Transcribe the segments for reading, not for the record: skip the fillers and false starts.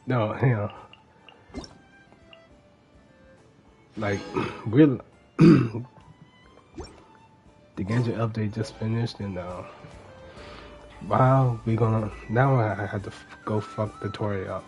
No, like we're the Genshin update just finished, and wow, we gonna now. I had to go fuck the Tori up.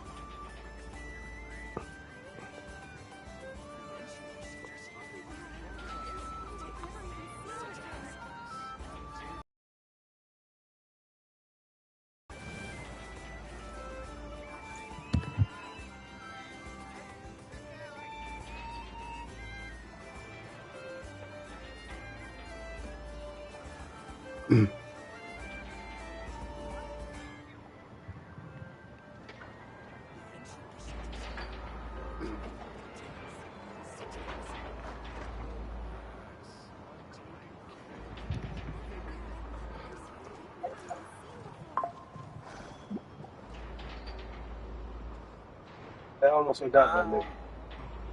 I almost forgot that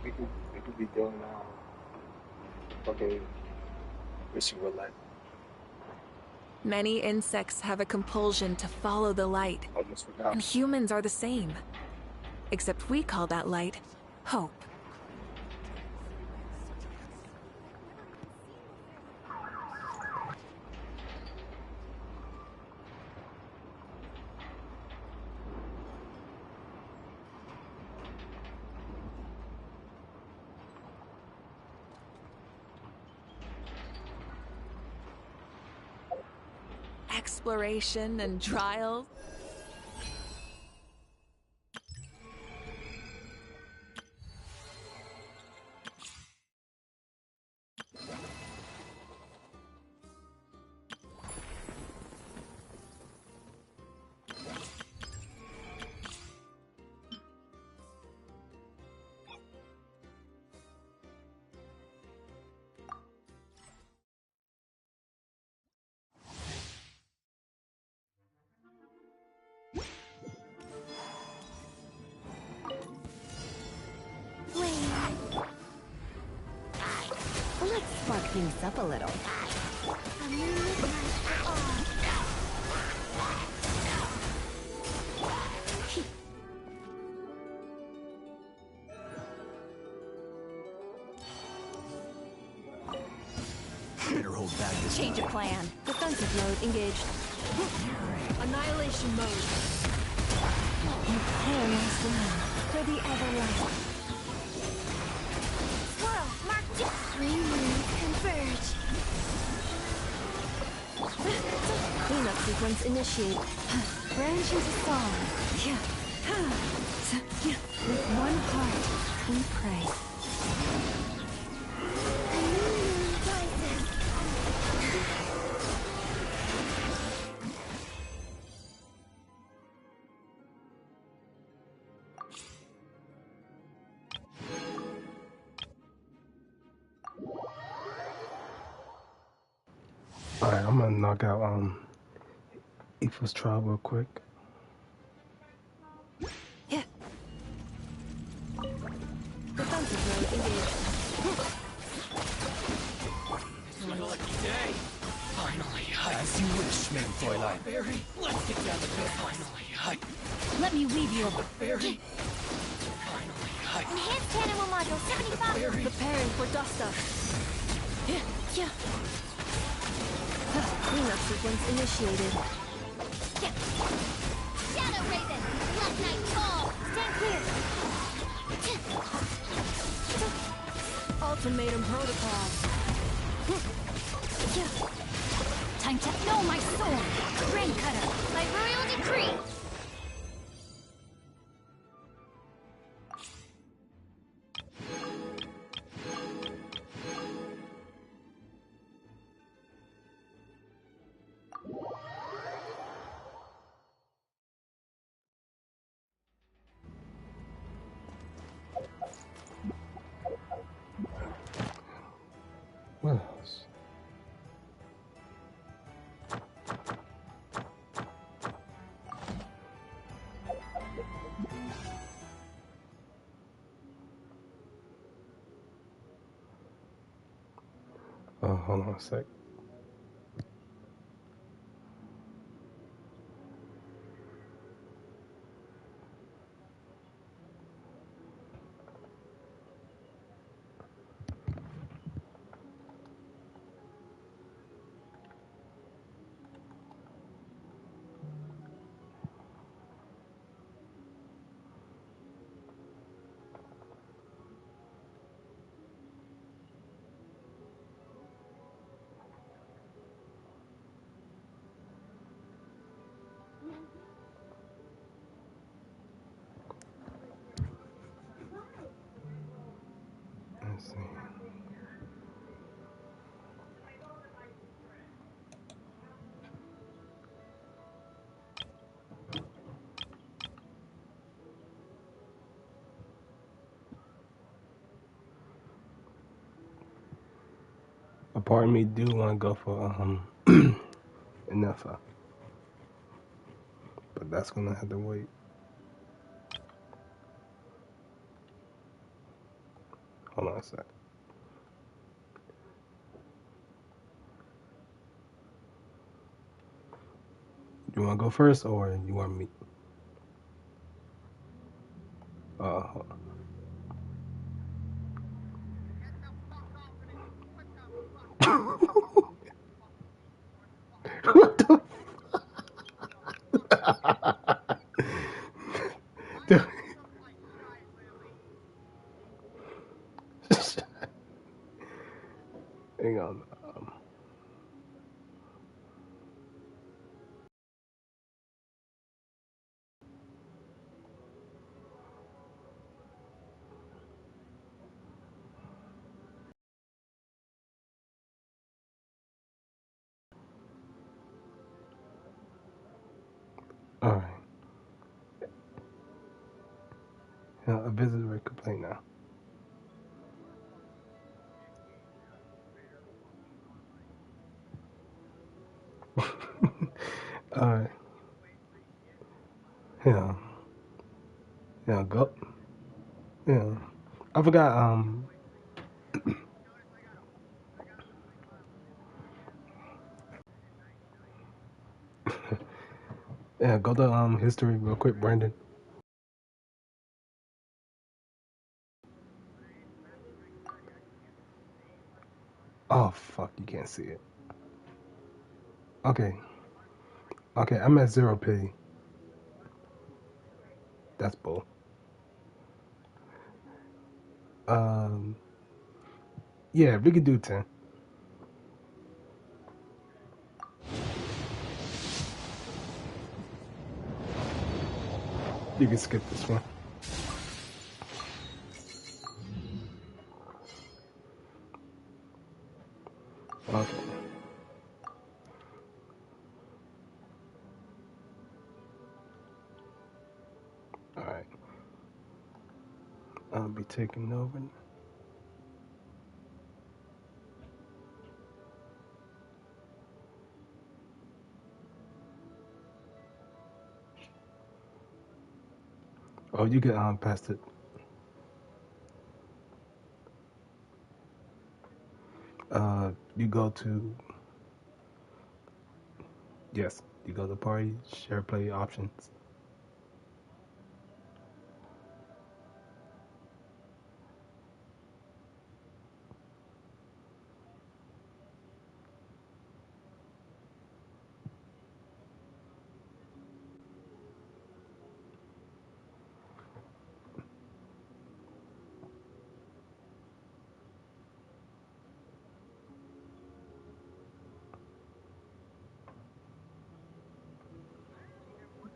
we could be doing okay, wishing roulette. Many insects have a compulsion to follow the light, Almost forgot. and humans are the same. Except we call that light hope. Exploration and trials. Let's spark things up a little. Better hold back this Change of plan. Defensive mode engaged. Annihilation mode. Prepare yourself for the everlasting. Squirrel, mark 2. Three moons converge. Cleanup sequence initiate. Branch into song. With one heart, we pray. A new moon rises. Alright, I'm gonna knock out Ephra's trial real quick. Defensive mode engaged. my lucky day. Finally, as you wish, main Fräulein. Barry, let's get down to bed. Finally, Let me weave you a Barry. Finally, Enhanced animal module 75. preparing for dust up. Cleanup sequence initiated. Shadow Raven, Black Knight Call. Stand clear. Ultimatum protocol. Time to know my soul. Rain Cutter, by royal decree. What else? Oh, hold on a sec. A part of me do want to go for enough, but that's gonna have to wait. Hold on a sec. You want to go first, or you want me? Hold on. What the? Dude. Hang on. All right. Yeah, a visitor complaint now. All right. Yeah. Yeah. Go. Yeah. I forgot. Yeah. Go to history real quick, Brandon. Oh fuck! You can't see it. Okay. Okay. I'm at 0 pity. That's bull. Um. Yeah, we could do 10. You can skip this one. Okay. All right. I'll be taking over. Oh, you get past it. You go to yes. You go to party, share play options.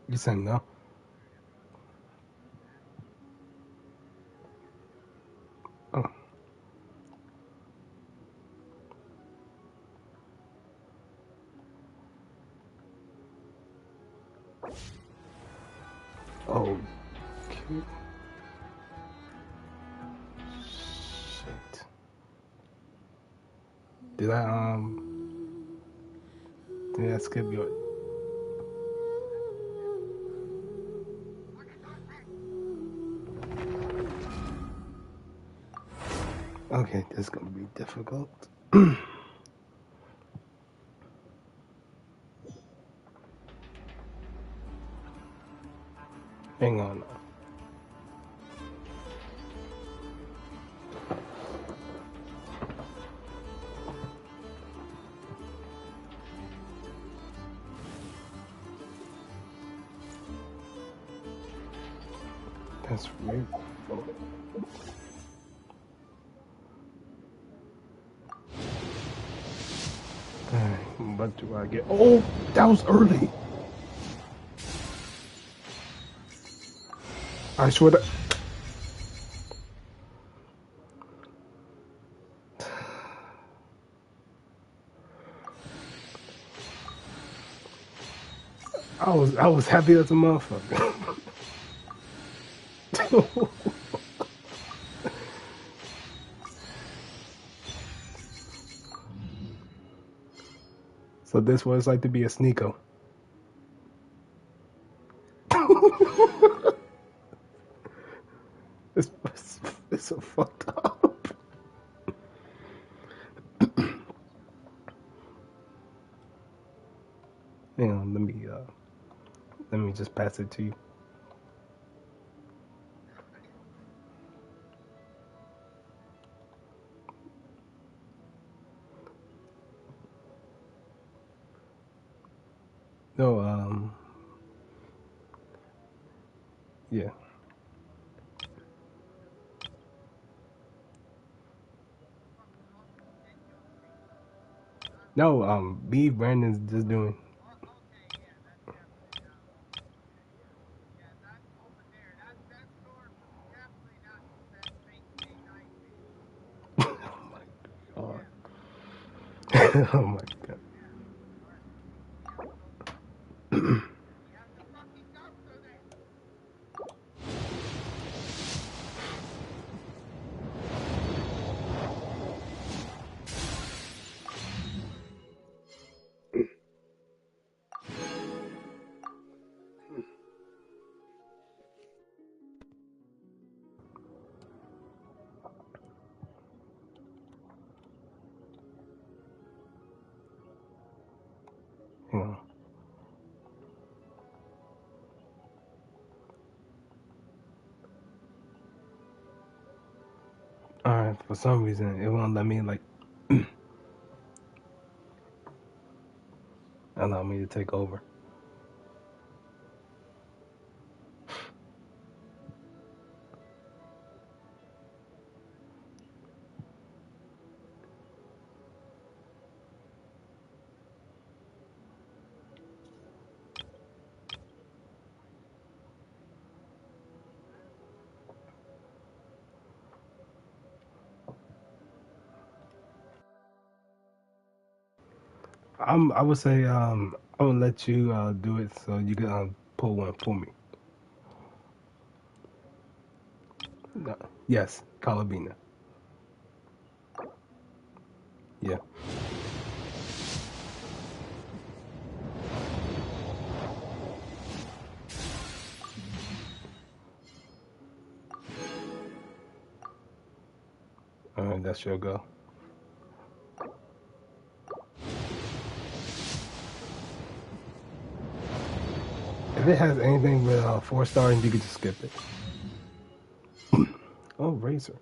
You say no. Oh. Oh. Okay. Shit. Did I skip your? Okay, this is gonna be difficult. Hang on. That's weird. Alright, what do I get? Oh, that was early. I swear that. I was happy as a motherfucker. But this was like to be a sneako. It's so fucked up. Hang on, let me just pass it to you. No, yeah. No, me, Brandon's just doing. Oh oh my god. Hang on. Alright, for some reason it won't let me like allow me to take over. I would say I would let you do it so you can pull one for me. No. Yes, Calabina. Yeah. Alright, that's your go. If it has anything with 4 stars, you can just skip it. Oh, Razor.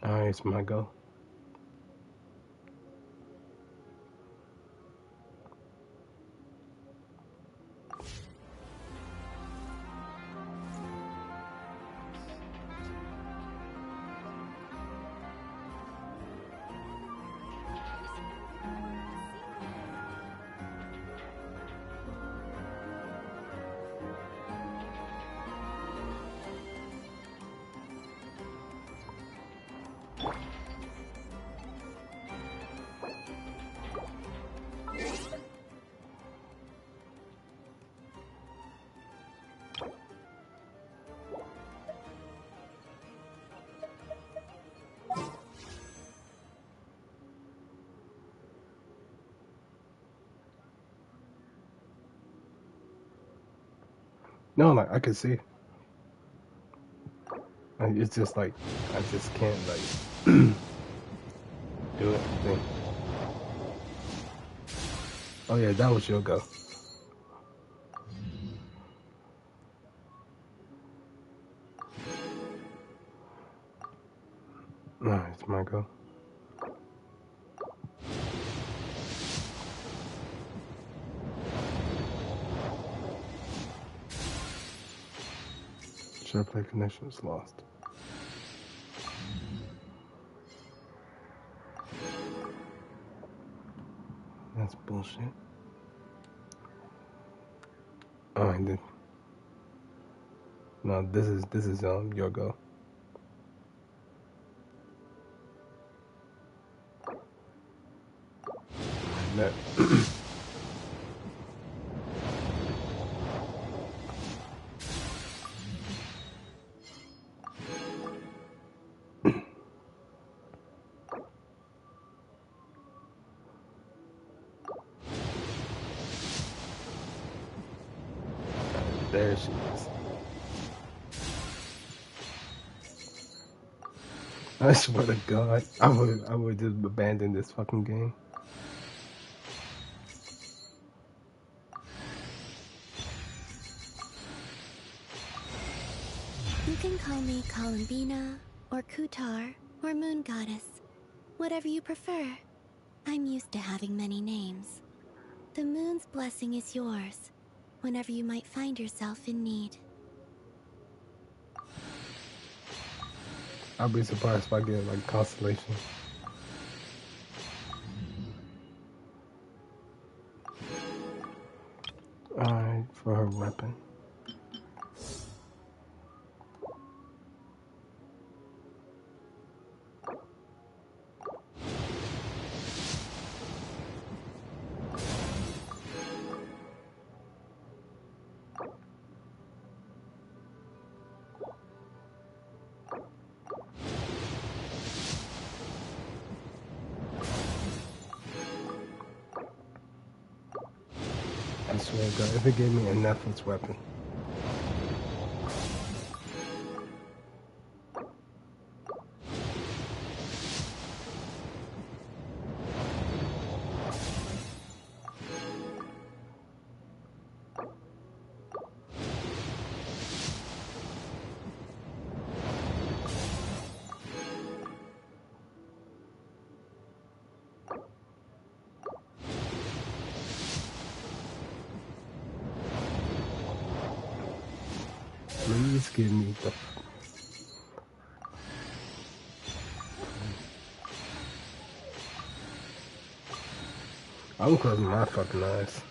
Alright, it's my go. No, like I can see it. It's just like I just can't like do it. Thing. Oh yeah, that was your go. Alright, it's my go. Share play connection is lost. That's bullshit. Alright, then. No, this is your go. That. There she is. I swear to God, I would just abandon this fucking game. You can call me Columbina, or Kutar, or Moon Goddess. Whatever you prefer. I'm used to having many names. The moon's blessing is yours, whenever you might find yourself in need. I'll be surprised if I get like constellation. Alright, for her weapon. I swear to God, if it gave me a Netflix weapon. Please give me the... I'm closing my fucking eyes.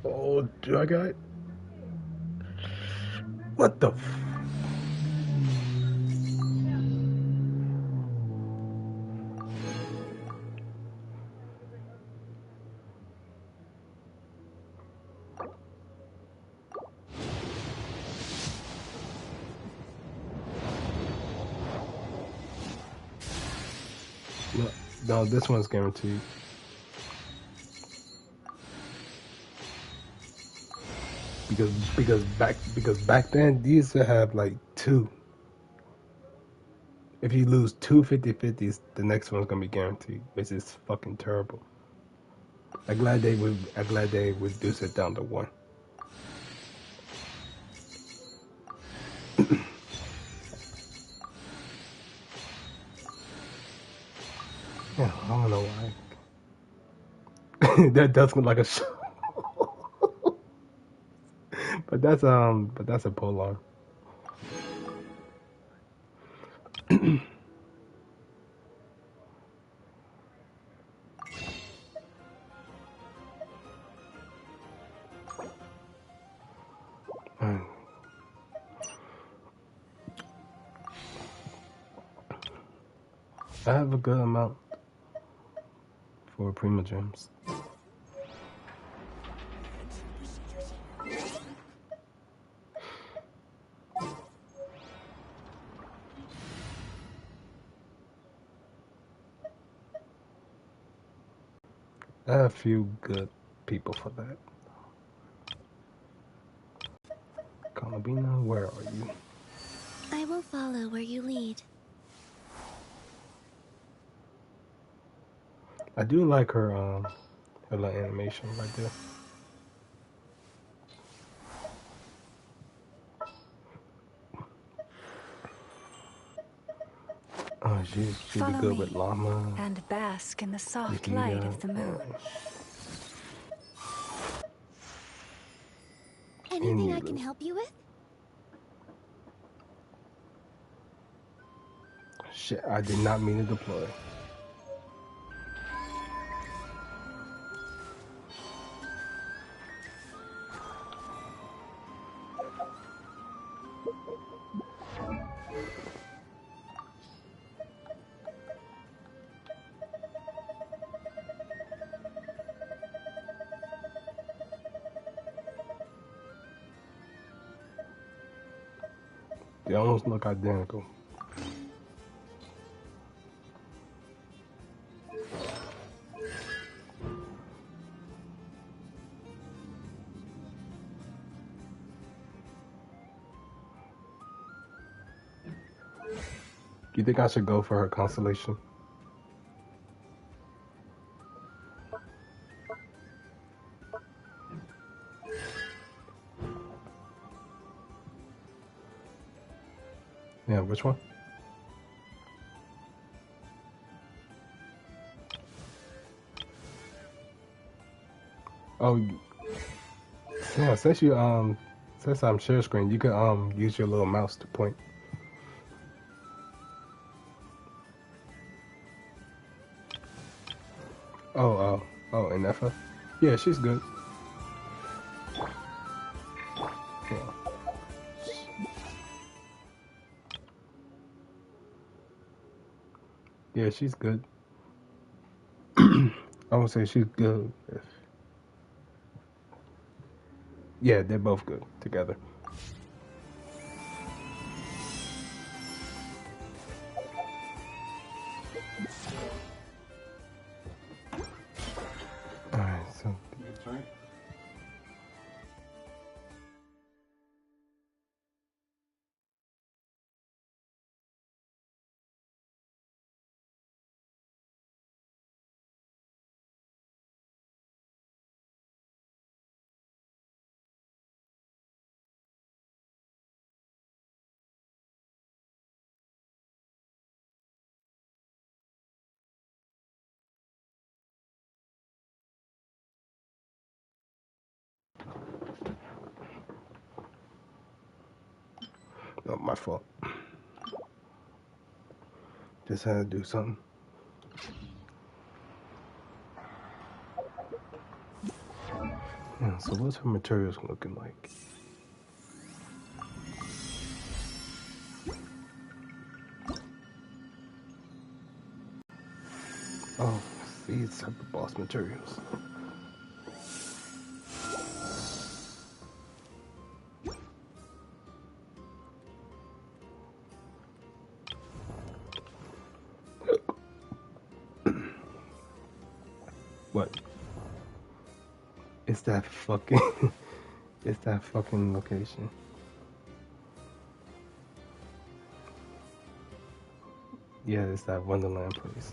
Oh, do I got it? What the f... No, no, this one's guaranteed. Because back then these used to have like two. If you lose two 50-50s, the next one's gonna be guaranteed, which is fucking terrible. I'm glad they reduce it down to one. Yeah, I don't know why. That does look like a show. But that's a polar. I have a good amount for Prima Gems. I have a few good people for that. Columbina, where are you? I will follow where you lead. I do like her little animation right there. Oh, she'd be Follow good me with llama. and bask in the soft Nikita, light of the moon. Anything I can help you with? Shit, I did not mean to deploy. They almost look identical. You think I should go for her constellation? Yeah, which one? Oh, yeah. Since I'm share screen, you can use your little mouse to point. Oh, and Effa? Yeah, she's good. Yeah. Yeah, she's good. I would say she's good. Yeah, they're both good together. Alright, so not my fault. Just had to do something. Yeah, so what's her materials looking like? Oh, see, it's type of boss materials. What? It's that fucking. It's that fucking location. Yeah, it's that Wonderland place.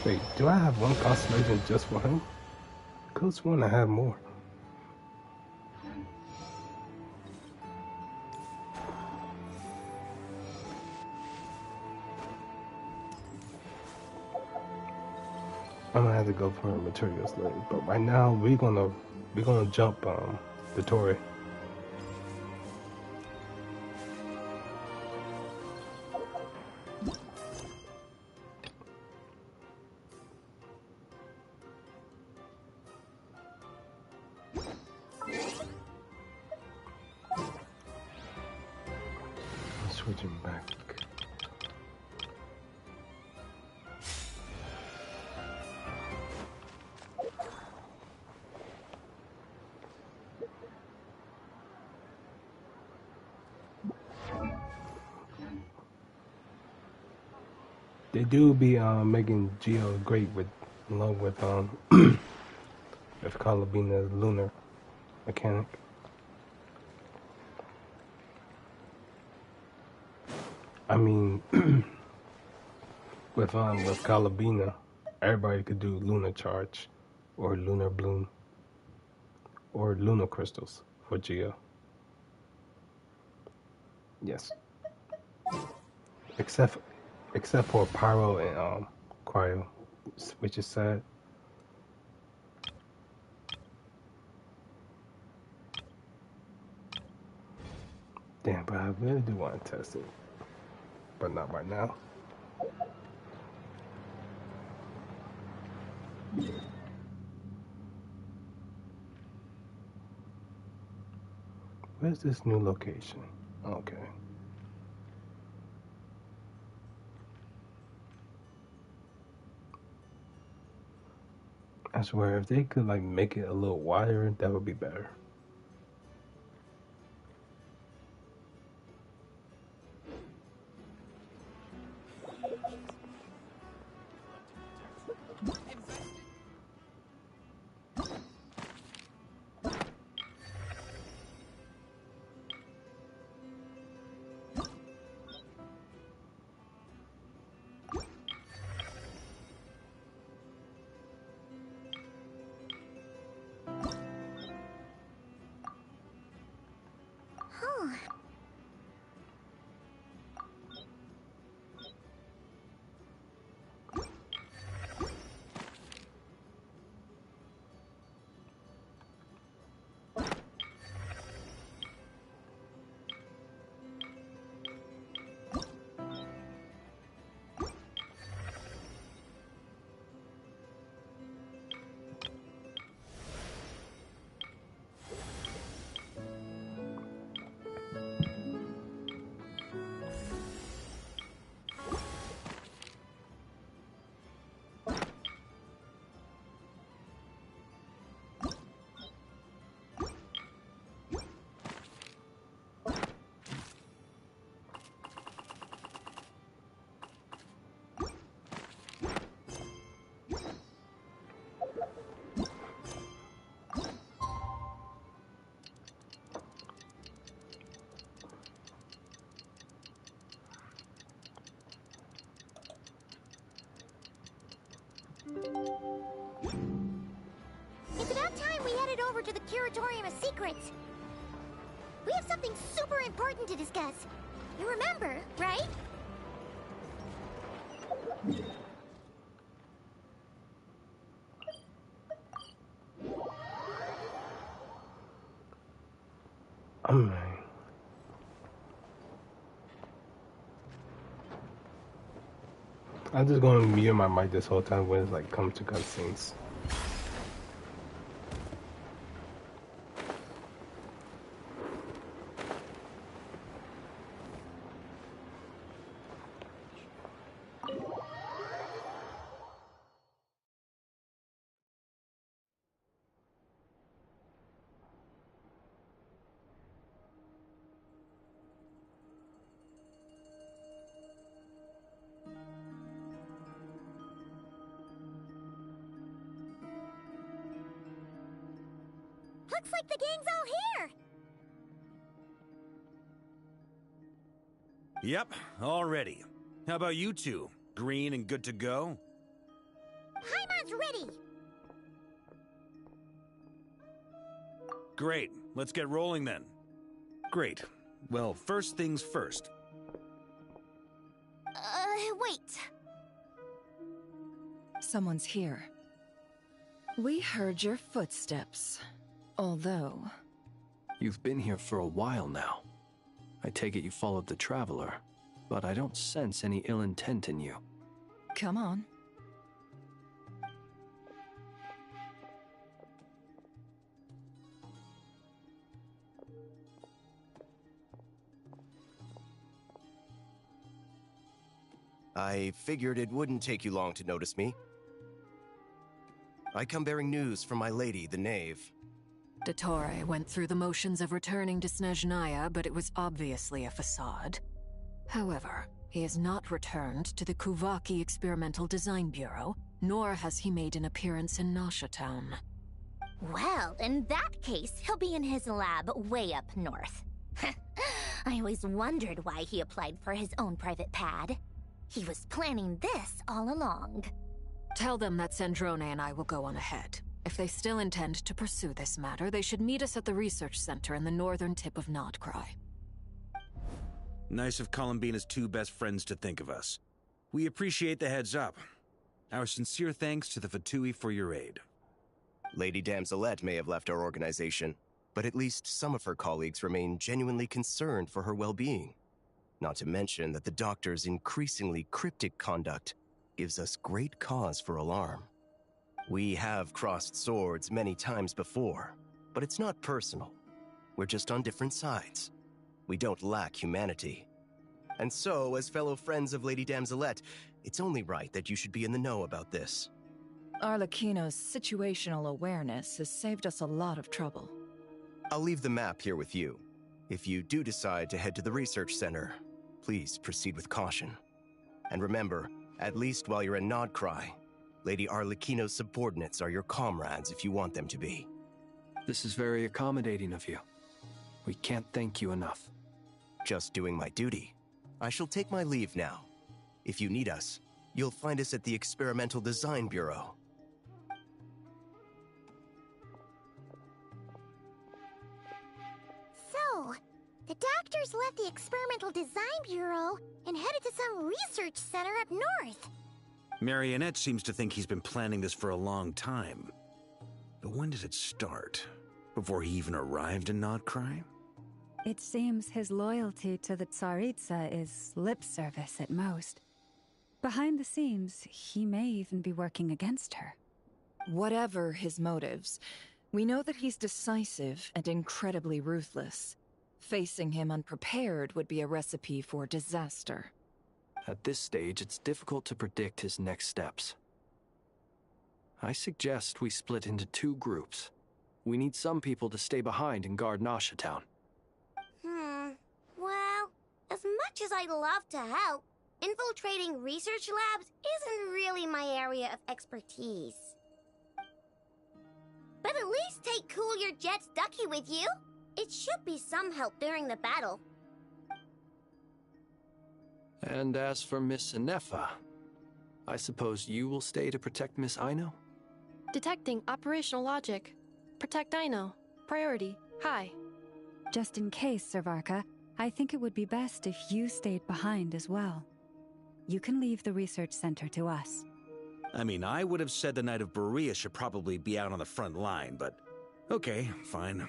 Wait, do I have one constellation just for him? Could sworn I have more. I'm gonna have to go for materials later, but right now we're gonna jump the Tory. Switching back. They do be making Geo great with along with with Calabina's lunar mechanic. I mean with Calabina, everybody could do lunar charge or lunar bloom or lunar crystals for Geo. Yes. Except except for Pyro and Cryo, which is sad. Damn, but I really do want to test it, but not right now. Where's this new location? Okay. I swear, if they could like make it a little wider, that would be better. about time we headed over to the Curatorium of Secrets. We have something super important to discuss. You remember, right? I'm just going to mute my mic this whole time when it's like comes to cutscenes. Looks like the gang's all here! Yep, all ready. How about you two? Green and good to go? Paimon's ready! Great, let's get rolling then. Great. Well, first things first. Wait. Someone's here. We heard your footsteps. Although... You've been here for a while now. I take it you followed the Traveler, but I don't sense any ill intent in you. Come on. I figured it wouldn't take you long to notice me. I come bearing news from my lady, the Knave. Dottore went through the motions of returning to Snezhnaya, but it was obviously a facade. However, he has not returned to the Kuvaki Experimental Design Bureau, nor has he made an appearance in Nasha Town. Well, in that case, he'll be in his lab way up north. I always wondered why he applied for his own private pad. He was planning this all along. Tell them that Sandrone and I will go on ahead. If they still intend to pursue this matter, they should meet us at the research center in the northern tip of Nodcry. Nice of Columbina's two best friends to think of us. We appreciate the heads up. Our sincere thanks to the Fatui for your aid. Lady Damselette may have left our organization, but at least some of her colleagues remain genuinely concerned for her well-being. Not to mention that the Doctor's increasingly cryptic conduct gives us great cause for alarm. We have crossed swords many times before, but it's not personal. We're just on different sides. We don't lack humanity. And so, as fellow friends of Lady Damselette, it's only right that you should be in the know about this. Arlecchino's situational awareness has saved us a lot of trouble. I'll leave the map here with you. If you do decide to head to the research center, please proceed with caution. And remember, at least while you're in Nodcry, Lady Arlecchino's subordinates are your comrades if you want them to be. This is very accommodating of you. We can't thank you enough. Just doing my duty. I shall take my leave now. If you need us, you'll find us at the Experimental Design Bureau. So, the Doctors left the Experimental Design Bureau and headed to some research center up north. Marionette seems to think he's been planning this for a long time. But when did it start? Before he even arrived in Nodcry? It seems his loyalty to the Tsaritsa is lip service at most. Behind the scenes, he may even be working against her. Whatever his motives, we know that he's decisive and incredibly ruthless. Facing him unprepared would be a recipe for disaster. At this stage, it's difficult to predict his next steps. I suggest we split into two groups. We need some people to stay behind and guard Nasha Town. Well, as much as I'd love to help, infiltrating research labs isn't really my area of expertise. But at least take Cool Your Jet's Ducky with you. It should be some help during the battle. And as for Miss Inefa, I suppose you will stay to protect Miss Aino? Detecting operational logic. Protect Dino. Priority. High. Just in case, Servarka, I think it would be best if you stayed behind as well. You can leave the research center to us. I mean, I would have said the Knight of Berea should probably be out on the front line, but okay, fine.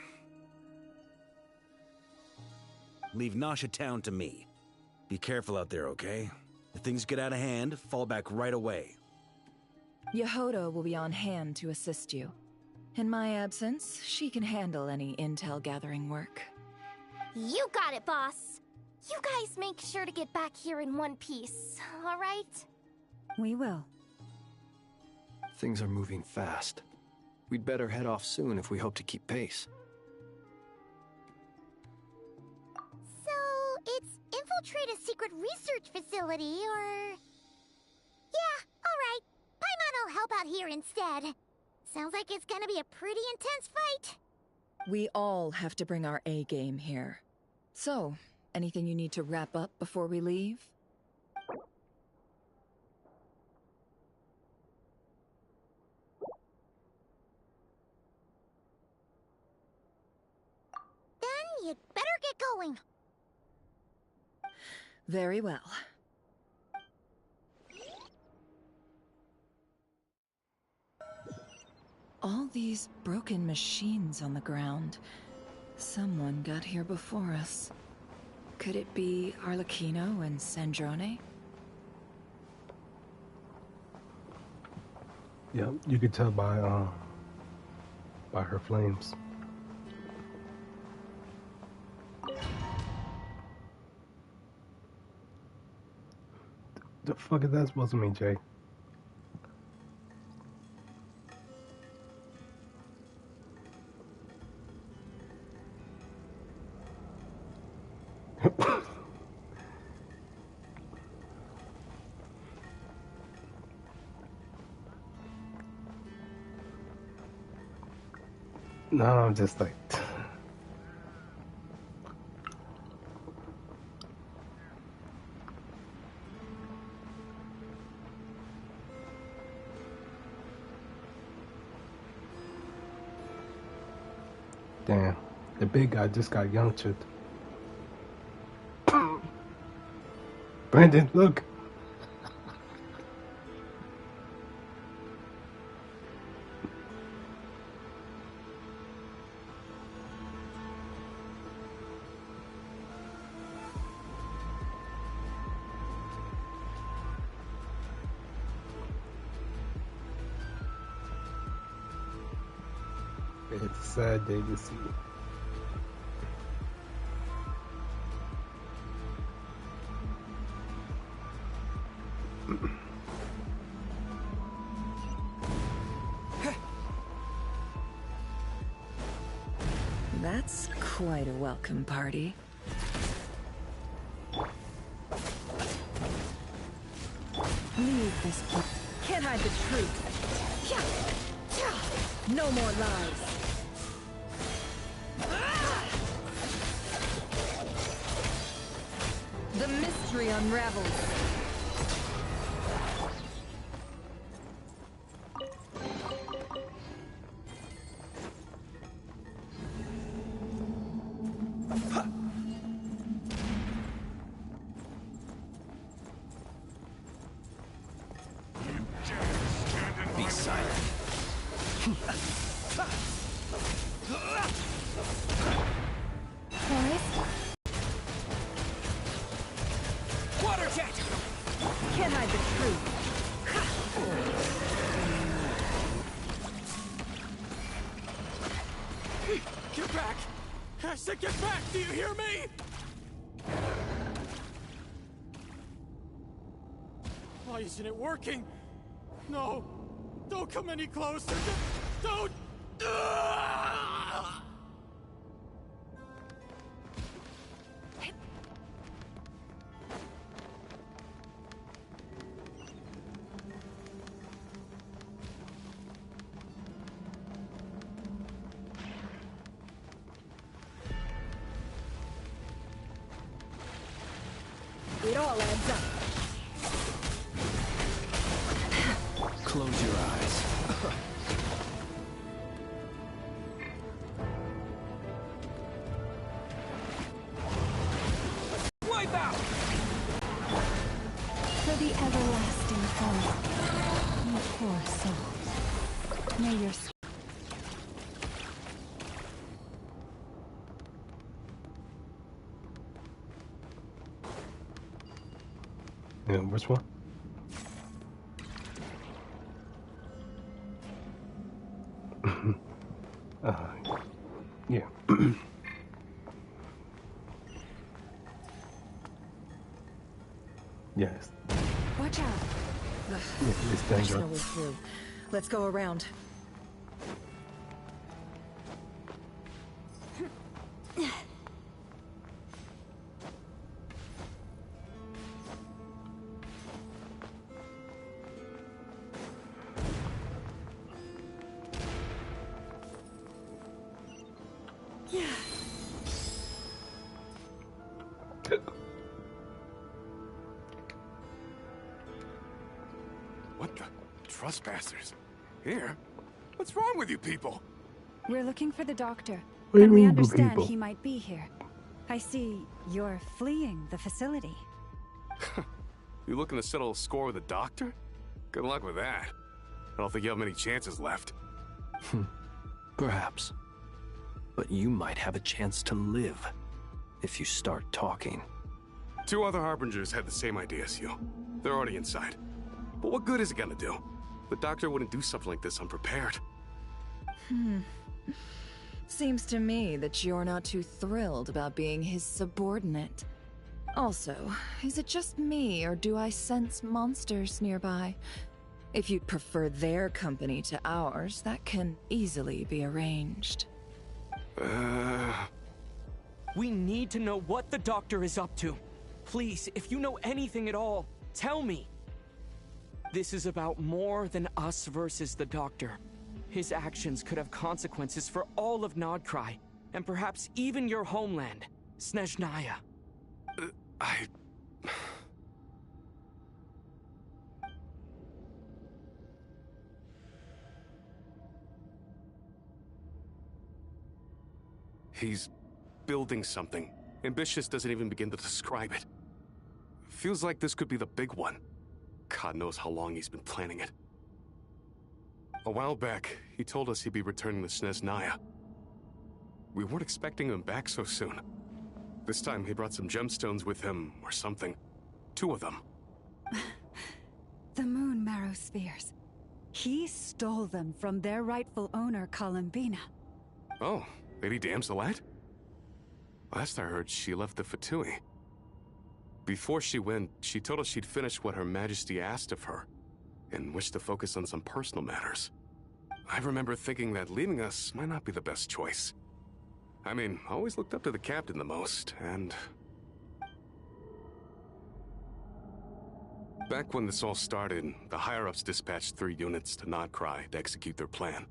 Leave Nasha Town to me. Be careful out there, okay? If things get out of hand, fall back right away. Yehoda will be on hand to assist you. In my absence, she can handle any intel gathering work. You got it, boss. You guys make sure to get back here in one piece, all right? We will. Things are moving fast. We'd better head off soon if we hope to keep pace. So, it's infiltrate a secret research facility, or... Yeah, alright. Paimon will help out here instead. Sounds like it's gonna be a pretty intense fight. We all have to bring our A-game here. So, anything you need to wrap up before we leave? Then you'd better get going. Very well. All these broken machines on the ground. Someone got here before us. Could it be Arlecchino and Sandrone? Yeah, you could tell by her flames. The fuck is that supposed to mean, Jay? No, I'm just like... Damn, the big guy just got youngtured. Brandon, look! It's a sad day to see. That's quite a welcome party. Leave this place. Can't hide the truth. No more lies. The mystery unravels. Be silent. Water jet! Can't hide the truth. Get back! I said get back! Do you hear me? Why isn't it working? No! Don't come any closer! Don't! It all adds up. Close your eyes. the everlasting home. You poor soul. May your Yeah, which one? Yeah. Yes. Watch out. Yeah, it's There's dangerous. no way through. Let's go around. What the? Trespassers? Here? What's wrong with you people? We're looking for the doctor, What do you and we mean, understand people? he might be here. I see you're fleeing the facility. You looking to settle a score with a doctor? Good luck with that. I don't think you have many chances left. Perhaps. But you might have a chance to live if you start talking. 2 other Harbingers had the same idea as you. They're already inside. But what good is it gonna do? The doctor wouldn't do something like this unprepared. Seems to me that you're not too thrilled about being his subordinate. Also, is it just me, or do I sense monsters nearby? If you'd prefer their company to ours, that can easily be arranged. We need to know what the doctor is up to. Please, if you know anything at all, tell me. This is about more than us versus the doctor. His actions could have consequences for all of Nodcry, and perhaps even your homeland, Snezhnaya. He's building something. Ambitious doesn't even begin to describe it. Feels like this could be the big one. God knows how long he's been planning it. A while back, he told us he'd be returning to Snezhnaya. We weren't expecting him back so soon. This time he brought some gemstones with him, or something. 2 of them. The moon marrow spheres. He stole them from their rightful owner, Columbina. Oh, Lady Damselat? Last I heard, she left the Fatui. Before she went, she told us she'd finish what Her Majesty asked of her, and wished to focus on some personal matters. I remember thinking that leaving us might not be the best choice. I mean, I always looked up to the captain the most, and... Back when this all started, the higher-ups dispatched 3 units to Nodcry to execute their plan.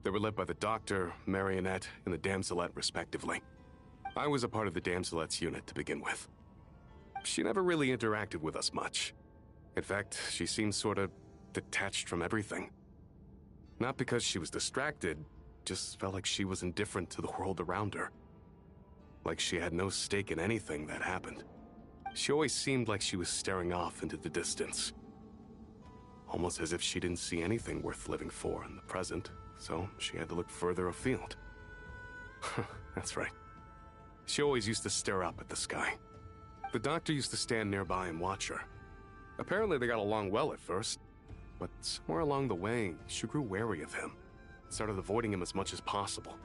They were led by the Doctor, Marionette, and the Damselet, respectively. I was a part of the Damselet's unit to begin with. She never really interacted with us much. In fact, she seemed sort of detached from everything. Not because she was distracted, just felt like she was indifferent to the world around her. Like she had no stake in anything that happened. She always seemed like she was staring off into the distance. Almost as if she didn't see anything worth living for in the present, so she had to look further afield. That's right. She always used to stare up at the sky. The Doctor used to stand nearby and watch her. Apparently they got along well at first, but somewhere along the way, she grew wary of him. Started avoiding him as much as possible.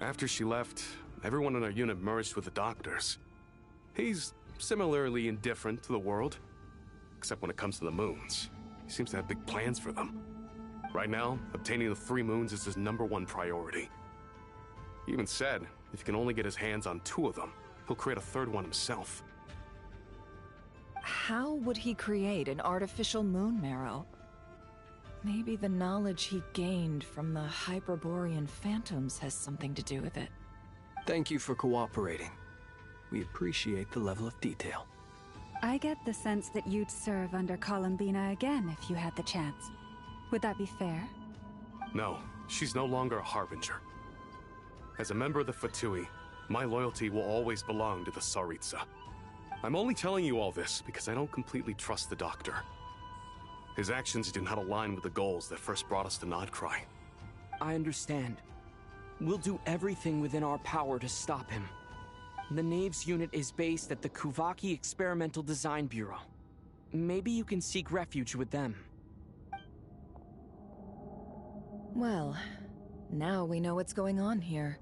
After she left, everyone in our unit merged with the Doctor's. He's similarly indifferent to the world, except when it comes to the moons. He seems to have big plans for them. Right now, obtaining the 3 moons is his #1 priority. He even said, if he can only get his hands on 2 of them, he'll create a 3rd one himself. How would he create an artificial moon marrow? Maybe the knowledge he gained from the Hyperborean phantoms has something to do with it. Thank you for cooperating. We appreciate the level of detail. I get the sense that you'd serve under Columbina again if you had the chance. Would that be fair? No, she's no longer a Harbinger. As a member of the Fatui, my loyalty will always belong to the Tsaritsa. I'm only telling you all this because I don't completely trust the Doctor. His actions do not align with the goals that first brought us to Nodcry. I understand. We'll do everything within our power to stop him. The Knaves unit is based at the Kuvaki Experimental Design Bureau. Maybe you can seek refuge with them. Well, now we know what's going on here.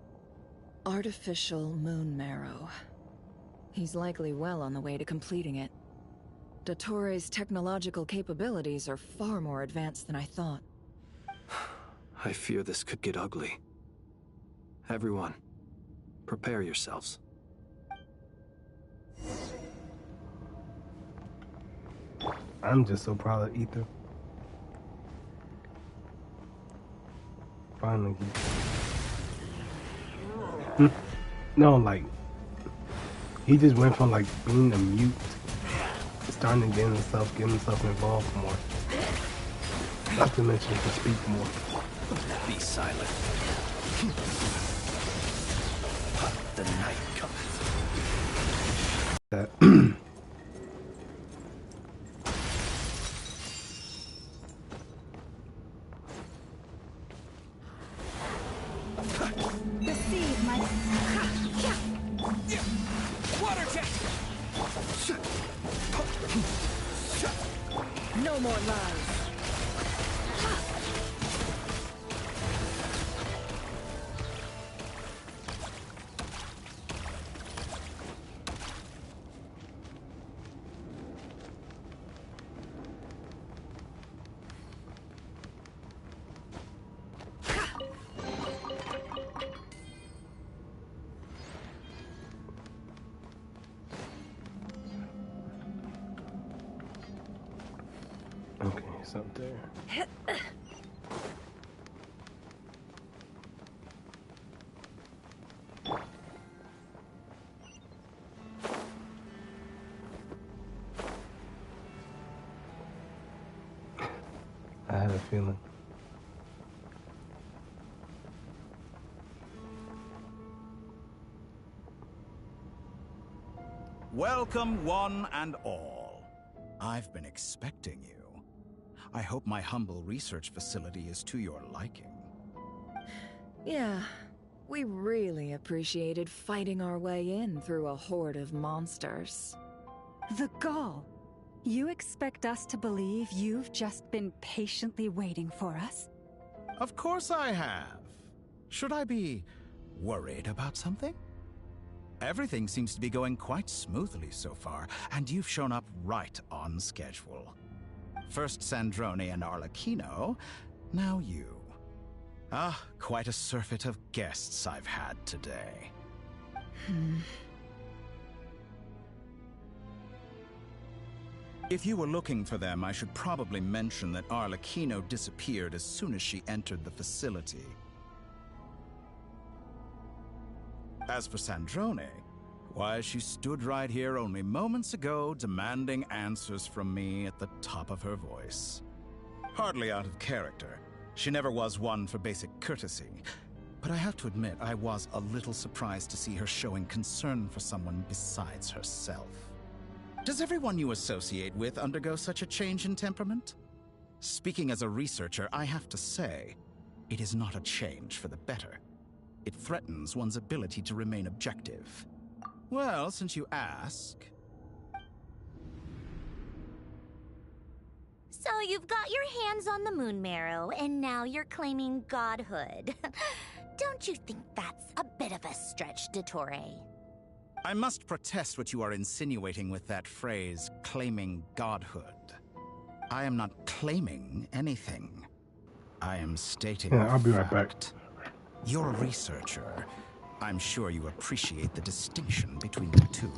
Artificial moon marrow. He's likely well on the way to completing it. Dottore's technological capabilities are far more advanced than I thought. I fear this could get ugly. Everyone, prepare yourselves. I'm just so proud of Ether. Finally. No, like, he just went from like being a mute to starting to get himself involved more. Not to mention to speak more. Be silent. The night cometh. That Receive my... Water jet! No more lies. okay, it's up there. I had a feeling. Welcome, one and all. I've been expecting you. I hope my humble research facility is to your liking. Yeah, we really appreciated fighting our way in through a horde of monsters. The gall. You expect us to believe you've just been patiently waiting for us? Of course I have. Should I be worried about something? Everything seems to be going quite smoothly so far, and you've shown up right on schedule. First Sandrone and Arlecchino, now you. Ah, quite a surfeit of guests I've had today. If you were looking for them, I should probably mention that Arlecchino disappeared as soon as she entered the facility. As for Sandrone, why, she stood right here only moments ago demanding answers from me at the top of her voice. Hardly out of character. She never was one for basic courtesy. But I have to admit, I was a little surprised to see her showing concern for someone besides herself. Does everyone you associate with undergo such a change in temperament? Speaking as a researcher, I have to say, it is not a change for the better. It threatens one's ability to remain objective. Well, since you ask... So you've got your hands on the moon marrow, and now you're claiming godhood. Don't you think that's a bit of a stretch, Dottore? I must protest what you are insinuating with that phrase, claiming godhood. I am not claiming anything. I am stating I'll be right back. You're a researcher. I'm sure you appreciate the distinction between the two.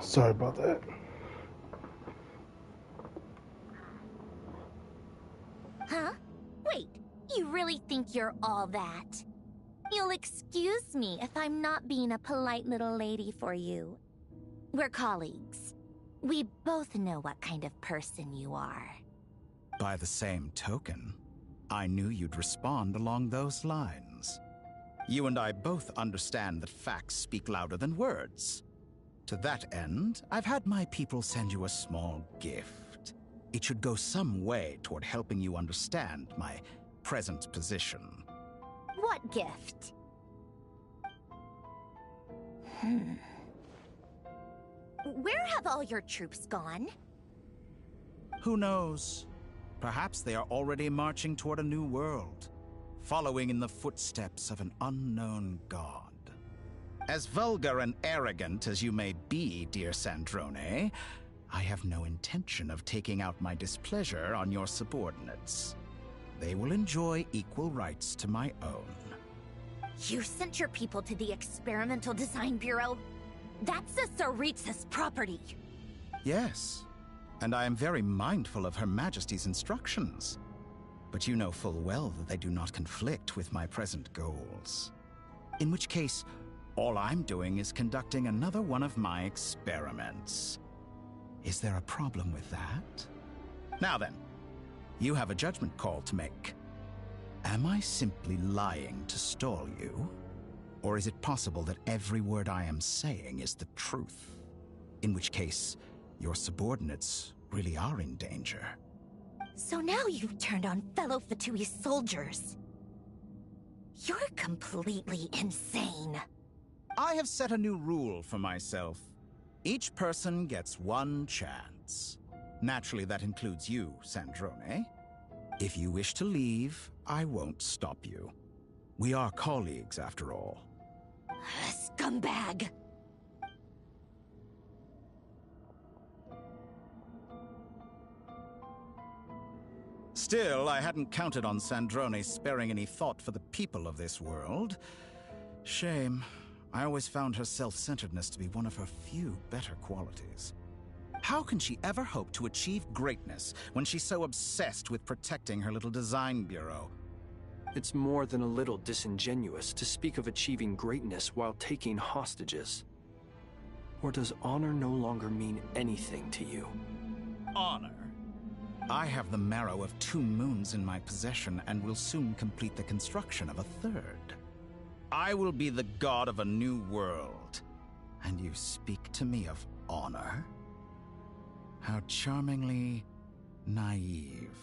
Sorry about that. Huh? Wait, you really think you're all that? You'll excuse me if I'm not being a polite little lady for you. We're colleagues. We both know what kind of person you are. By the same token, I knew you'd respond along those lines. You and I both understand that facts speak louder than words. To that end, I've had my people send you a small gift. It should go some way toward helping you understand my present position. What gift? Where have all your troops gone? Who knows? Perhaps they are already marching toward a new world, following in the footsteps of an unknown god. As vulgar and arrogant as you may be, dear Sandrone, I have no intention of taking out my displeasure on your subordinates. They will enjoy equal rights to my own. You sent your people to the Experimental Design Bureau? That's the Tsaritsa's property. Yes, and I am very mindful of Her Majesty's instructions. But you know full well that they do not conflict with my present goals. In which case, all I'm doing is conducting another one of my experiments. Is there a problem with that? Now then, you have a judgment call to make. Am I simply lying to stall you? Or is it possible that every word I am saying is the truth? In which case, your subordinates really are in danger. So now you've turned on fellow Fatui soldiers. You're completely insane. I have set a new rule for myself. Each person gets one chance. Naturally, that includes you, Sandrone. If you wish to leave, I won't stop you. We are colleagues, after all. Scumbag! Still, I hadn't counted on Sandrone sparing any thought for the people of this world. Shame. I always found her self-centeredness to be one of her few better qualities. How can she ever hope to achieve greatness when she's so obsessed with protecting her little design bureau? It's more than a little disingenuous to speak of achieving greatness while taking hostages. Or does honor no longer mean anything to you? Honor? I have the marrow of 2 moons in my possession and will soon complete the construction of a 3rd. I will be the god of a new world. And you speak to me of honor? How charmingly naive.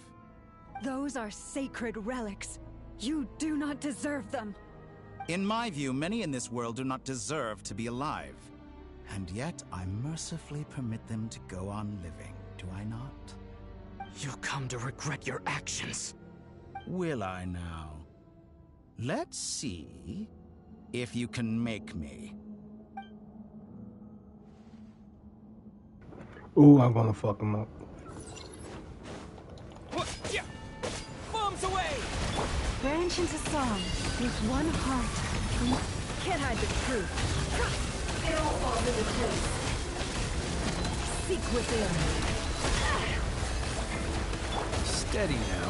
Those are sacred relics. You do not deserve them. In my view, many in this world do not deserve to be alive. And yet, I mercifully permit them to go on living, do I not? You'll come to regret your actions. Will I now? Let's see if you can make me. Ooh, I'm gonna fuck him up. Bombs away! Genshin's a song with one heart. Can't hide the truth. They all fall to the truth. Seek within. Steady now.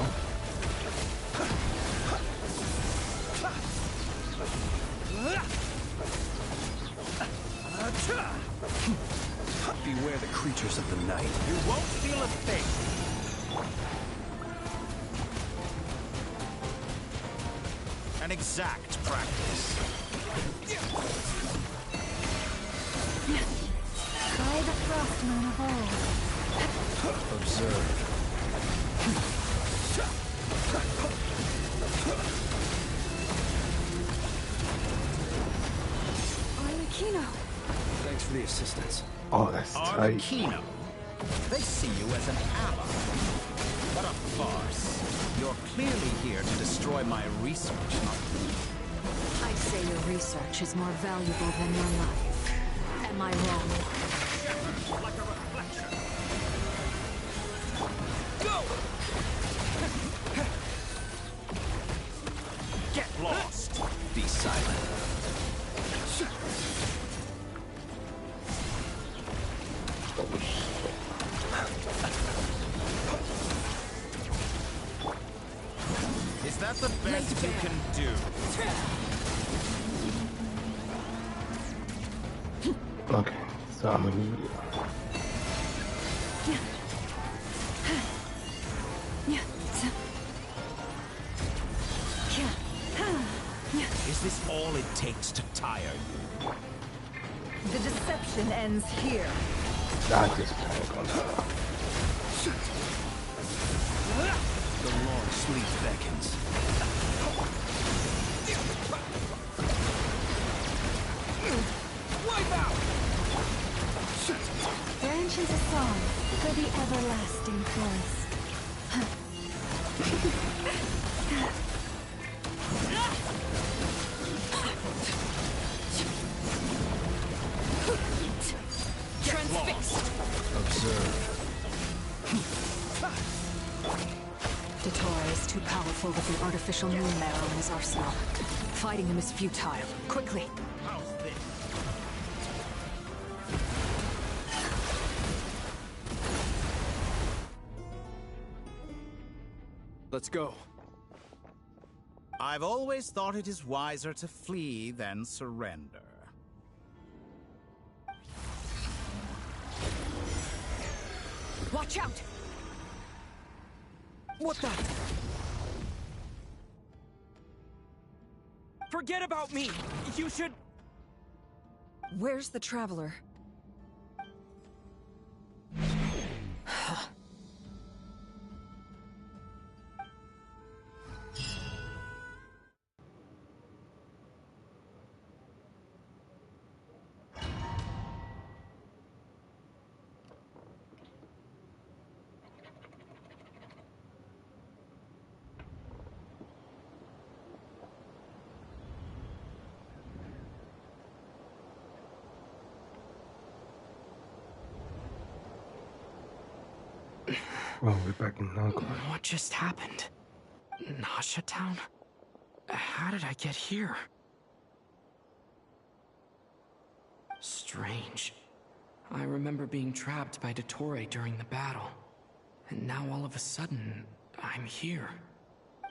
Beware the creatures of the night. You won't feel a thing. An exact practice. Try the frost moon of old. Observe. Arlecchino. Thanks for the assistance. Oh, that's tight. Arlecchino. They see you as an ally. What a farce. You're clearly here to destroy my research, not me. I'd say your research is more valuable than your life. Am I wrong? Like a reflection. Go! Get lost. Be silent. Is that the best you can do? Okay, so I'm gonna need Is this all it takes to tire you? The deception ends here. I just tank on her. The long sleep beckons. Wipe out! Genshin's a song for the everlasting forest. Transfixed! Observe. Datora is too powerful with the artificial moon marrow in his arsenal. Fighting him is futile. Quickly! How's this? Let's go. I've always thought it is wiser to flee than surrender. Watch out! What the? Forget about me! You should... Where's the Traveler? Oh, we're back in Nankor. What just happened? Nasha Town? How did I get here? Strange. I remember being trapped by Dottore during the battle. And now all of a sudden, I'm here.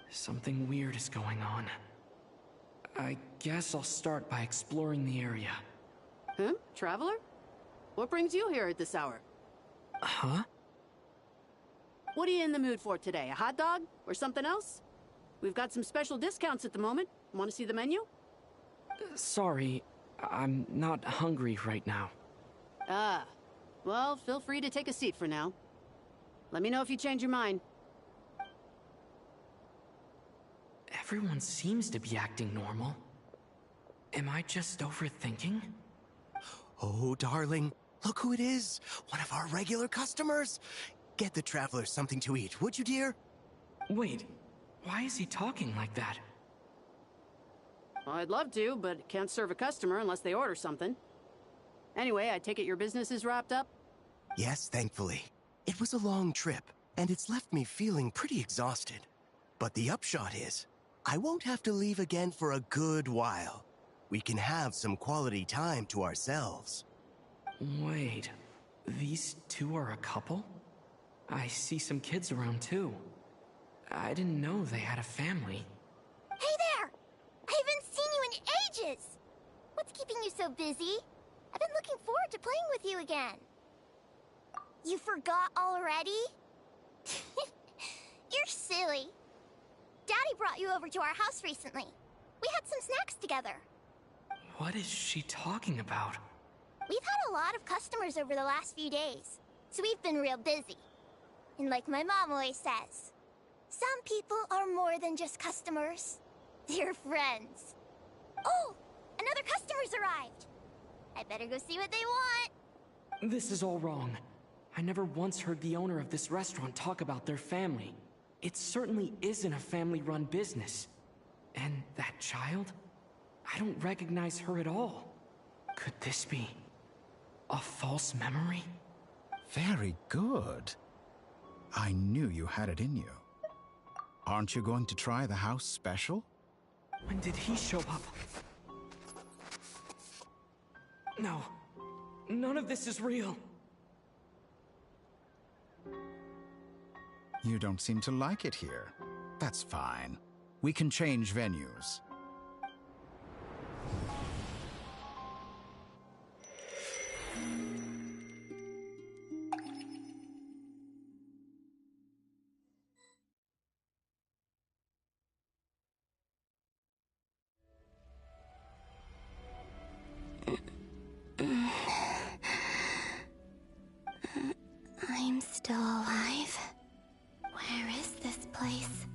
Something weird is going on. I guess I'll start by exploring the area. Huh? Traveler? What brings you here at this hour? Huh? What are you in the mood for today? A hot dog? Or something else? We've got some special discounts at the moment. Want to see the menu? Sorry, I'm not hungry right now. Ah. Well, feel free to take a seat for now. Let me know if you change your mind. Everyone seems to be acting normal. Am I just overthinking? Oh, darling, look who it is. One of our regular customers. Get the traveler something to eat, would you, dear? Wait, why is he talking like that? Well, I'd love to, but can't serve a customer unless they order something. Anyway, I take it your business is wrapped up? Yes, thankfully. It was a long trip, and it's left me feeling pretty exhausted. But the upshot is, I won't have to leave again for a good while. We can have some quality time to ourselves. Wait, these two are a couple? I see some kids around too. I didn't know they had a family. Hey there! I haven't seen you in ages! What's keeping you so busy? I've been looking forward to playing with you again. You forgot already? You're silly. Daddy brought you over to our house recently. We had some snacks together. What is she talking about? We've had a lot of customers over the last few days, so we've been real busy. And like my mom always says, some people are more than just customers. They're friends. Oh, another customer's arrived. I better go see what they want. This is all wrong. I never once heard the owner of this restaurant talk about their family. It certainly isn't a family-run business. And that child? I don't recognize her at all. Could this be a false memory? Very good. I knew you had it in you. Aren't you going to try the house special? When did he show up? No. None of this is real. You don't seem to like it here. That's fine. We can change venues. I'm still alive. Where is this place?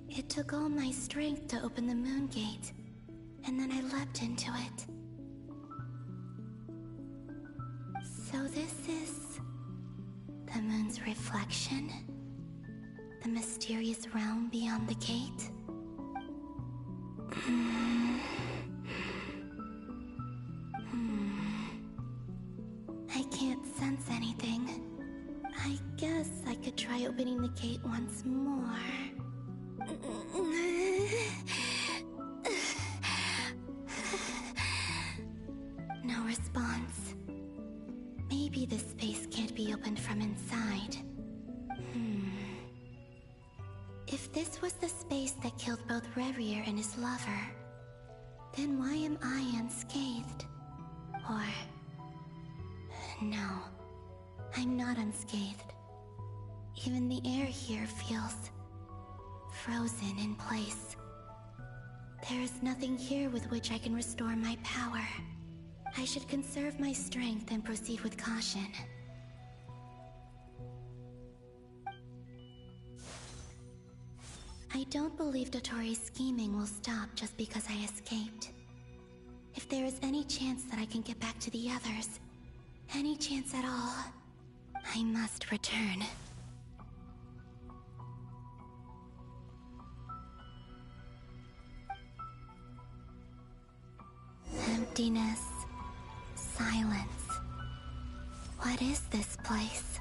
It took all my strength to open the moon gate, and then I leapt into it. So this is the moon's reflection? The mysterious realm beyond the gate? I can't sense anything. I guess I could try opening the gate once more. No response. Maybe this space can't be opened from inside. If this was the space that killed both Revier and his lover, then why am I unscathed? Or... no, I'm not unscathed. Even the air here feels frozen in place. There is nothing here with which I can restore my power. I should conserve my strength and proceed with caution. I don't believe Dottori's scheming will stop just because I escaped. If there is any chance that I can get back to the others, any chance at all, I must return. Emptiness. Silence. What is this place?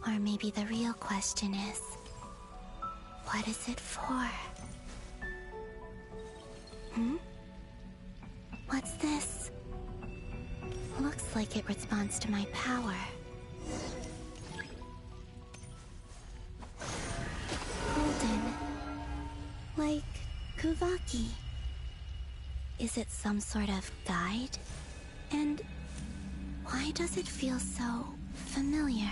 Or maybe the real question is, what is it for? What's this? Looks like it responds to my power. Golden. Like Kuvaki. Is it some sort of guide? And why does it feel so familiar?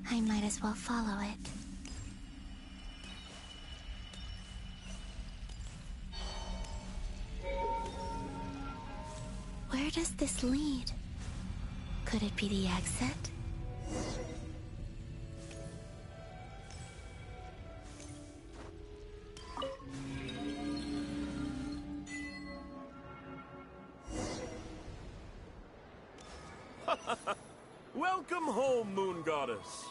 I might as well follow it. Where does this lead? Could it be the exit? Welcome home, Moon Goddess.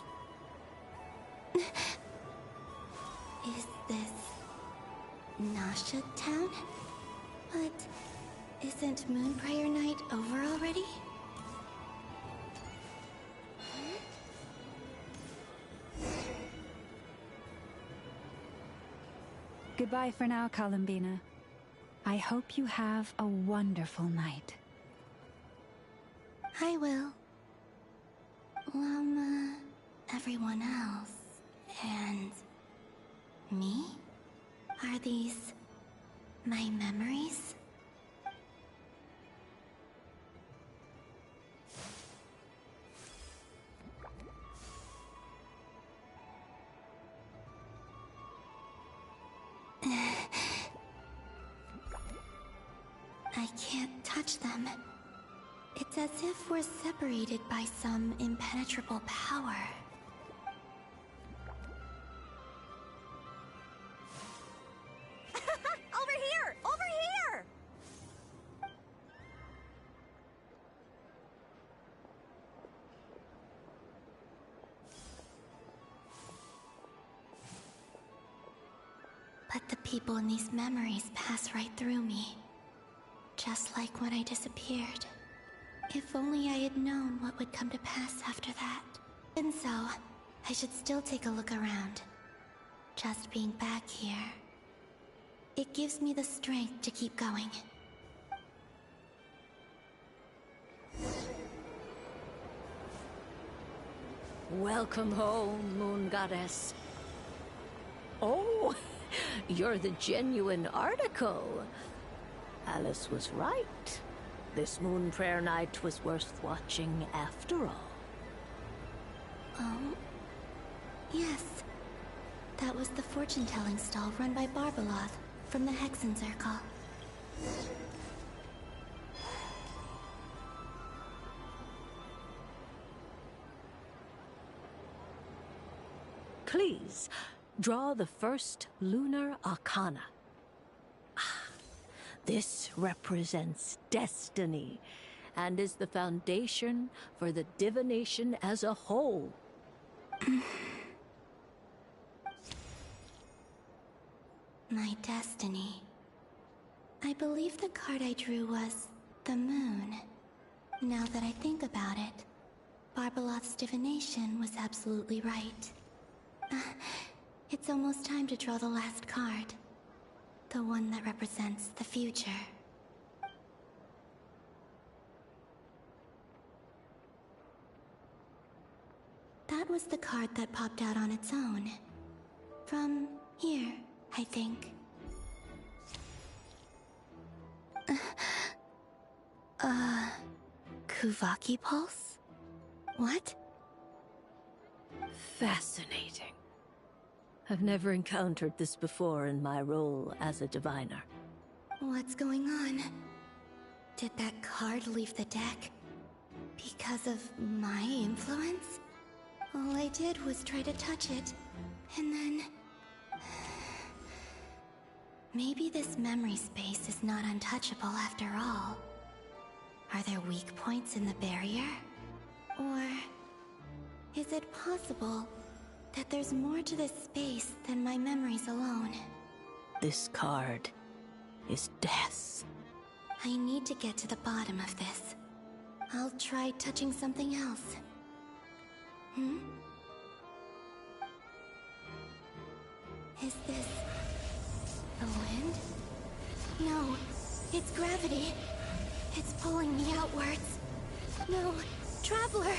Is this Nasha Town? But isn't Moonbriar Night over already? Goodbye for now, Columbina. I hope you have a wonderful night. I will. Everyone else. And me? Are these my memories? I can't touch them. It's as if we're separated by some impenetrable power. Over here! Over here! But the people in these memories pass right through me. Just like when I disappeared. If only I had known what would come to pass after that. And so, I should still take a look around. Just being back here. It gives me the strength to keep going. Welcome home, Moon Goddess. Oh, you're the genuine article. Alice was right. This Moon Prayer Night was worth watching after all. Oh? Yes. That was the fortune-telling stall run by Barbaloth from the Hexen Circle. Please, draw the first lunar arcana. This represents destiny and is the foundation for the divination as a whole. My destiny. I believe the card I drew was the moon. Now that I think about it, Barbaloth's divination was absolutely right. It's almost time to draw the last card. The one that represents the future. That was the card that popped out on its own. From here, I think. Kuvaki Pulse? What? Fascinating. I've never encountered this before in my role as a diviner. What's going on? Did that card leave the deck? Because of my influence? All I did was try to touch it, and then... Maybe this memory space is not untouchable after all. Are there weak points in the barrier? Or... is it possible that there's more to this space than my memories alone? This card is death. I need to get to the bottom of this. I'll try touching something else. Hmm? Is this... the wind? No, it's gravity. It's pulling me outwards. No, Traveler!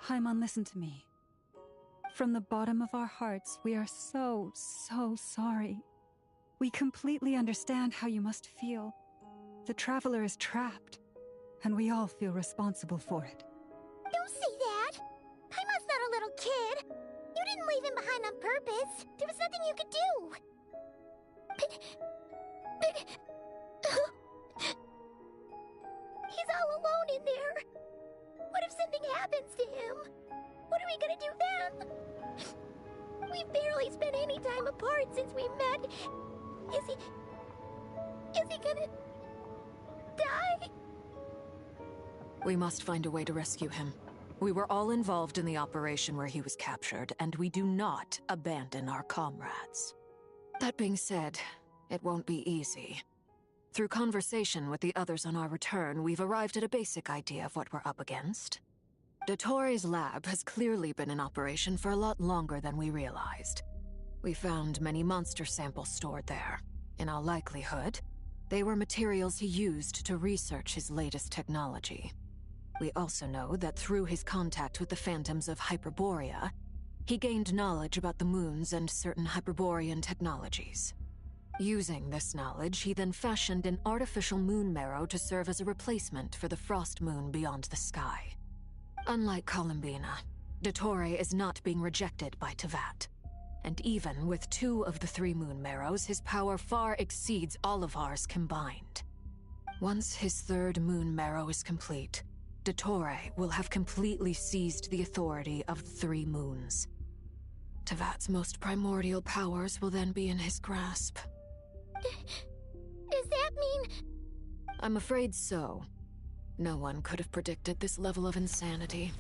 Haimon, listen to me. From the bottom of our hearts, we are so sorry. We completely understand how you must feel. The Traveler is trapped, and we all feel responsible for it. Don't say that! Paimon's not a little kid! You didn't leave him behind on purpose! There was nothing you could do! But... He's all alone in there! What if something happens to him? What are we gonna do then? We've barely spent any time apart since we met. Is he gonna... die? We must find a way to rescue him. We were all involved in the operation where he was captured, and we do not abandon our comrades. That being said, it won't be easy. Through conversation with the others on our return, we've arrived at a basic idea of what we're up against. Dottore's lab has clearly been in operation for a lot longer than we realized. We found many monster samples stored there. In all likelihood, they were materials he used to research his latest technology. We also know that through his contact with the phantoms of Hyperborea, he gained knowledge about the moons and certain Hyperborean technologies. Using this knowledge, he then fashioned an artificial moon marrow to serve as a replacement for the frost moon beyond the sky. Unlike Columbina, Dottore is not being rejected by Teyvat. And even with 2 of the 3 moon marrows, his power far exceeds all of ours combined. Once his 3rd moon marrow is complete, Dottore will have completely seized the authority of the 3 moons. Teyvat's most primordial powers will then be in his grasp. Does that mean... I'm afraid so. No one could have predicted this level of insanity.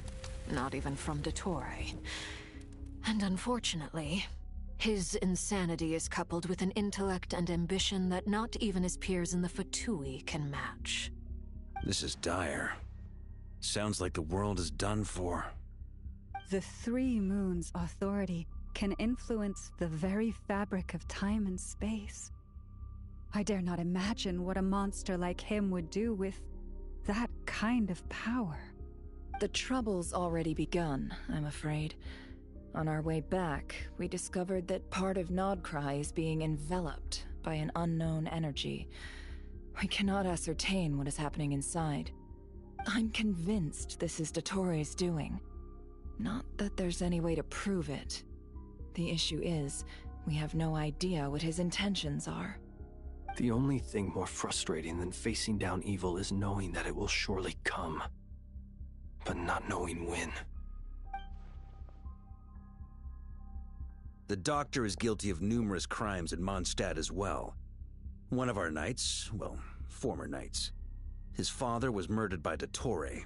Not even from Dottore. And unfortunately, his insanity is coupled with an intellect and ambition that not even his peers in the Fatui can match. This is dire. Sounds like the world is done for. The 3 moons' authority can influence the very fabric of time and space. I dare not imagine what a monster like him would do with that kind of power. The trouble's already begun, I'm afraid. On our way back, we discovered that part of Nodcry is being enveloped by an unknown energy. We cannot ascertain what is happening inside. I'm convinced this is Dottore's doing. Not that there's any way to prove it. The issue is, we have no idea what his intentions are. The only thing more frustrating than facing down evil is knowing that it will surely come, but not knowing when. The Doctor is guilty of numerous crimes at Mondstadt as well. One of our knights, well, former knights, his father was murdered by Dottore.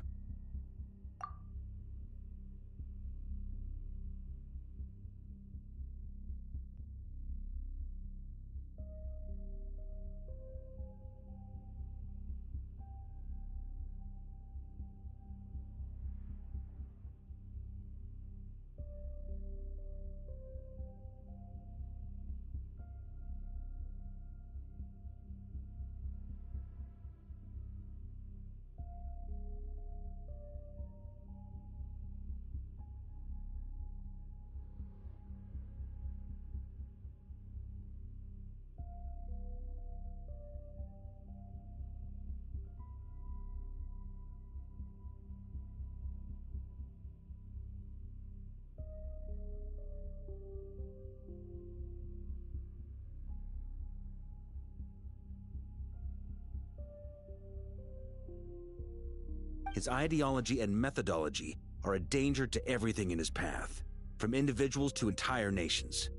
His ideology and methodology are a danger to everything in his path, from individuals to entire nations.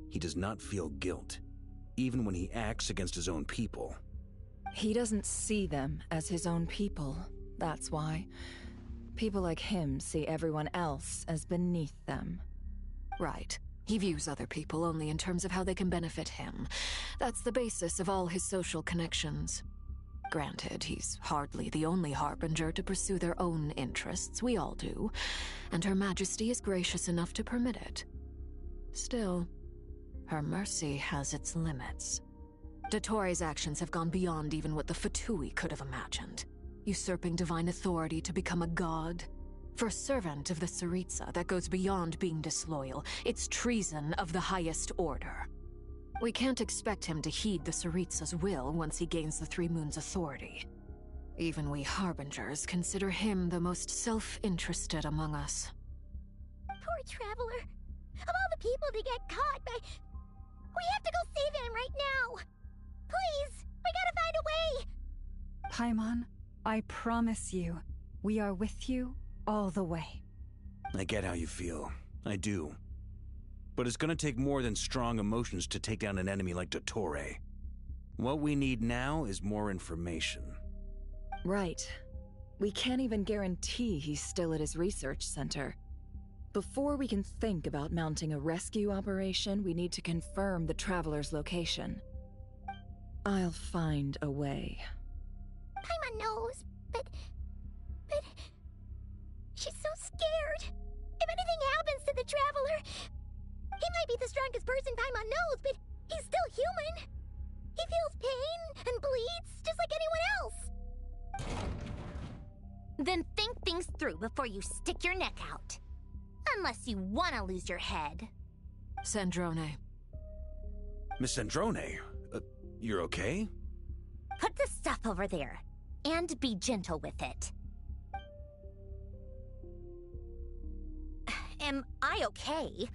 He does not feel guilt, even when he acts against his own people. He doesn't see them as his own people, that's why. People like him see everyone else as beneath them. Right. He views other people only in terms of how they can benefit him. That's the basis of all his social connections. Granted, he's hardly the only harbinger to pursue their own interests. We all do. And Her Majesty is gracious enough to permit it. Still, her mercy has its limits. Dottoro's actions have gone beyond even what the Fatui could have imagined. Usurping divine authority to become a god. For a servant of the Tsaritsa, that goes beyond being disloyal. It's treason of the highest order. We can't expect him to heed the Tsaritsa's will once he gains the Three Moons' authority. Even we Harbingers consider him the most self-interested among us. Poor Traveler. Of all the people to get caught by... We have to go save him right now! Please! We gotta find a way! Paimon, I promise you, we are with you all the way. I get how you feel. I do. But it's gonna take more than strong emotions to take down an enemy like Dottore. What we need now is more information. Right. We can't even guarantee he's still at his research center. Before we can think about mounting a rescue operation, we need to confirm the Traveler's location. I'll find a way. Paimon knows, but... She's so scared. If anything happens to the Traveler... He might be the strongest person Paimon knows, but he's still human. He feels pain and bleeds just like anyone else. Then think things through before you stick your neck out. Unless you want to lose your head. Sandrone. Miss Sandrone, you're okay? Put the stuff over there, and be gentle with it. Am I okay?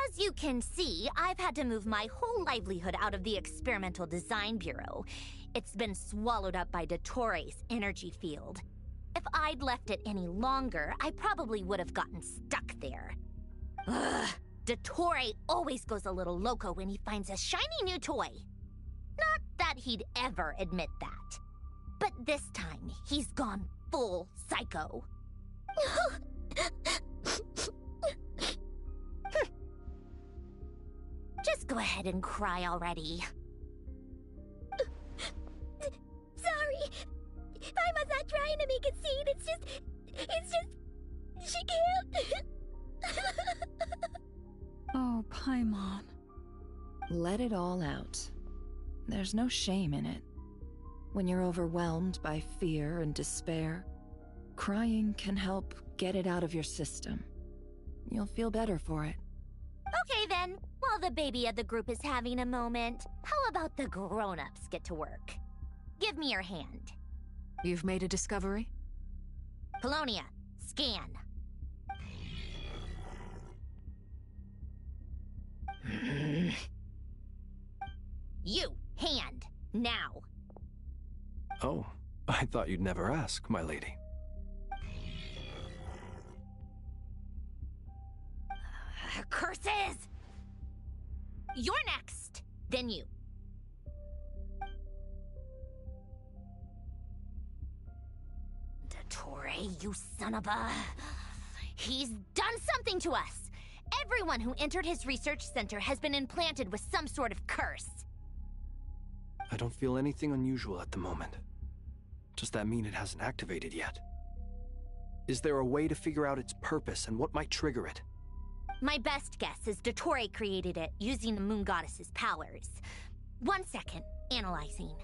As you can see, I've had to move my whole livelihood out of the Experimental Design Bureau. It's been swallowed up by Dottore's energy field. If I'd left it any longer, I probably would have gotten stuck there. Ugh, Dottore always goes a little loco when he finds a shiny new toy. Not that he'd ever admit that. But this time, he's gone full psycho. Just go ahead and cry already. Sorry. Paimon's not trying to make it scene. It's just... She can't. Oh, Paimon. Let it all out. There's no shame in it. When you're overwhelmed by fear and despair, crying can help get it out of your system. You'll feel better for it. Okay then, while the baby of the group is having a moment, how about the grown-ups get to work? Give me your hand. You've made a discovery? Polonia, scan. You, hand, now. Oh, I thought you'd never ask, my lady. Curses! You're next, then you. Dottore, you son of a... He's done something to us! Everyone who entered his research center has been implanted with some sort of curse. I don't feel anything unusual at the moment. Does that mean it hasn't activated yet? Is there a way to figure out its purpose and what might trigger it? My best guess is Dottore created it using the Moon Goddess's powers. 1 second, analyzing.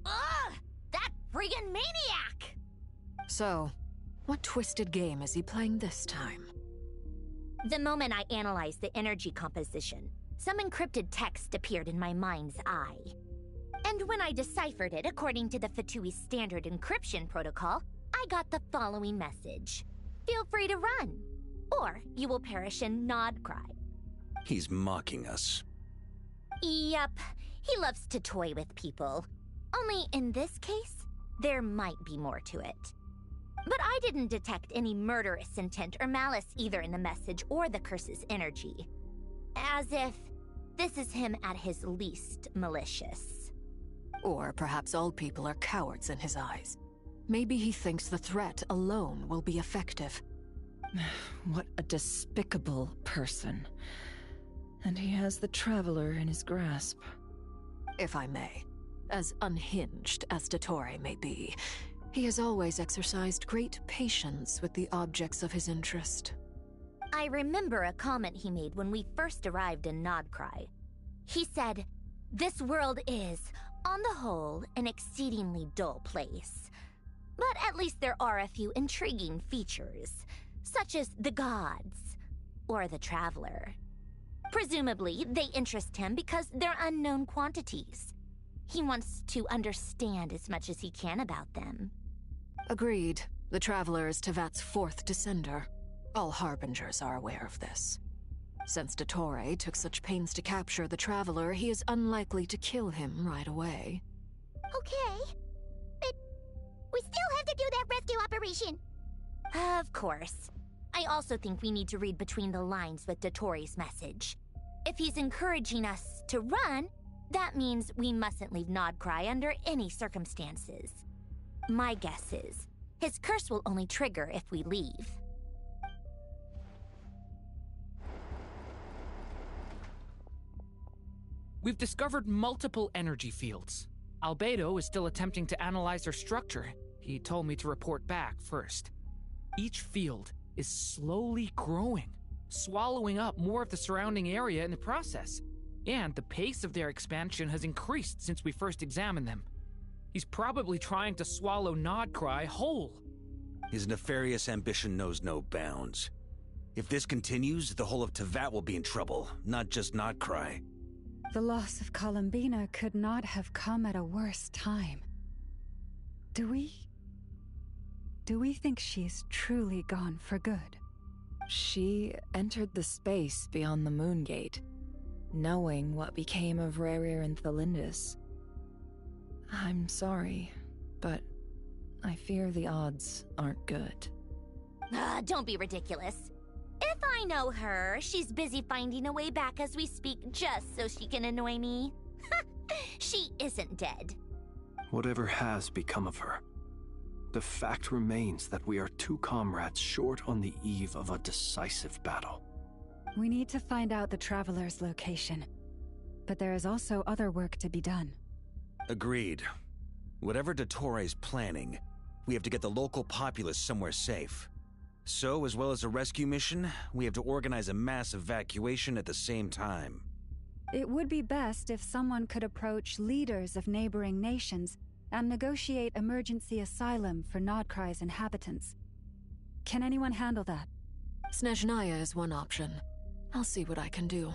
Ugh! That friggin' maniac! So, what twisted game is he playing this time? The moment I analyzed the energy composition, some encrypted text appeared in my mind's eye. And when I deciphered it according to the Fatui standard encryption protocol, I got the following message. Feel free to run, or you will perish in Nod Cry. He's mocking us. Yep, he loves to toy with people. Only in this case, there might be more to it. But I didn't detect any murderous intent or malice either in the message or the curse's energy. As if this is him at his least malicious. Or perhaps all people are cowards in his eyes. Maybe he thinks the threat alone will be effective. What a despicable person. And he has the Traveler in his grasp. If I may, as unhinged as Dottore may be, he has always exercised great patience with the objects of his interest. I remember a comment he made when we first arrived in Nodcry. He said, "This world is, on the whole, an exceedingly dull place. But at least there are a few intriguing features, such as the gods, or the Traveler. Presumably, they interest him because they're unknown quantities. He wants to understand as much as he can about them." Agreed. The Traveler is Tevat's fourth descender. All Harbingers are aware of this. Since Dottore took such pains to capture the Traveler, he is unlikely to kill him right away. Okay, but we still have to do that rescue operation. Of course. I also think we need to read between the lines with Dottore's message. If he's encouraging us to run, that means we mustn't leave Nodcry under any circumstances. My guess is, his curse will only trigger if we leave. We've discovered multiple energy fields. Albedo is still attempting to analyze their structure. He told me to report back first. Each field is slowly growing, swallowing up more of the surrounding area in the process. And the pace of their expansion has increased since we first examined them. He's probably trying to swallow Nodcry whole. His nefarious ambition knows no bounds. If this continues, the whole of Tevat will be in trouble, not just Nodcry. The loss of Columbina could not have come at a worse time. Do we think she's truly gone for good? She entered the space beyond the Moon Gate, knowing what became of Rerir and Thalindus. I'm sorry, but I fear the odds aren't good. Don't be ridiculous. If I know her, she's busy finding a way back as we speak just so she can annoy me. She isn't dead. Whatever has become of her, the fact remains that we are two comrades short on the eve of a decisive battle. We need to find out the Traveler's location, but there is also other work to be done. Agreed. Whatever Dottore's planning, we have to get the local populace somewhere safe. So, as well as a rescue mission, we have to organize a mass evacuation at the same time. It would be best if someone could approach leaders of neighboring nations and negotiate emergency asylum for Nodcry's inhabitants. Can anyone handle that? Snezhnaya is one option. I'll see what I can do.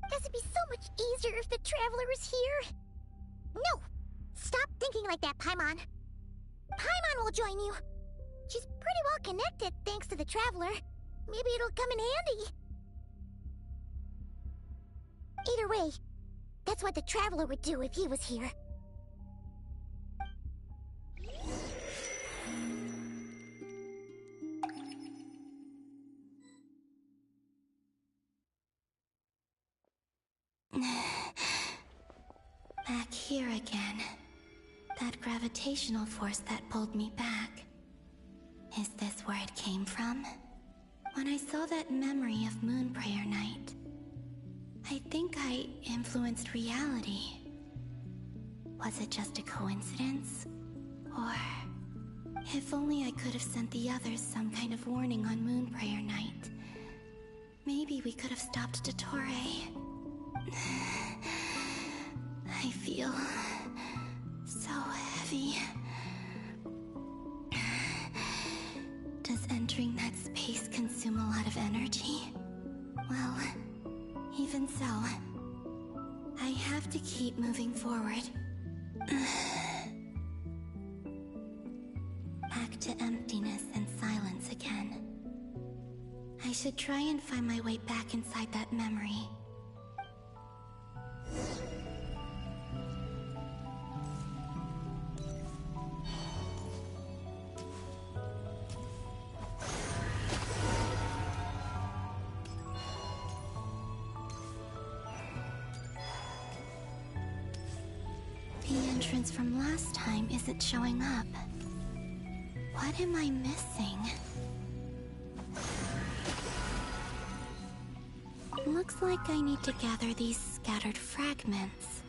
This would be so much easier if the Traveler was here. No! Stop thinking like that, Paimon. Paimon will join you. She's pretty well connected thanks to the Traveler. Maybe it'll come in handy. Either way, that's what the Traveler would do if he was here. Back here again. That gravitational force that pulled me back. Is this where it came from? When I saw that memory of Moonprayer Night, I think I influenced reality. Was it just a coincidence? Or... if only I could have sent the others some kind of warning on Moonprayer Night. Maybe we could have stopped Dottore. I feel... so heavy. Does entering that space consume a lot of energy? Well, even so, I have to keep moving forward. Back to emptiness and silence again. I should try and find my way back inside that memory. entrance from last time isn't showing up. What am I missing? Looks like I need to gather these scattered fragments.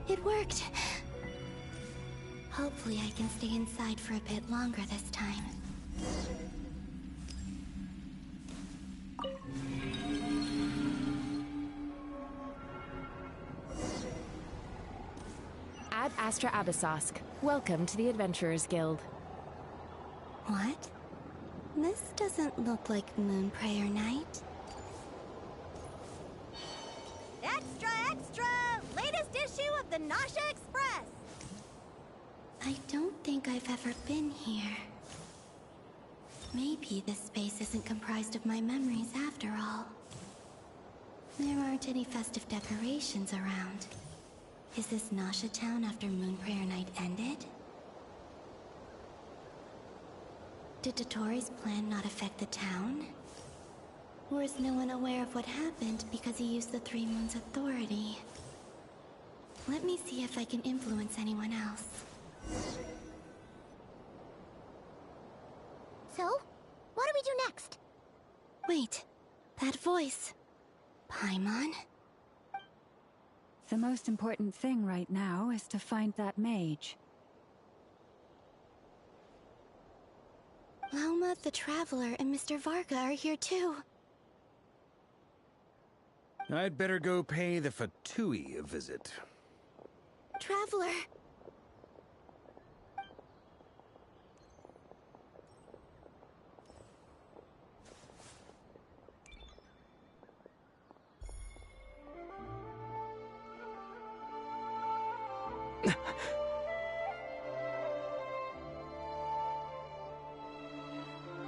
It worked! Hopefully I can stay inside for a bit longer this time. Ad Astra Abyssosque. Welcome to the Adventurers Guild. What? This doesn't look like Moonprayer Night. Extra, extra! Latest issue of the Nasha Express! I don't think I've ever been here. Maybe this space isn't comprised of my memories after all. There aren't any festive decorations around. Is this Nasha town after Moonprayer Night ended? Did Dotori's plan not affect the town? Or is no one aware of what happened because he used the Three Moons' authority? Let me see if I can influence anyone else. So, what do we do next? Wait, that voice. Paimon? The most important thing right now is to find that mage. Lauma the Traveler and Mr. Varga are here too. I'd better go pay the Fatui a visit. Traveler!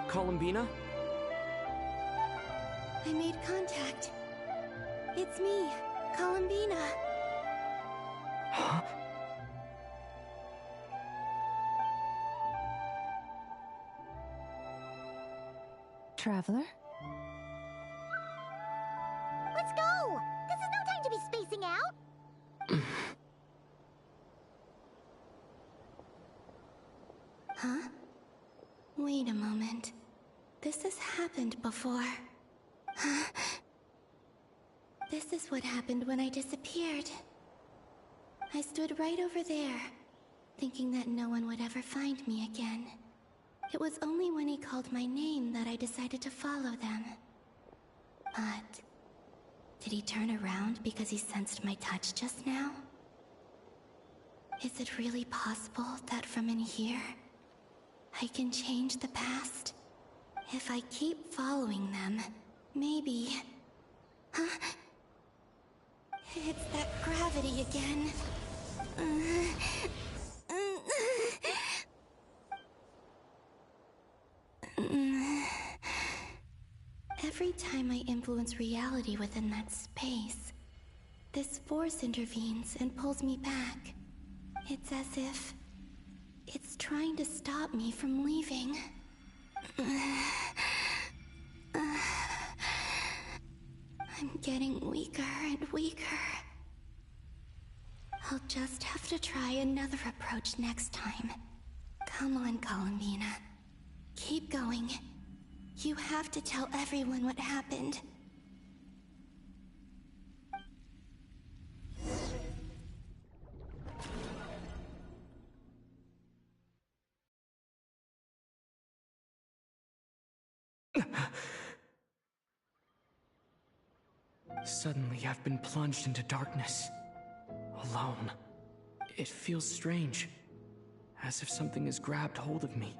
Columbina? I made contact. It's me, Columbina. Huh? Traveler? Let's go! This is no time to be spacing out! Huh? Wait a moment. This has happened before. Huh? This is what happened when I disappeared. I stood right over there, thinking that no one would ever find me again. It was only when he called my name that I decided to follow them. But did he turn around because he sensed my touch just now? Is it really possible that from in here, I can change the past? If I keep following them, maybe... Huh? It's that gravity again. Every time I influence reality within that space, this force intervenes and pulls me back. It's as if it's trying to stop me from leaving. I'm getting weaker and weaker. I'll just have to try another approach next time. Come on, Columbina. Keep going. You have to tell everyone what happened. Suddenly, I've been plunged into darkness. Alone. It feels strange. As if something has grabbed hold of me.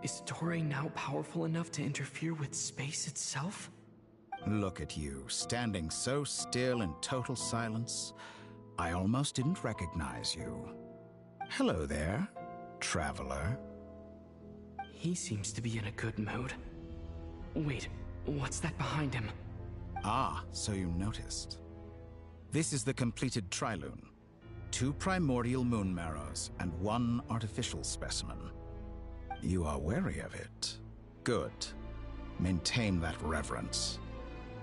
Is Torre now powerful enough to interfere with space itself? Look at you, standing so still in total silence. I almost didn't recognize you. Hello there, traveler. He seems to be in a good mood. Wait, what's that behind him? Ah, so you noticed. This is the completed Trilune. 2 primordial moon marrows and 1 artificial specimen. You are wary of it. Good. Maintain that reverence.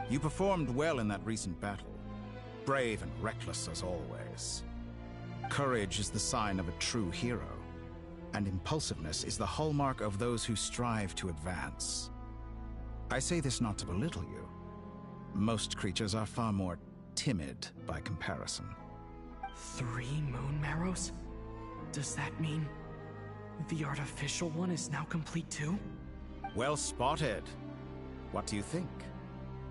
You performed well in that recent battle. Brave and reckless as always. Courage is the sign of a true hero, and impulsiveness is the hallmark of those who strive to advance. I say this not to belittle you. Most creatures are far more timid by comparison. 3 moon marrows? Does that mean the artificial one is now complete too? Well spotted. What do you think?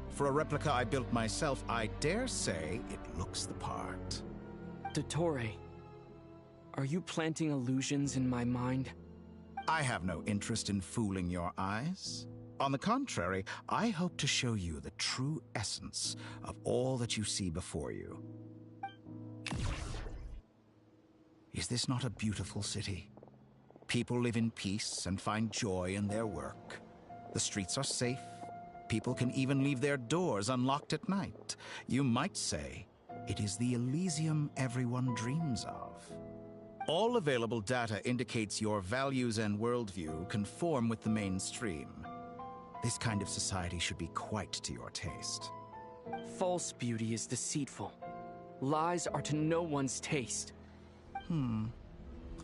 For a replica I built myself, I dare say it looks the part. Dottore, are you planting illusions in my mind? I have no interest in fooling your eyes. On the contrary, I hope to show you the true essence of all that you see before you. Is this not a beautiful city? People live in peace and find joy in their work. The streets are safe. People can even leave their doors unlocked at night. You might say it is the Elysium everyone dreams of. All available data indicates your values and worldview conform with the mainstream. This kind of society should be quite to your taste. False beauty is deceitful. Lies are to no one's taste.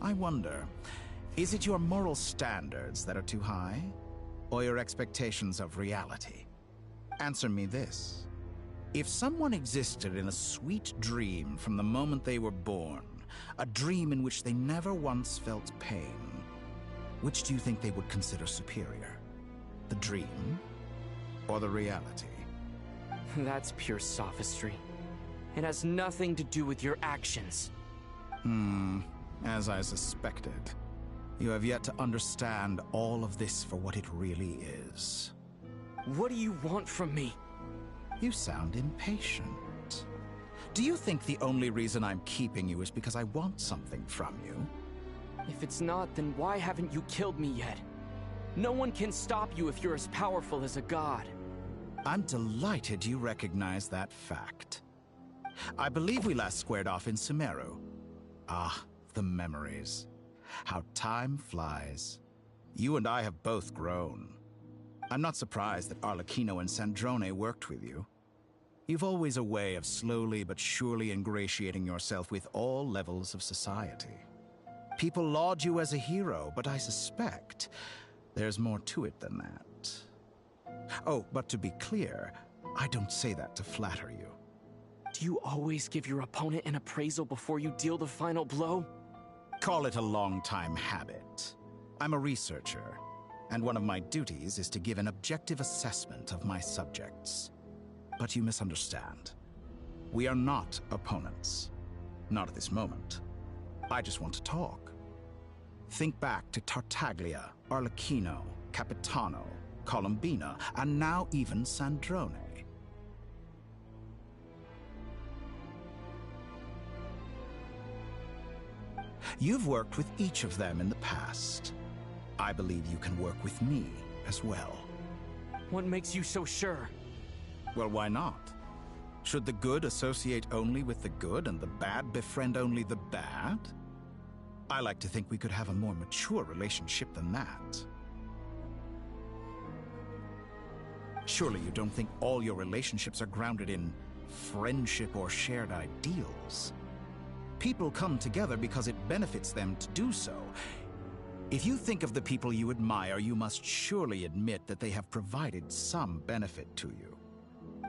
I wonder, is it your moral standards that are too high? Or your expectations of reality? Answer me this. If someone existed in a sweet dream from the moment they were born, a dream in which they never once felt pain, which do you think they would consider superior? The dream or the reality? That's pure sophistry. It has nothing to do with your actions. As I suspected. You have yet to understand all of this for what it really is. What do you want from me? You sound impatient. Do you think the only reason I'm keeping you is because I want something from you? If it's not, then why haven't you killed me yet? No one can stop you if you're as powerful as a god. I'm delighted you recognize that fact. I believe we last squared off in Sumeru. Ah, the memories. How time flies. You and I have both grown. I'm not surprised that Arlecchino and Sandrone worked with you. You've always a way of slowly but surely ingratiating yourself with all levels of society. People laud you as a hero, but I suspect there's more to it than that. Oh, but to be clear, I don't say that to flatter you. Do you always give your opponent an appraisal before you deal the final blow? Call it a long-time habit. I'm a researcher, and one of my duties is to give an objective assessment of my subjects. But you misunderstand. We are not opponents. Not at this moment. I just want to talk. Think back to Tartaglia, Arlecchino, Capitano, Colombina, and now even Sandrone. You've worked with each of them in the past. I believe you can work with me as well. What makes you so sure? Well, why not? Should the good associate only with the good and the bad befriend only the bad? I like to think we could have a more mature relationship than that. Surely you don't think all your relationships are grounded in friendship or shared ideals? People come together because it benefits them to do so. If you think of the people you admire, you must surely admit that they have provided some benefit to you.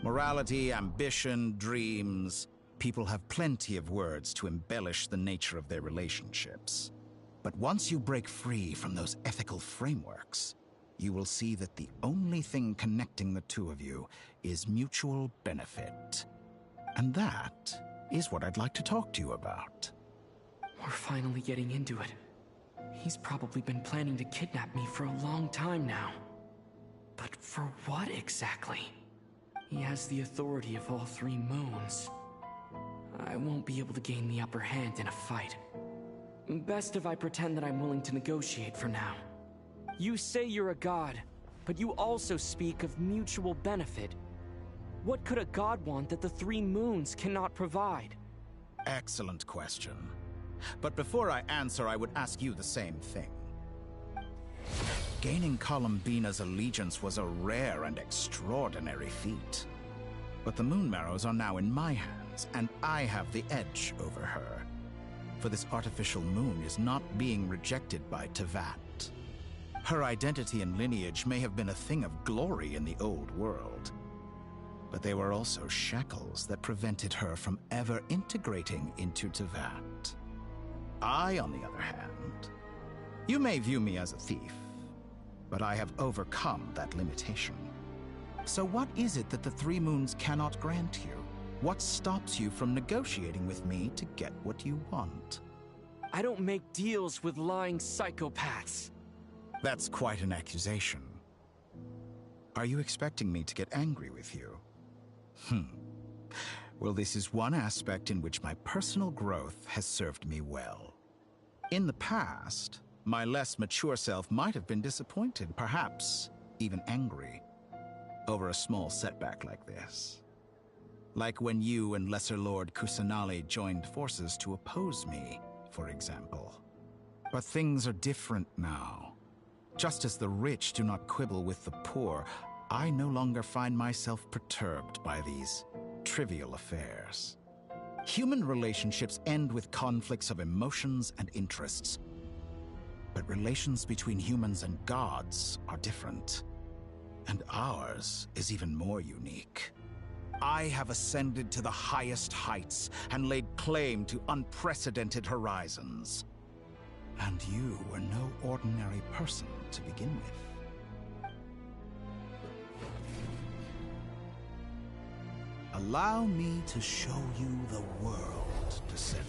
Morality, ambition, dreams. People have plenty of words to embellish the nature of their relationships. But once you break free from those ethical frameworks, you will see that the only thing connecting the two of you is mutual benefit. And that is what I'd like to talk to you about. We're finally getting into it. He's probably been planning to kidnap me for a long time now. But for what exactly? He has the authority of all three moons. I won't be able to gain the upper hand in a fight. Best if I pretend that I'm willing to negotiate for now. You say you're a god, but you also speak of mutual benefit. What could a god want that the three moons cannot provide? Excellent question. But before I answer, I would ask you the same thing. Gaining Columbina's allegiance was a rare and extraordinary feat. But the Moon Marrows are now in my hands, and I have the edge over her. For this artificial moon is not being rejected by Tevat. Her identity and lineage may have been a thing of glory in the old world, but they were also shackles that prevented her from ever integrating into Tevat. I, on the other hand, you may view me as a thief, but I have overcome that limitation. So what is it that the Three Moons cannot grant you? What stops you from negotiating with me to get what you want? I don't make deals with lying psychopaths. That's quite an accusation. Are you expecting me to get angry with you? Well, this is one aspect in which my personal growth has served me well. In the past, my less mature self might have been disappointed, perhaps even angry, over a small setback like this. Like when you and Lesser Lord Kusanali joined forces to oppose me, for example. But things are different now. Just as the rich do not quibble with the poor, I no longer find myself perturbed by these trivial affairs. Human relationships end with conflicts of emotions and interests. But relations between humans and gods are different. And ours is even more unique. I have ascended to the highest heights and laid claim to unprecedented horizons. And you were no ordinary person to begin with. Allow me to show you the world, Descender.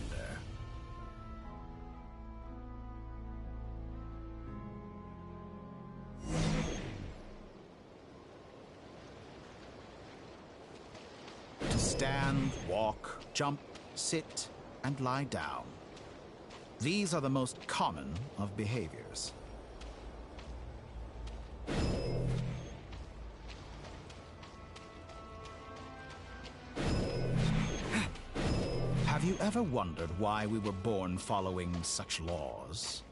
To stand, walk, jump, sit, and lie down. These are the most common of behaviors. Have you ever wondered why we were born following such laws?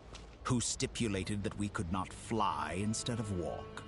Who stipulated that we could not fly instead of walk?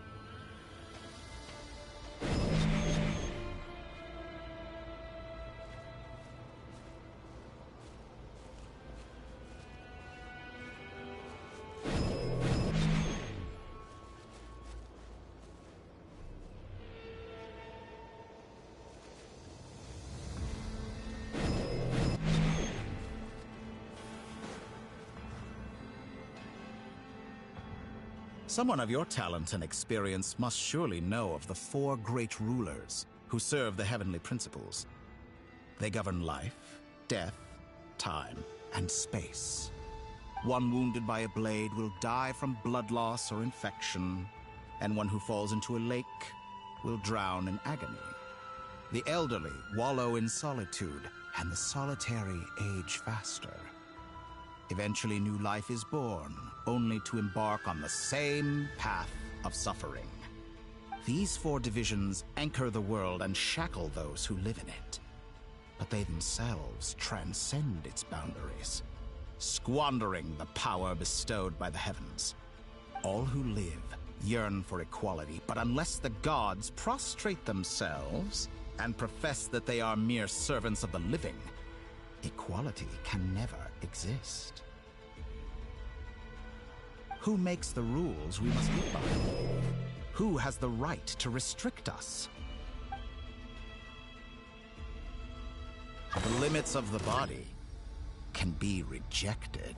Someone of your talent and experience must surely know of the four great rulers who serve the heavenly principles. They govern life, death, time, and space. One wounded by a blade will die from blood loss or infection, and one who falls into a lake will drown in agony. The elderly wallow in solitude, and the solitary age faster. Eventually, new life is born, only to embark on the same path of suffering. These four divisions anchor the world and shackle those who live in it. But they themselves transcend its boundaries, squandering the power bestowed by the heavens. All who live yearn for equality, but unless the gods prostrate themselves and profess that they are mere servants of the living, equality can never exist. Who makes the rules we must live by? Who has the right to restrict us? The limits of the body can be rejected.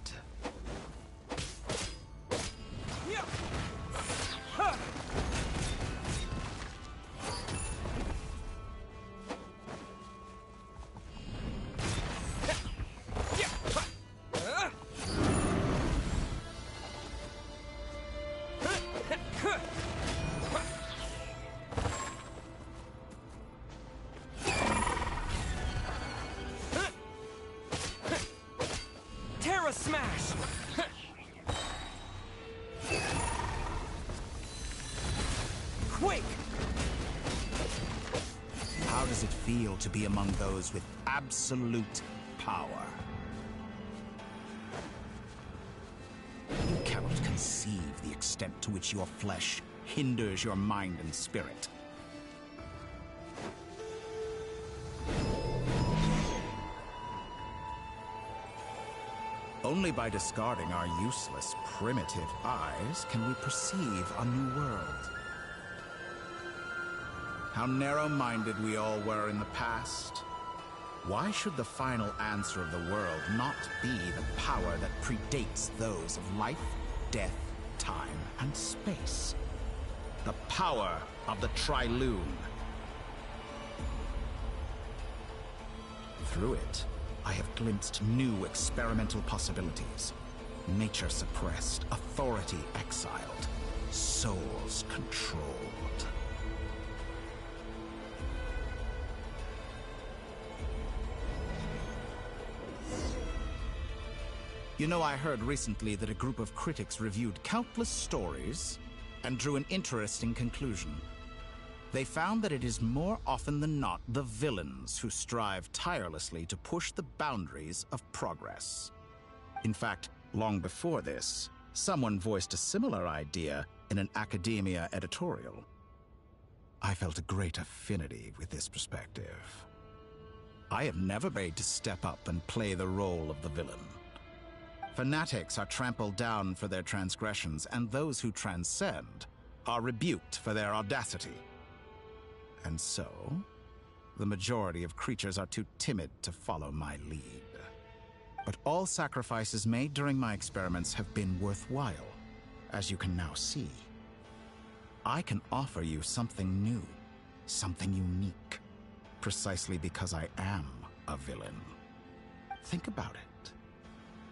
Smash! Quick! How does it feel to be among those with absolute power? You cannot conceive the extent to which your flesh hinders your mind and spirit. Only by discarding our useless, primitive eyes can we perceive a new world. How narrow-minded we all were in the past. Why should the final answer of the world not be the power that predates those of life, death, time, and space? The power of the Trilune. Through it, I have glimpsed new experimental possibilities. Nature suppressed, authority exiled, souls controlled. You know, I heard recently that a group of critics reviewed countless stories and drew an interesting conclusion. They found that it is more often than not the villains who strive tirelessly to push the boundaries of progress. In fact, long before this, someone voiced a similar idea in an academia editorial. I felt a great affinity with this perspective. I have never been made to step up and play the role of the villain. Fanatics are trampled down for their transgressions, and those who transcend are rebuked for their audacity. And so, the majority of creatures are too timid to follow my lead. But all sacrifices made during my experiments have been worthwhile, as you can now see. I can offer you something new, something unique, precisely because I am a villain. Think about it.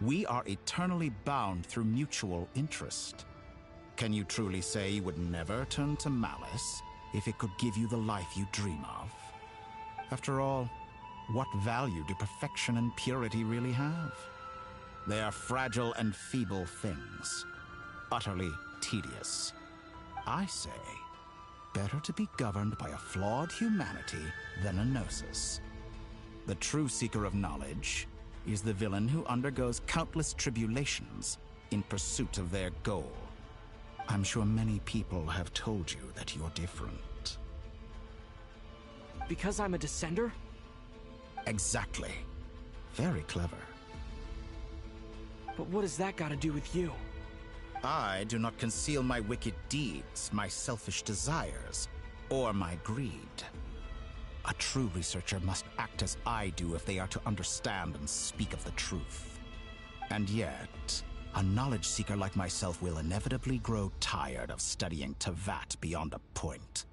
We are eternally bound through mutual interest. Can you truly say you would never turn to malice if it could give you the life you dream of? After all, what value do perfection and purity really have? They are fragile and feeble things, utterly tedious. I say, better to be governed by a flawed humanity than a gnosis. The true seeker of knowledge is the villain who undergoes countless tribulations in pursuit of their goal. I'm sure many people have told you that you're different. Because I'm a descender? Exactly. Very clever. But what has that got to do with you? I do not conceal my wicked deeds, my selfish desires, or my greed. A true researcher must act as I do if they are to understand and speak of the truth. And yet, a knowledge seeker like myself will inevitably grow tired of studying Tevat beyond a point.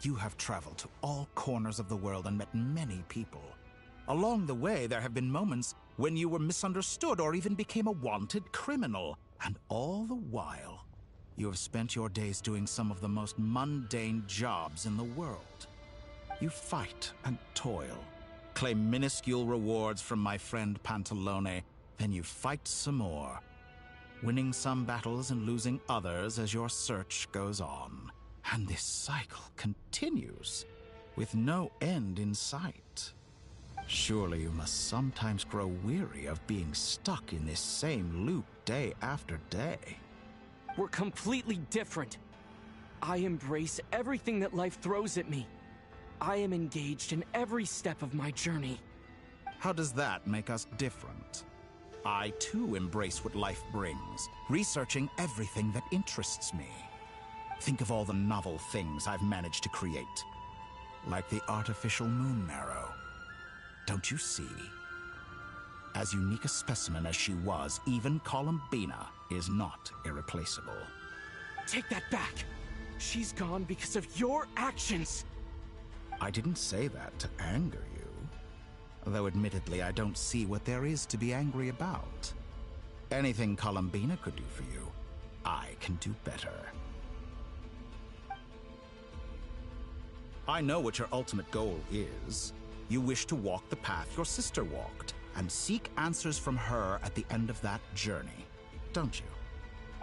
You have traveled to all corners of the world and met many people. Along the way, there have been moments when you were misunderstood or even became a wanted criminal. And all the while, you have spent your days doing some of the most mundane jobs in the world. You fight and toil, claim minuscule rewards from my friend Pantalone, then you fight some more, winning some battles and losing others as your search goes on. And this cycle continues, with no end in sight. Surely you must sometimes grow weary of being stuck in this same loop day after day. We're completely different. I embrace everything that life throws at me. I am engaged in every step of my journey. How does that make us different? I too embrace what life brings, researching everything that interests me. Think of all the novel things I've managed to create, like the artificial moon marrow. Don't you see? As unique a specimen as she was, even Columbina is not irreplaceable. Take that back! She's gone because of your actions! I didn't say that to anger you. Though admittedly, I don't see what there is to be angry about. Anything Columbina could do for you, I can do better. I know what your ultimate goal is. You wish to walk the path your sister walked, and seek answers from her at the end of that journey, don't you?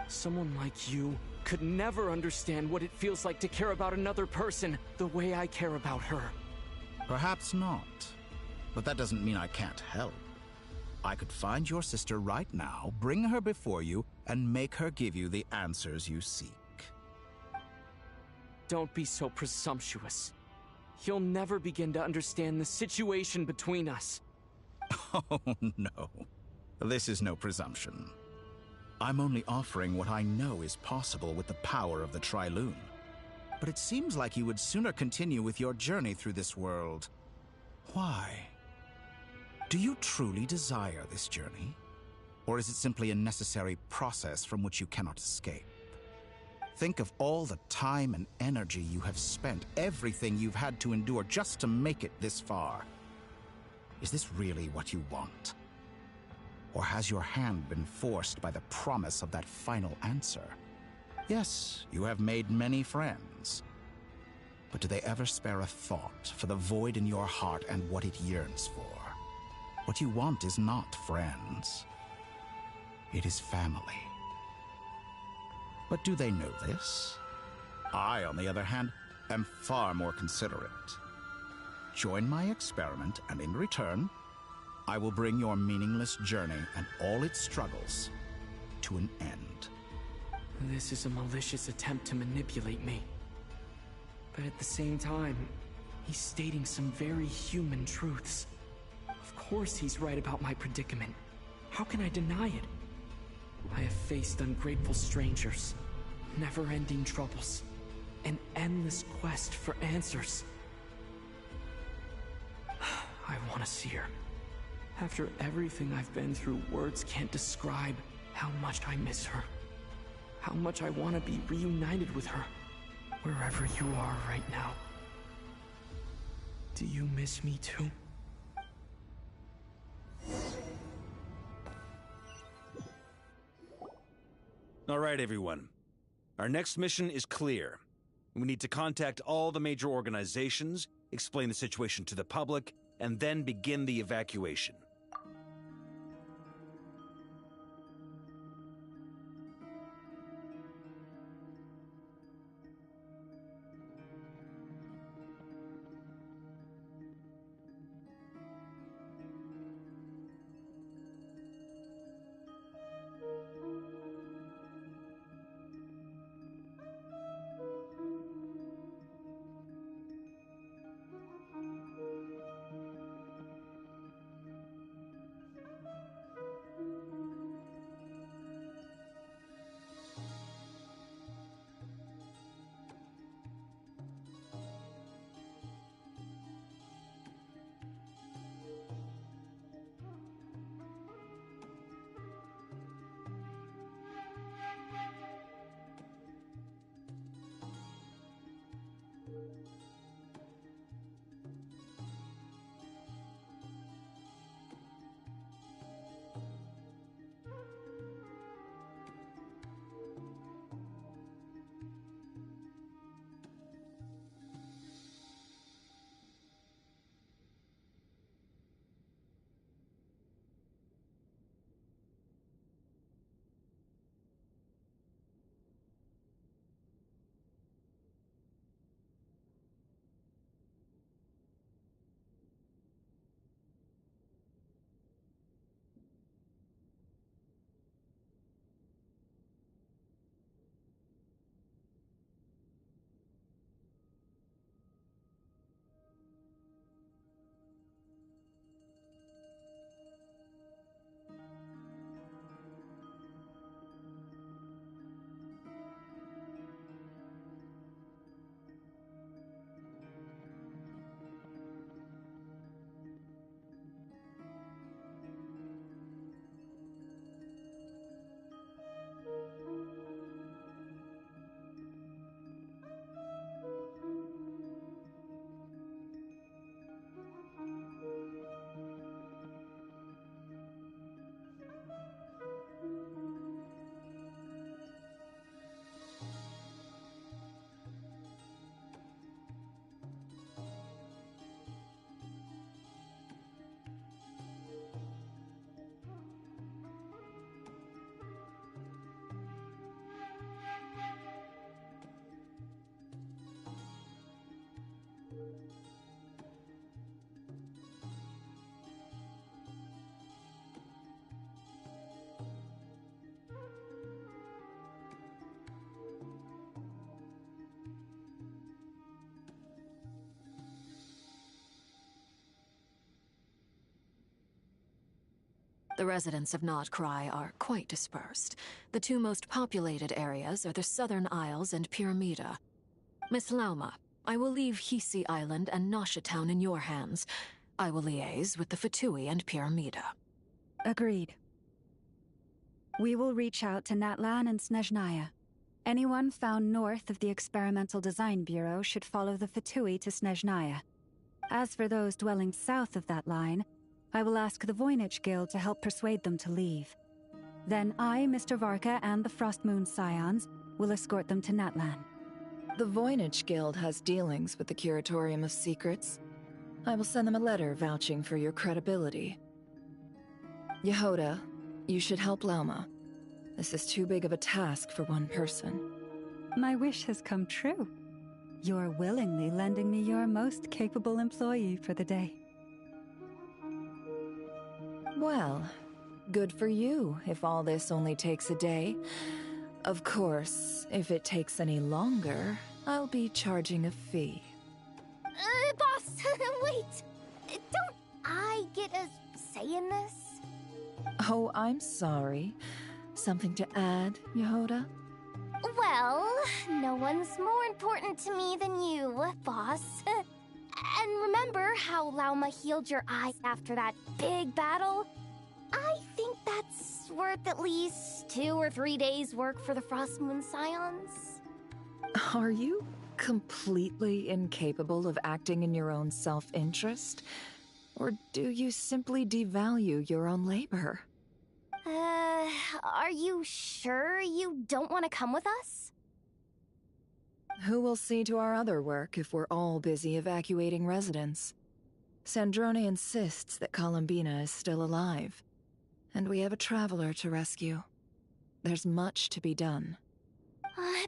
Someone like you could never understand what it feels like to care about another person the way I care about her. Perhaps not. But that doesn't mean I can't help. I could find your sister right now, bring her before you, and make her give you the answers you seek. Don't be so presumptuous. You'll never begin to understand the situation between us. Oh, no. This is no presumption. I'm only offering what I know is possible with the power of the Trilune. But it seems like you would sooner continue with your journey through this world. Why? Do you truly desire this journey? Or is it simply a necessary process from which you cannot escape? Think of all the time and energy you have spent, everything you've had to endure just to make it this far. Is this really what you want? Or has your hand been forced by the promise of that final answer? Yes, you have made many friends. But do they ever spare a thought for the void in your heart and what it yearns for? What you want is not friends. It is family. But do they know this? I, on the other hand, am far more considerate. Join my experiment, and in return, I will bring your meaningless journey and all its struggles to an end. This is a malicious attempt to manipulate me. But at the same time, he's stating some very human truths. Of course he's right about my predicament. How can I deny it? I have faced ungrateful strangers, never-ending troubles, an endless quest for answers. I want to see her. After everything I've been through, words can't describe how much I miss her. How much I want to be reunited with her, wherever you are right now. Do you miss me too? All right, everyone. Our next mission is clear. We need to contact all the major organizations, explain the situation to the public, and then begin the evacuation. The residents of Nodcry are quite dispersed. The two most populated areas are the Southern Isles and Pyramida. Miss Lauma, I will leave Hisi Island and Nasha Town in your hands. I will liaise with the Fatui and Pyramida. Agreed. We will reach out to Natlan and Snezhnaya. Anyone found north of the Experimental Design Bureau should follow the Fatui to Snezhnaya. As for those dwelling south of that line, I will ask the Voynich Guild to help persuade them to leave. Then I, Mr. Varka, and the Frostmoon Scions will escort them to Natlan. The Voynich Guild has dealings with the Curatorium of Secrets. I will send them a letter vouching for your credibility. Yehoda, you should help Lauma. This is too big of a task for one person. My wish has come true. You're willingly lending me your most capable employee for the day. Well, good for you if all this only takes a day. Of course, if it takes any longer, I'll be charging a fee. Boss, wait! Don't I get a say in this? Oh, I'm sorry. Something to add, Yehoda? Well, no one's more important to me than you, boss. And remember how Lauma healed your eyes after that big battle? I think that's worth at least 2 or 3 days' work for the Frostmoon Scions. Are you completely incapable of acting in your own self-interest? Or do you simply devalue your own labor? Are you sure you don't want to come with us? Who will see to our other work if we're all busy evacuating residents? Sandrone insists that Columbina is still alive, and we have a traveler to rescue. There's much to be done.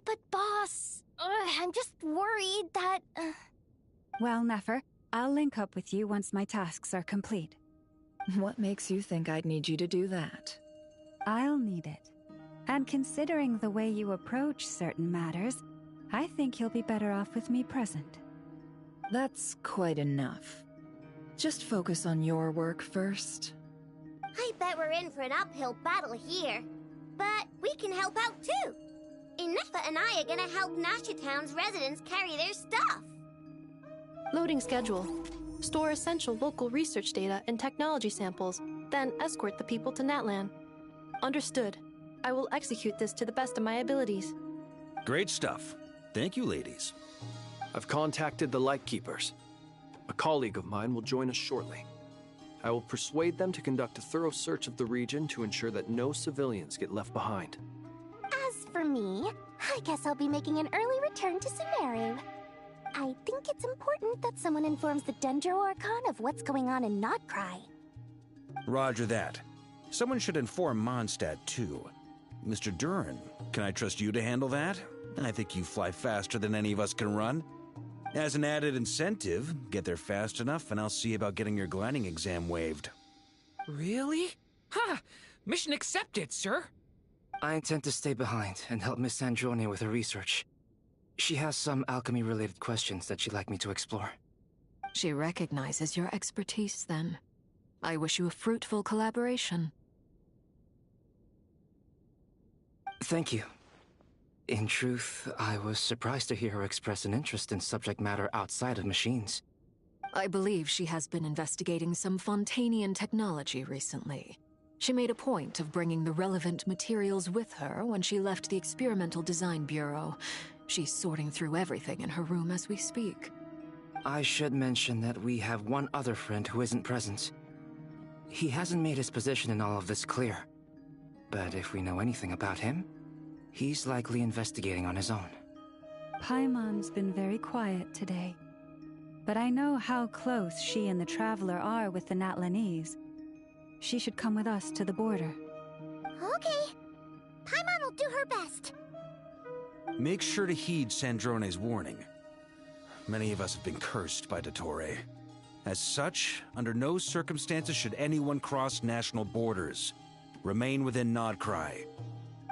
But boss, I'm just worried that... Well, Nefer, I'll link up with you once my tasks are complete. What makes you think I'd need you to do that? I'll need it. And considering the way you approach certain matters, I think you'll be better off with me present. That's quite enough. Just focus on your work first. I bet we're in for an uphill battle here. But we can help out too. Inefa and I are gonna help Nasha Town's residents carry their stuff. Loading schedule. Store essential local research data and technology samples, then escort the people to Natlan. Understood. I will execute this to the best of my abilities. Great stuff. Thank you, ladies. I've contacted the Lightkeepers. A colleague of mine will join us shortly. I will persuade them to conduct a thorough search of the region to ensure that no civilians get left behind. As for me, I guess I'll be making an early return to Sumeru. I think it's important that someone informs the Dendro Archon of what's going on in Nodcry. Roger that. Someone should inform Mondstadt, too. Mr. Duran, can I trust you to handle that? I think you fly faster than any of us can run. As an added incentive, get there fast enough and I'll see about getting your gliding exam waived. Really? Ha! Mission accepted, sir. I intend to stay behind and help Miss Sandrone with her research. She has some alchemy-related questions that she'd like me to explore. She recognizes your expertise, then. I wish you a fruitful collaboration. Thank you. In truth, I was surprised to hear her express an interest in subject matter outside of machines. I believe she has been investigating some Fontanian technology recently. She made a point of bringing the relevant materials with her when she left the Experimental Design Bureau. She's sorting through everything in her room as we speak. I should mention that we have one other friend who isn't present. He hasn't made his position in all of this clear. But if we know anything about him, he's likely investigating on his own. Paimon's been very quiet today. But I know how close she and the Traveler are with the Natlanese. She should come with us to the border. Okay. Paimon will do her best. Make sure to heed Sandrone's warning. Many of us have been cursed by Dottore. As such, under no circumstances should anyone cross national borders. Remain within Nodcry.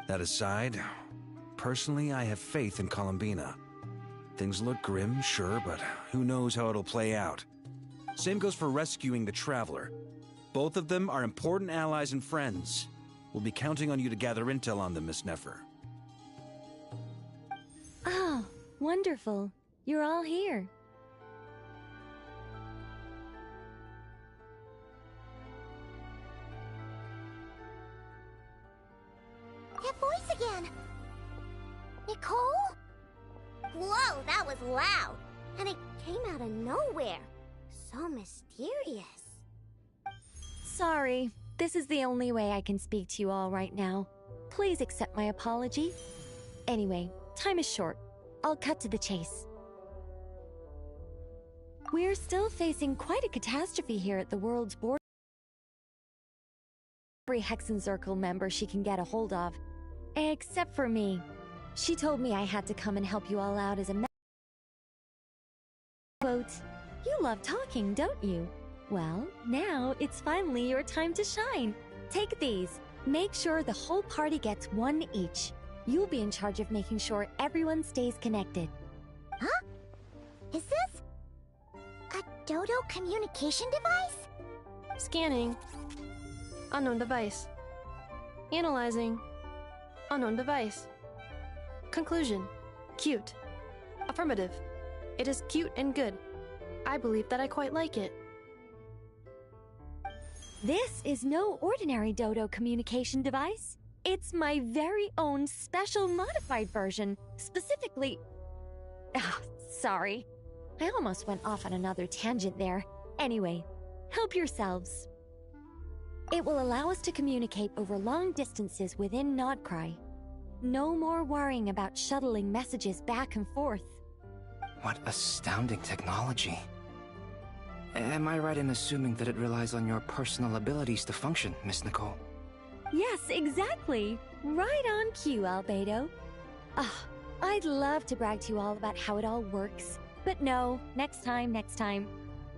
That aside, personally I have faith in Columbina. Things look grim, sure, but who knows how it'll play out. Same goes for rescuing the Traveler. Both of them are important allies and friends. We'll be counting on you to gather intel on them, Miss Nefer. Oh, wonderful. You're all here. That voice again! Nicole? Whoa, that was loud! And it came out of nowhere. So mysterious. Sorry, this is the only way I can speak to you all right now. Please accept my apology. Anyway, time is short. I'll cut to the chase. We're still facing quite a catastrophe here at the world's border. Every Hexenzirkel member she can get a hold of. Except for me. She told me I had to come and help you all out as a quote, "You love talking, don't you? Well, now it's finally your time to shine. Take these. Make sure the whole party gets one each. You'll be in charge of making sure everyone stays connected." Huh? Is this a Dodo communication device? Scanning. Unknown device. Analyzing. Unknown device. Conclusion. Cute. Affirmative. It is cute and good. I believe that I quite like it. This is no ordinary Dodo communication device. It's my very own special modified version, specifically... Ah, sorry. I almost went off on another tangent there. Anyway, help yourselves. It will allow us to communicate over long distances within Nodcry. No more worrying about shuttling messages back and forth. What astounding technology. Am I right in assuming that it relies on your personal abilities to function, Miss Nicole? Yes, exactly. Right on cue, Albedo. Ah, I'd love to brag to you all about how it all works. But no, next time.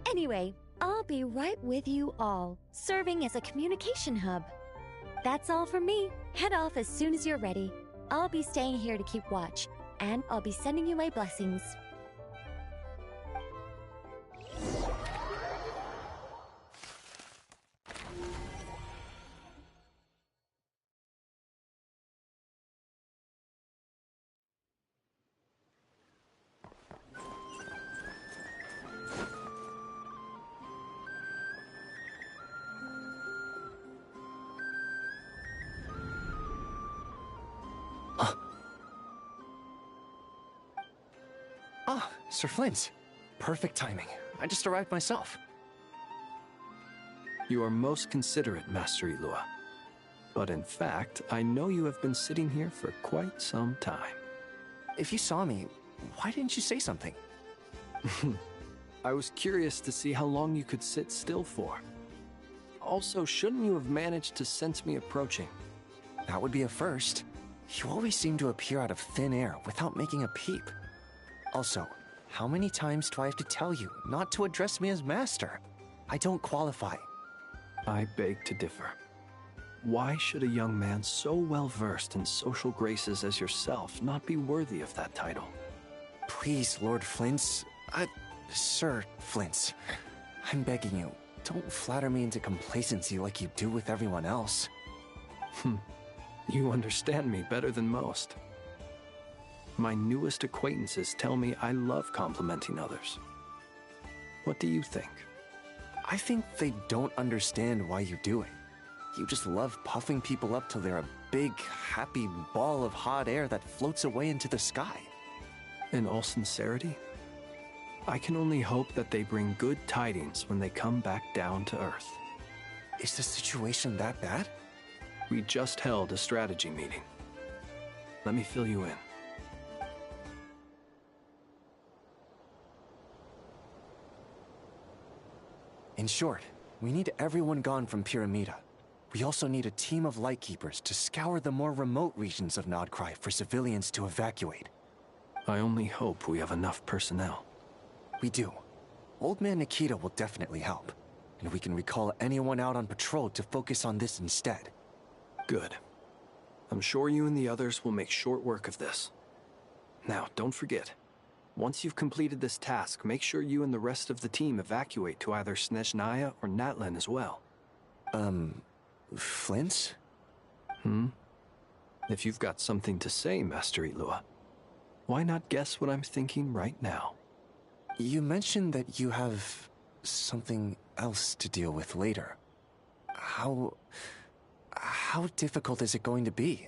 Anyway, I'll be right with you all, serving as a communication hub. That's all from me. Head off as soon as you're ready. I'll be staying here to keep watch, and I'll be sending you my blessings. Ah, Sir Flint. Perfect timing. I just arrived myself. You are most considerate, Master Ilua. But in fact, I know you have been sitting here for quite some time. If you saw me, why didn't you say something? I was curious to see how long you could sit still for. Also, shouldn't you have managed to sense me approaching? That would be a first. You always seem to appear out of thin air without making a peep. Also, how many times do I have to tell you not to address me as Master? I don't qualify. I beg to differ. Why should a young man so well versed in social graces as yourself not be worthy of that title? Please, Lord Flint's... Sir Flint's. I'm begging you, don't flatter me into complacency like you do with everyone else. You understand me better than most. My newest acquaintances tell me I love complimenting others. What do you think? I think they don't understand why you do it. You just love puffing people up till they're a big, happy ball of hot air that floats away into the sky. In all sincerity, I can only hope that they bring good tidings when they come back down to Earth. Is the situation that bad? We just held a strategy meeting. Let me fill you in. In short, we need everyone gone from Pyramida. We also need a team of Lightkeepers to scour the more remote regions of Nodcry for civilians to evacuate. I only hope we have enough personnel. We do. Old Man Nikita will definitely help, and we can recall anyone out on patrol to focus on this instead. Good. I'm sure you and the others will make short work of this. Now, don't forget, once you've completed this task, make sure you and the rest of the team evacuate to either Snezhnaya or Natlan as well. Flint? If you've got something to say, Master Ilua, why not guess what I'm thinking right now? You mentioned that you have something else to deal with later. How difficult is it going to be?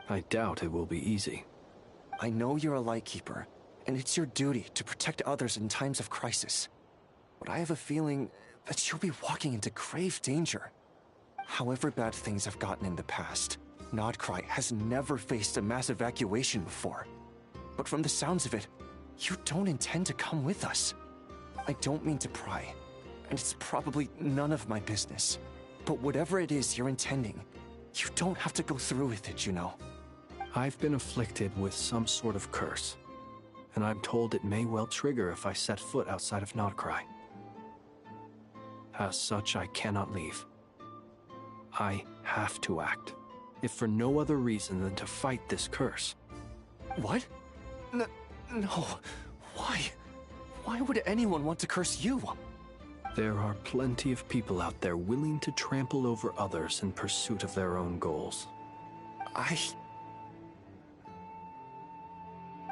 I doubt it will be easy. I know you're a Lightkeeper, and it's your duty to protect others in times of crisis. But I have a feeling that you'll be walking into grave danger. However bad things have gotten in the past, Nodcry has never faced a mass evacuation before. But from the sounds of it, you don't intend to come with us. I don't mean to pry, and it's probably none of my business. But whatever it is you're intending, you don't have to go through with it, you know. I've been afflicted with some sort of curse, and I'm told it may well trigger if I set foot outside of Nodcry. As such, I cannot leave. I have to act, if for no other reason than to fight this curse. What? No. Why? Why would anyone want to curse you? There are plenty of people out there willing to trample over others in pursuit of their own goals.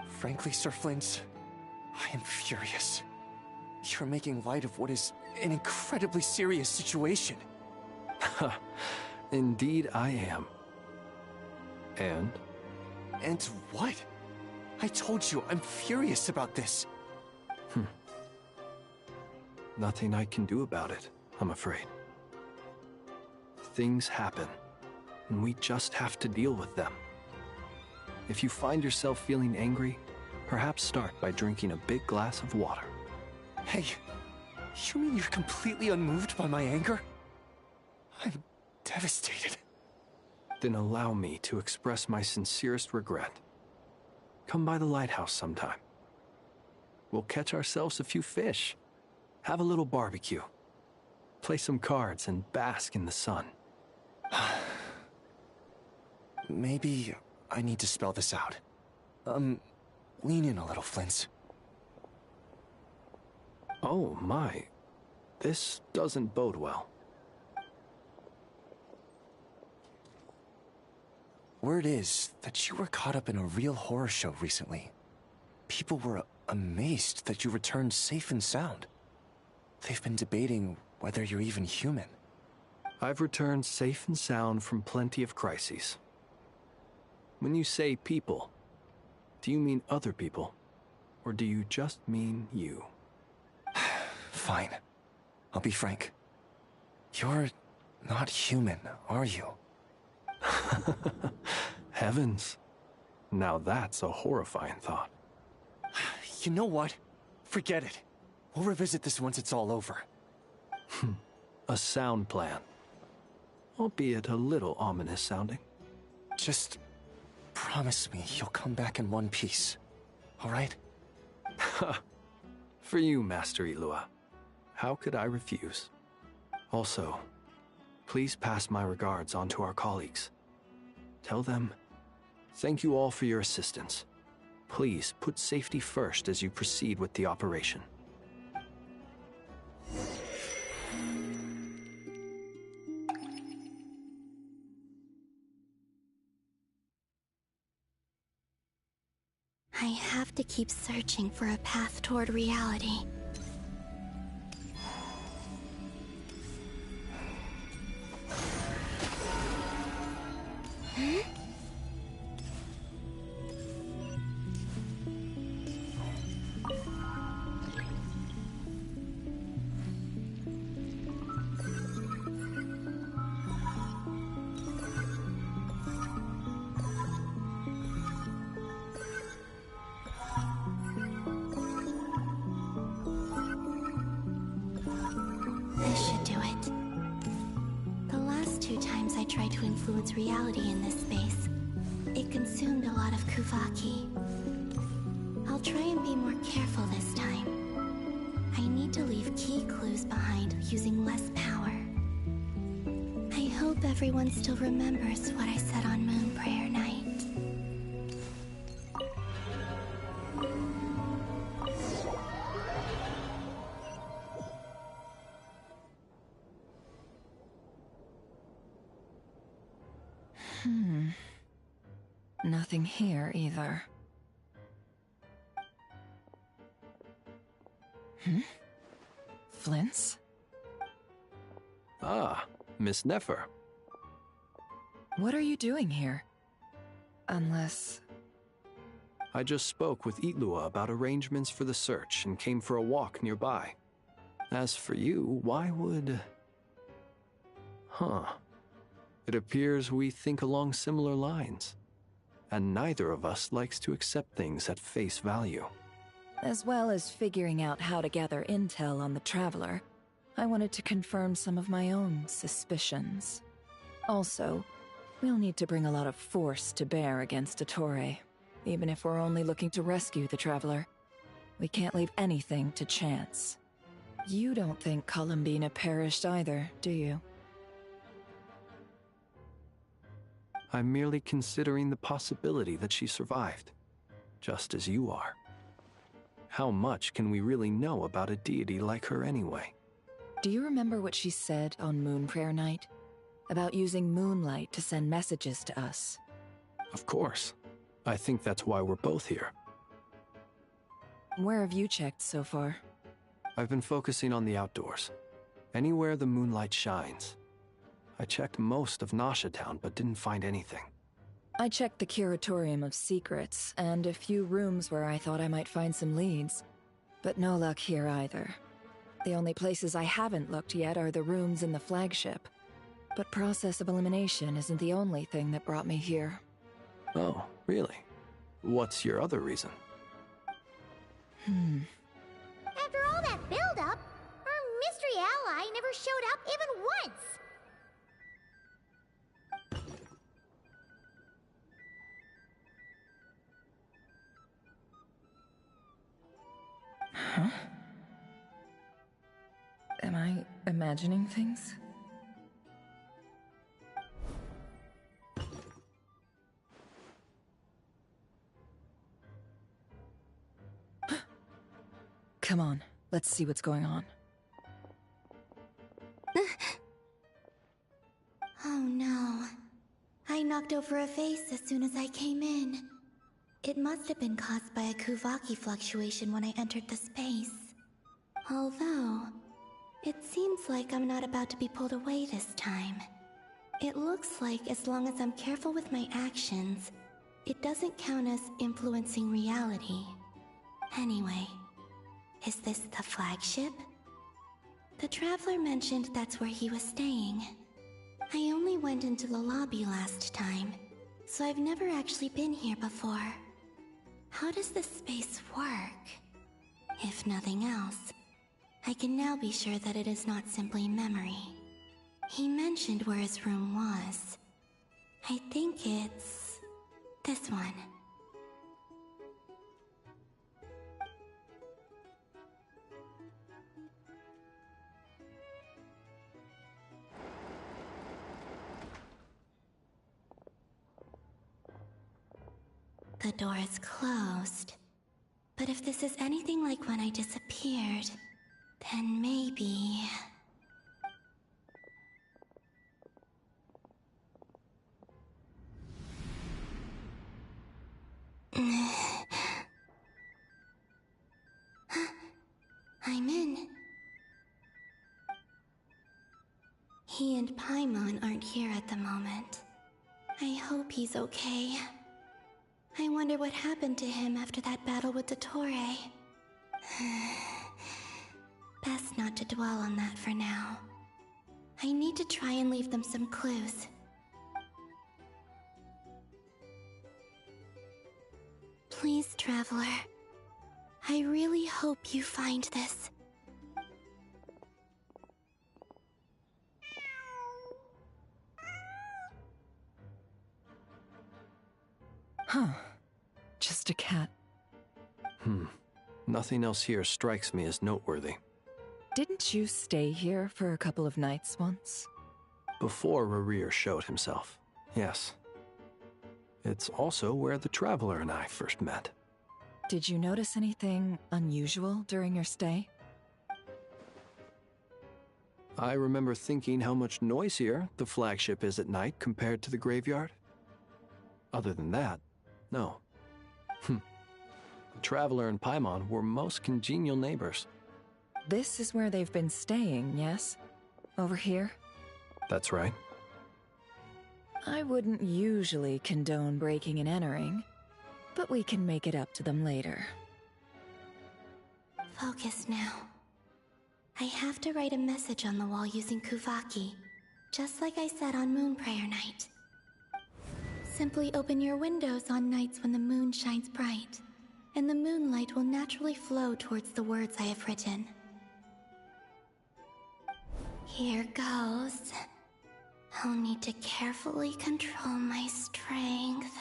Frankly, Sir Flint, I am furious. You're making light of what is an incredibly serious situation. Indeed I am. And? And what? I told you, I'm furious about this. Nothing I can do about it, I'm afraid. Things happen, and we just have to deal with them. If you find yourself feeling angry, perhaps start by drinking a big glass of water. Hey, you mean you're completely unmoved by my anger? I'm devastated. Then allow me to express my sincerest regret. Come by the lighthouse sometime. We'll catch ourselves a few fish, have a little barbecue, play some cards, and bask in the sun. Maybe I need to spell this out. Lean in a little, Flint. Oh my, this doesn't bode well. Word is that you were caught up in a real horror show recently. People were amazed that you returned safe and sound. They've been debating whether you're even human. I've returned safe and sound from plenty of crises. When you say people, do you mean other people? Or do you just mean you? Fine. I'll be frank. You're not human, are you? Heavens. Now that's a horrifying thought. You know what? Forget it. We'll revisit this once it's all over. A sound plan. Albeit a little ominous sounding. Just promise me you'll come back in one piece. All right? For you, Master Ilua. How could I refuse? Also, please pass my regards on to our colleagues. Tell them, thank you all for your assistance. Please put safety first as you proceed with the operation. I have to keep searching for a path toward reality. This should do it. The last 2 times I tried to influence reality in this space, it consumed a lot of Kuvaki. I'll try and be more careful this time. I need to leave key clues behind using less power. I hope everyone still remembers what I said on Moon Prayer Night. nothing here either. Flints? Ah, Miss Nefer. What are you doing here? Unless... I just spoke with Itlua about arrangements for the search and came for a walk nearby. As for you, why would... Huh. It appears we think along similar lines. And neither of us likes to accept things at face value. As well as figuring out how to gather intel on the Traveler, I wanted to confirm some of my own suspicions. Also, we'll need to bring a lot of force to bear against Dottore, even if we're only looking to rescue the Traveler. We can't leave anything to chance. You don't think Columbina perished either, do you? I'm merely considering the possibility that she survived, just as you are. How much can we really know about a deity like her anyway? Do you remember what she said on Moon Prayer Night? About using moonlight to send messages to us? Of course. I think that's why we're both here. Where have you checked so far? I've been focusing on the outdoors. Anywhere the moonlight shines. I checked most of Nasha Town, but didn't find anything. I checked the Curatorium of Secrets, and a few rooms where I thought I might find some leads. But no luck here either. The only places I haven't looked yet are the rooms in the flagship. But process of elimination isn't the only thing that brought me here. Oh, really? What's your other reason? After all that build-up, our mystery ally never showed up even once! Huh? Am I imagining things? Come on, let's see what's going on. Oh no. I knocked over a vase as soon as I came in. It must have been caused by a Kuvaki fluctuation when I entered the space. Although, it seems like I'm not about to be pulled away this time. It looks like as long as I'm careful with my actions, it doesn't count as influencing reality. Anyway, is this the flagship? The Traveler mentioned that's where he was staying. I only went into the lobby last time, so I've never actually been here before. How does this space work? If nothing else, I can now be sure that it is not simply memory. He mentioned where his room was. I think it's... this one. The door is closed. But if this is anything like when I disappeared, then maybe... I'm in. He and Paimon aren't here at the moment. I hope he's okay. I wonder what happened to him after that battle with Dottore. Best not to dwell on that for now. I need to try and leave them some clues. Please, Traveler. I really hope you find this. Huh. Just a cat. Nothing else here strikes me as noteworthy. Didn't you stay here for a couple of nights once? Before Rarir showed himself, yes. It's also where the Traveler and I first met. Did you notice anything unusual during your stay? I remember thinking how much noisier the flagship is at night compared to the graveyard. Other than that, No. The Traveler and Paimon were most congenial neighbors. This is where they've been staying, yes? Over here? That's right. I wouldn't usually condone breaking and entering, but we can make it up to them later. Focus now. I have to write a message on the wall using Kuvaki, just like I said on Moon Prayer Night. Simply open your windows on nights when the moon shines bright, and the moonlight will naturally flow towards the words I have written. Here goes. I'll need to carefully control my strength.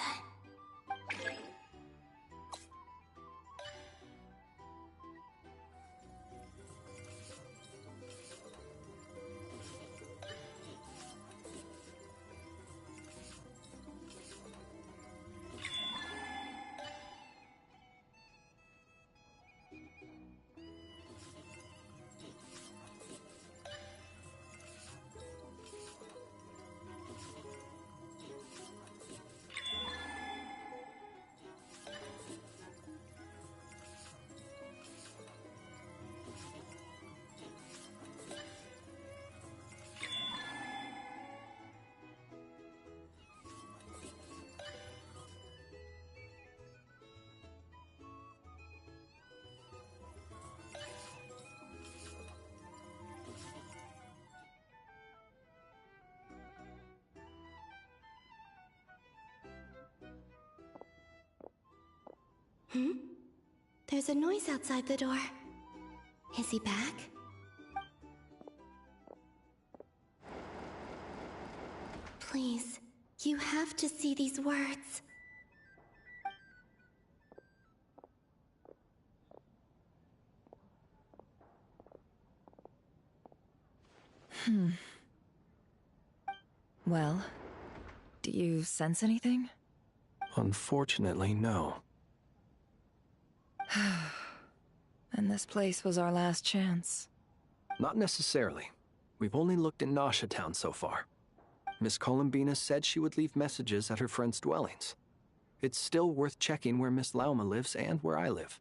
There's a noise outside the door. Is he back? Please, you have to see these words. Well, do you sense anything? Unfortunately, no. And this place was our last chance. Not necessarily. We've only looked in Nasha Town so far. Miss Columbina said she would leave messages at her friends' dwellings. It's still worth checking where Miss Lauma lives and where I live.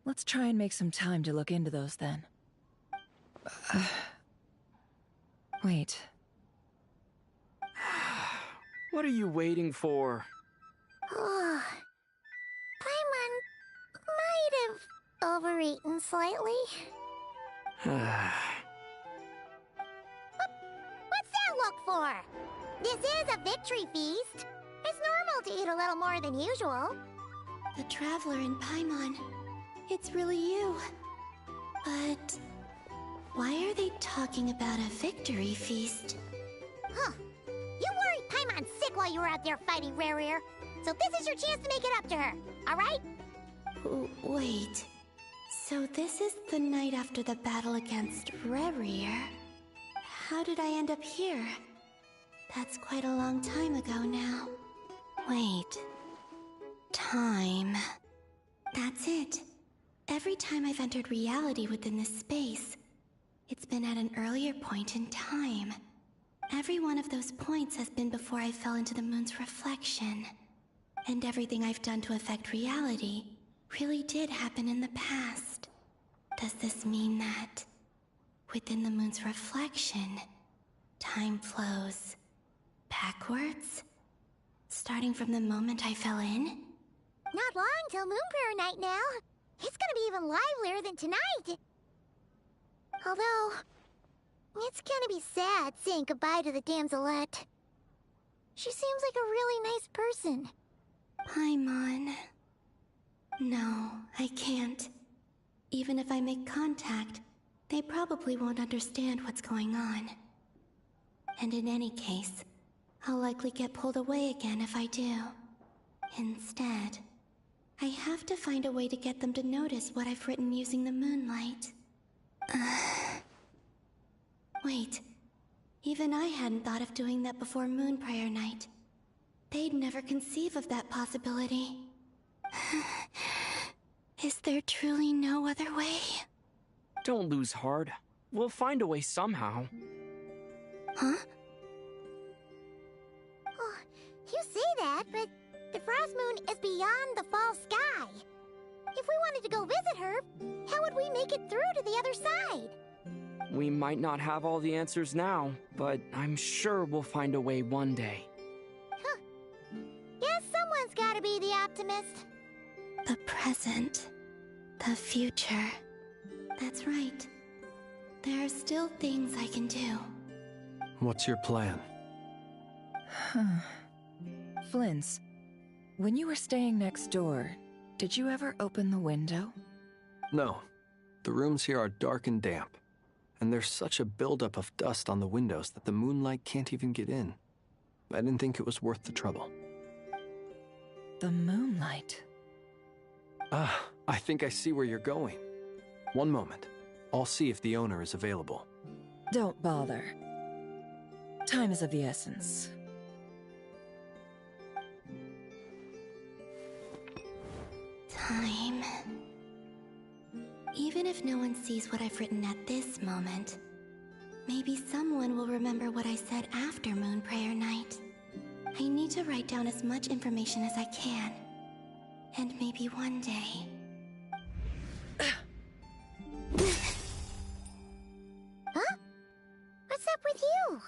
Let's try and make some time to look into those then. Wait. What are you waiting for? Oh, Paimon might have overeaten slightly. What's that look for? This is a victory feast. It's normal to eat a little more than usual. The Traveler in Paimon. It's really you. But why are they talking about a victory feast? Huh. You worried Paimon sick while you were out there fighting Rerir. So this is your chance to make it up to her, alright? Wait. So this is the night after the battle against Rerir. How did I end up here? That's quite a long time ago now. Wait. Time. That's it. Every time I've entered reality within this space, it's been at an earlier point in time. Every one of those points has been before I fell into the moon's reflection. And everything I've done to affect reality really did happen in the past. Does this mean that within the moon's reflection, time flows backwards? Starting from the moment I fell in? Not long till Moon Prayer Night now. It's gonna be even livelier than tonight. Although, it's gonna be sad saying goodbye to the damselette. She seems like a really nice person. Paimon. No, I can't. Even if I make contact, they probably won't understand what's going on. And in any case, I'll likely get pulled away again if I do. Instead, I have to find a way to get them to notice what I've written using the moonlight. Wait, even I hadn't thought of doing that before Moon Prayer Night. They'd never conceive of that possibility. Is there truly no other way? Don't lose heart. We'll find a way somehow. Huh? Oh, you say that, but the Frost Moon is beyond the fall sky. If we wanted to go visit her, how would we make it through to the other side? We might not have all the answers now, but I'm sure we'll find a way one day. Huh. Guess someone's gotta be the optimist. The present. The future. That's right. There are still things I can do. What's your plan? Flint's, when you were staying next door, did you ever open the window? No. The rooms here are dark and damp, and there's such a buildup of dust on the windows that the moonlight can't even get in. I didn't think it was worth the trouble. The moonlight? Ah, I think I see where you're going. One moment. I'll see if the owner is available. Don't bother. Time is of the essence. Time. Even if no one sees what I've written at this moment, maybe someone will remember what I said after Moon Prayer Night. I need to write down as much information as I can. And maybe one day... Huh? What's up with you?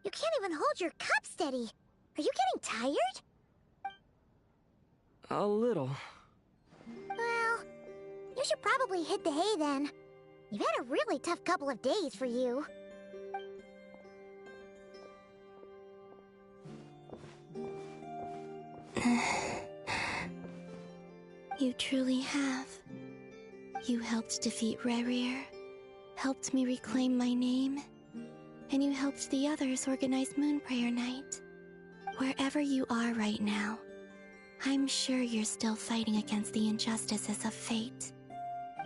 You can't even hold your cup steady. Are you getting tired? A little. Well, you should probably hit the hay then. You've had a really tough couple of days for you. You truly have. You helped defeat Rerir, helped me reclaim my name, and you helped the others organize Moon Prayer Night. Wherever you are right now, I'm sure you're still fighting against the injustices of fate.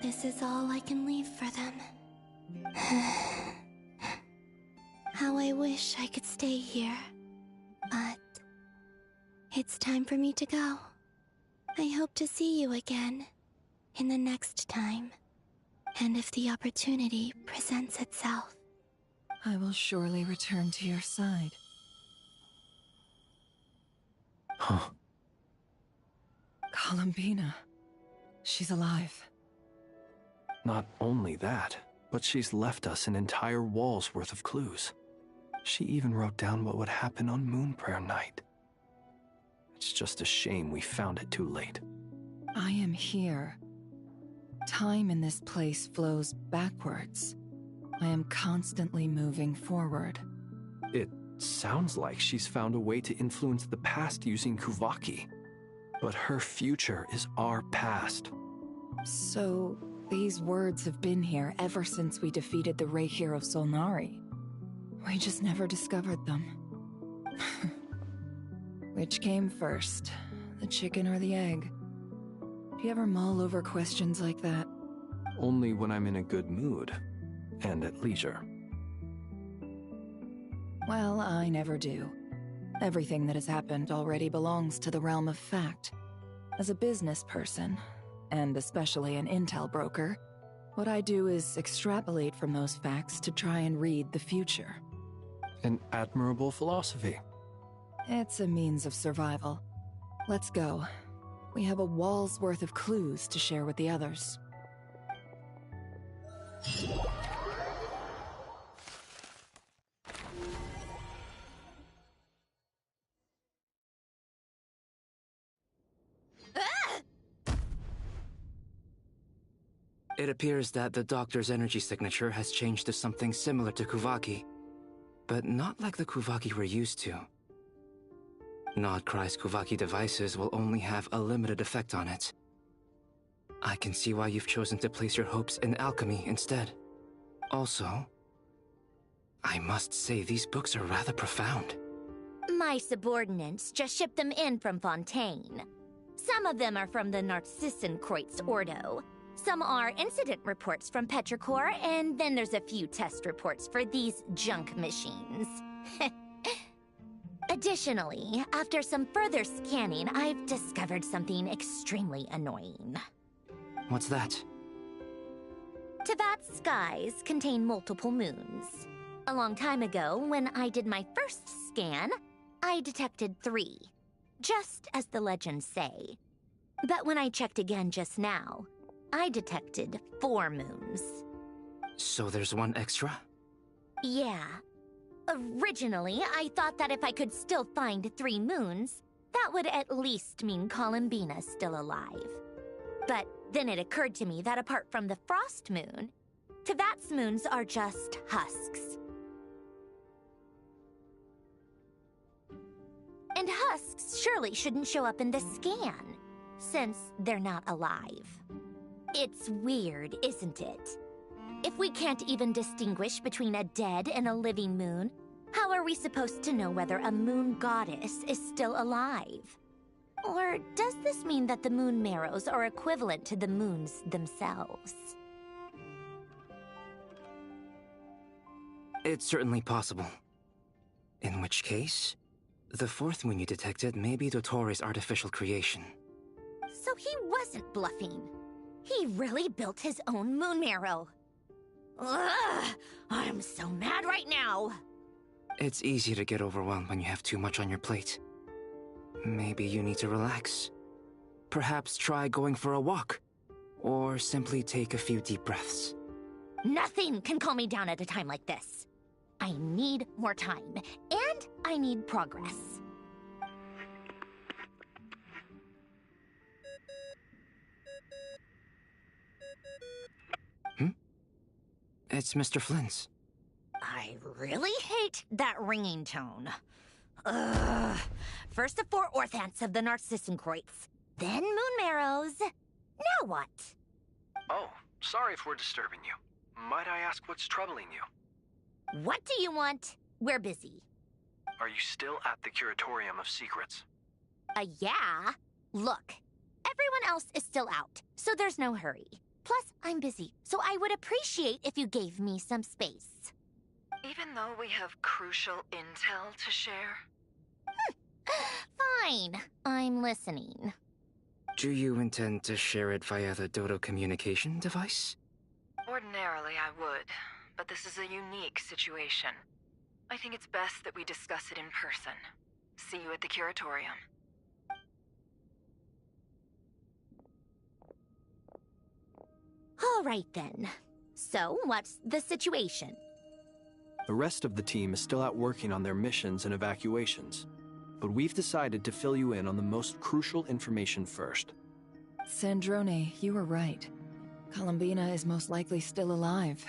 This is all I can leave for them. How I wish I could stay here. But it's time for me to go. I hope to see you again in the next time. And if the opportunity presents itself. I will surely return to your side. Huh. Columbina. She's alive. Not only that, but she's left us an entire wall's worth of clues. She even wrote down what would happen on Moon Prayer Night. It's just a shame we found it too late. I am here. Time in this place flows backwards. I am constantly moving forward. It sounds like she's found a way to influence the past using Kuvaki. But her future is our past. So, these words have been here ever since we defeated the Ray Hero Solnari. We just never discovered them. Which came first, the chicken or the egg? Do you ever mull over questions like that? Only when I'm in a good mood, and at leisure. Well, I never do. Everything that has happened already belongs to the realm of fact. As a business person, and especially an intel broker, what I do is extrapolate from those facts to try and read the future. An admirable philosophy. It's a means of survival. Let's go. We have a wall's worth of clues to share with the others. It appears that the doctor's energy signature has changed to something similar to Kuvaki, but not like the Kuvaki we're used to. Nodcry's Kuvaki devices will only have a limited effect on it. I can see why you've chosen to place your hopes in alchemy instead. Also, I must say these books are rather profound. My subordinates just shipped them in from Fontaine. Some of them are from the Narcissenkreuz Ordo. Some are incident reports from Petrichor, and then there's a few test reports for these junk machines. Additionally, after some further scanning, I've discovered something extremely annoying. What's that? Teyvat's skies contain multiple moons. A long time ago, when I did my first scan, I detected 3. just as the legends say. But when I checked again just now, I detected 4 moons. So there's one extra? Yeah. Originally, I thought that if I could still find 3 moons, that would at least mean Columbina's still alive. But then it occurred to me that apart from the Frost Moon, Tevat's moons are just husks. And husks surely shouldn't show up in the scan, since they're not alive. It's weird, isn't it? If we can't even distinguish between a dead and a living moon, how are we supposed to know whether a moon goddess is still alive? Or does this mean that the moon marrows are equivalent to the moons themselves? It's certainly possible. In which case, the 4th moon you detected may be Dottore artificial creation. So he wasn't bluffing. He really built his own moon marrow. Ugh! I'm so mad right now! It's easy to get overwhelmed when you have too much on your plate. Maybe you need to relax. Perhaps try going for a walk. Or simply take a few deep breaths. Nothing can calm me down at a time like this. I need more time, and I need progress. It's Mr. Flynn's. I really hate that ringing tone. Ugh. First the 4 orthants of the Narcissenkreuz, then moon marrows. Now what? Oh, sorry if we're disturbing you. Might I ask what's troubling you? What do you want? We're busy. Are you still at the Curatorium of Secrets? Yeah. Look, everyone else is still out, so there's no hurry. Plus, I'm busy, so I would appreciate if you gave me some space. Even though we have crucial intel to share? Fine. I'm listening. Do you intend to share it via the Dodo communication device? Ordinarily, I would, but this is a unique situation. I think it's best that we discuss it in person. See you at the Curatorium. All right, then. So, what's the situation? The rest of the team is still out working on their missions and evacuations, but we've decided to fill you in on the most crucial information first. Sandrone, you were right. Columbina is most likely still alive.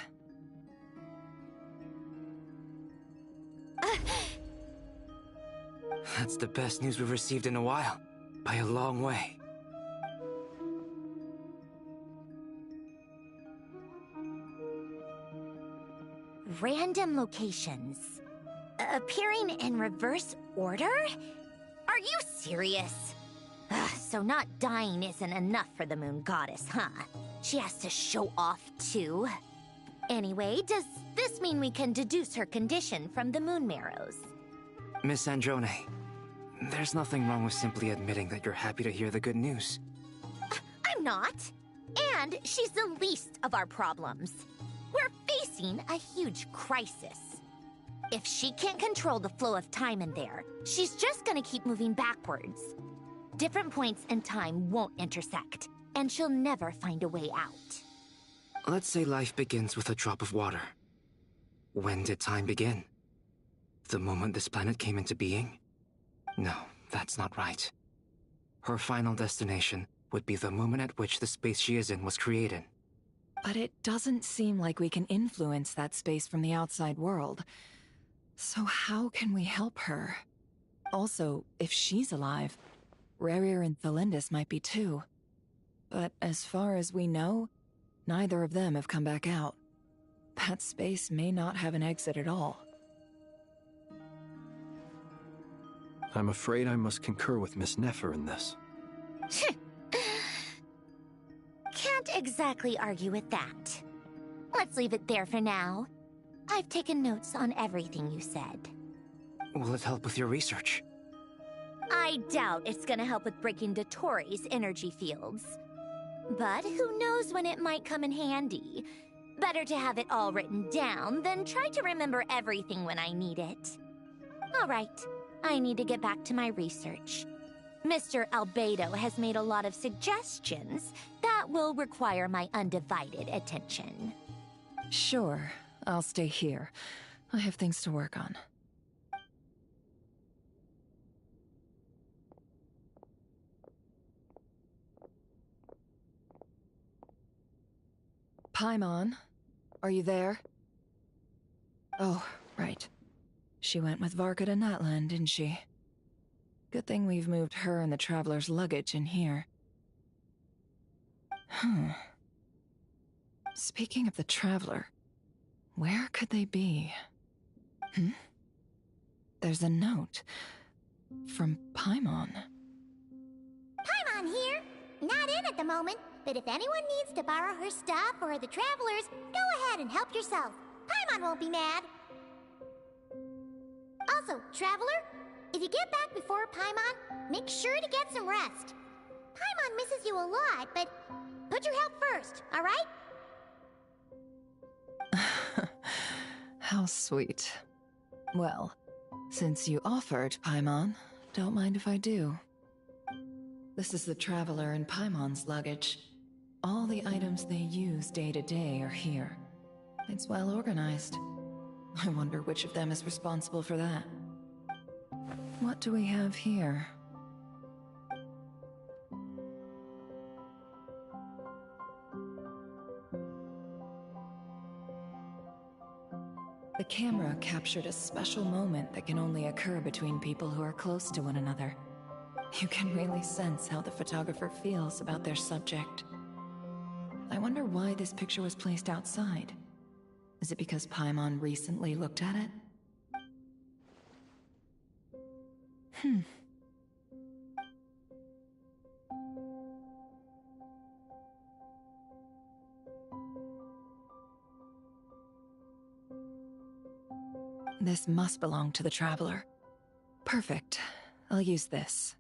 That's the best news we've received in a while, by a long way. Random locations. Appearing in reverse order? Are you serious? So not dying isn't enough for the moon goddess, huh? She has to show off too. Anyway, does this mean we can deduce her condition from the moon marrows? Miss Androne, there's nothing wrong with simply admitting that you're happy to hear the good news. I'm not. And she's the least of our problems. We're facing a huge crisis. If she can't control the flow of time in there, she's just gonna keep moving backwards. Different points in time won't intersect, and she'll never find a way out. Let's say life begins with a drop of water. When did time begin? The moment this planet came into being? No, that's not right. Her final destination would be the moment at which the space she is in was created. But it doesn't seem like we can influence that space from the outside world. So how can we help her? Also, if she's alive, Rerir and Thalindis might be too. But as far as we know, neither of them have come back out. That space may not have an exit at all. I'm afraid I must concur with Miss Nefer in this. Can't exactly argue with that. Let's leave it there for now. I've taken notes on everything you said. Will it help with your research? I doubt it's gonna help with breaking Dottori's energy fields. But who knows when it might come in handy. Better to have it all written down than try to remember everything when I need it. All right, I need to get back to my research. Mr. Albedo has made a lot of suggestions that will require my undivided attention. Sure, I'll stay here. I have things to work on. Paimon, are you there? Oh, right. She went with Varka to Natlan, didn't she? Good thing we've moved her and the Traveler's luggage in here. Speaking of the Traveler, where could they be? There's a note from Paimon. Paimon here. Not in at the moment, but if anyone needs to borrow her stuff or the Travelers, go ahead and help yourself. Paimon won't be mad. Also, Traveler, if you get back before Paimon, make sure to get some rest. Paimon misses you a lot, but put your health first, all right? How sweet. Well, since you offered, Paimon, don't mind if I do. This is the Traveler and Paimon's luggage. All the items they use day to day are here. It's well organized. I wonder which of them is responsible for that. What do we have here? The camera captured a special moment that can only occur between people who are close to one another. You can really sense how the photographer feels about their subject. I wonder why this picture was placed outside. Is it because Paimon recently looked at it? This must belong to the Traveler. Perfect. I'll use this.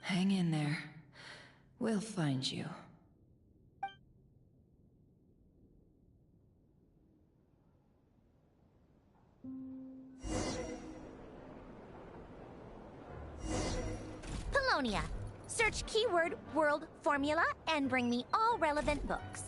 Hang in there. We'll find you. Polonia. Search keyword world formula and bring me all relevant books.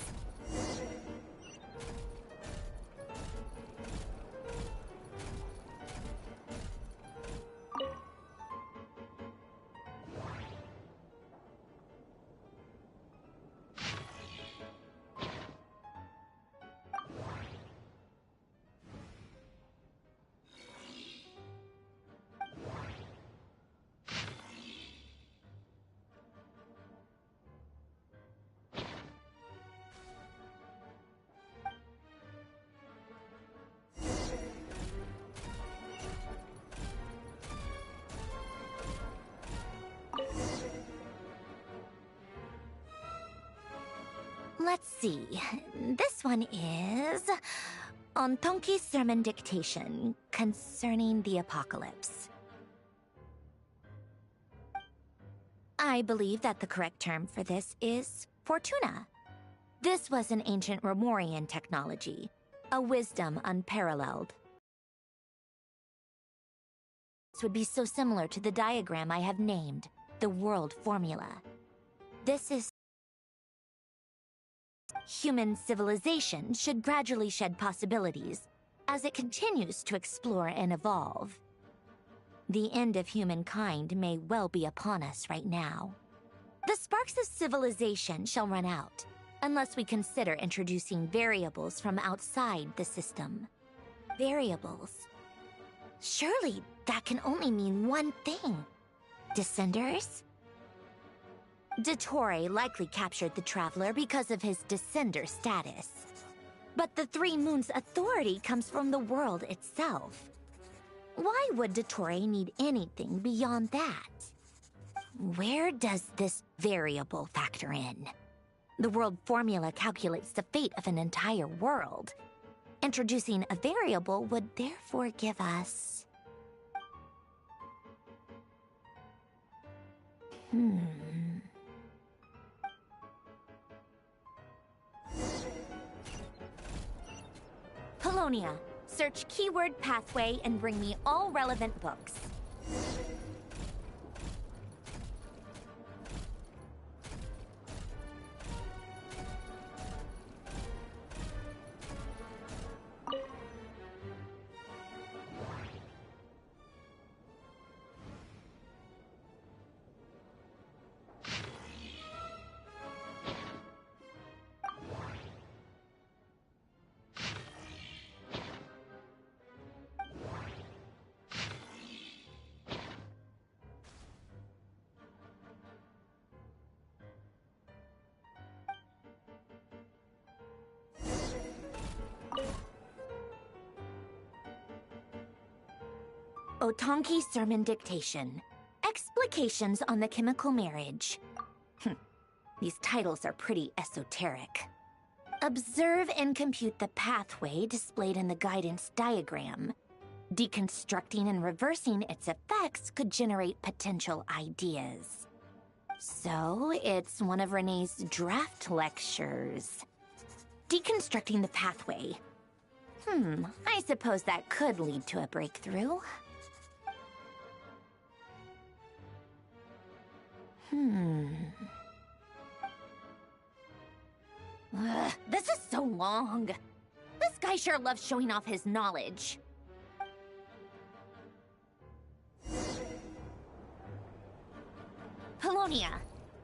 Let's see. This one is Ontonki's sermon dictation concerning the apocalypse. I believe that the correct term for this is Fortuna. This was an ancient Romorian technology, a wisdom unparalleled. This would be so similar to the diagram I have named, the world formula. This is human civilization should gradually shed possibilities as it continues to explore and evolve. The end of humankind may well be upon us right now. The sparks of civilization shall run out, unless we consider introducing variables from outside the system. Variables. Surely that can only mean one thing. Descenders? Dottore likely captured the Traveler because of his descender status. But the Three Moons' authority comes from the world itself. Why would Dottore need anything beyond that? Where does this variable factor in? The world formula calculates the fate of an entire world. Introducing a variable would therefore give us... Polonia. Search keyword pathway and bring me all relevant books. Otonki Sermon Dictation. Explications on the Chemical Marriage. These titles are pretty esoteric. Observe and compute the pathway displayed in the guidance diagram. Deconstructing and reversing its effects could generate potential ideas. So, it's one of Renee's draft lectures. Deconstructing the pathway. I suppose that could lead to a breakthrough. This is so long. This guy sure loves showing off his knowledge. Polonia.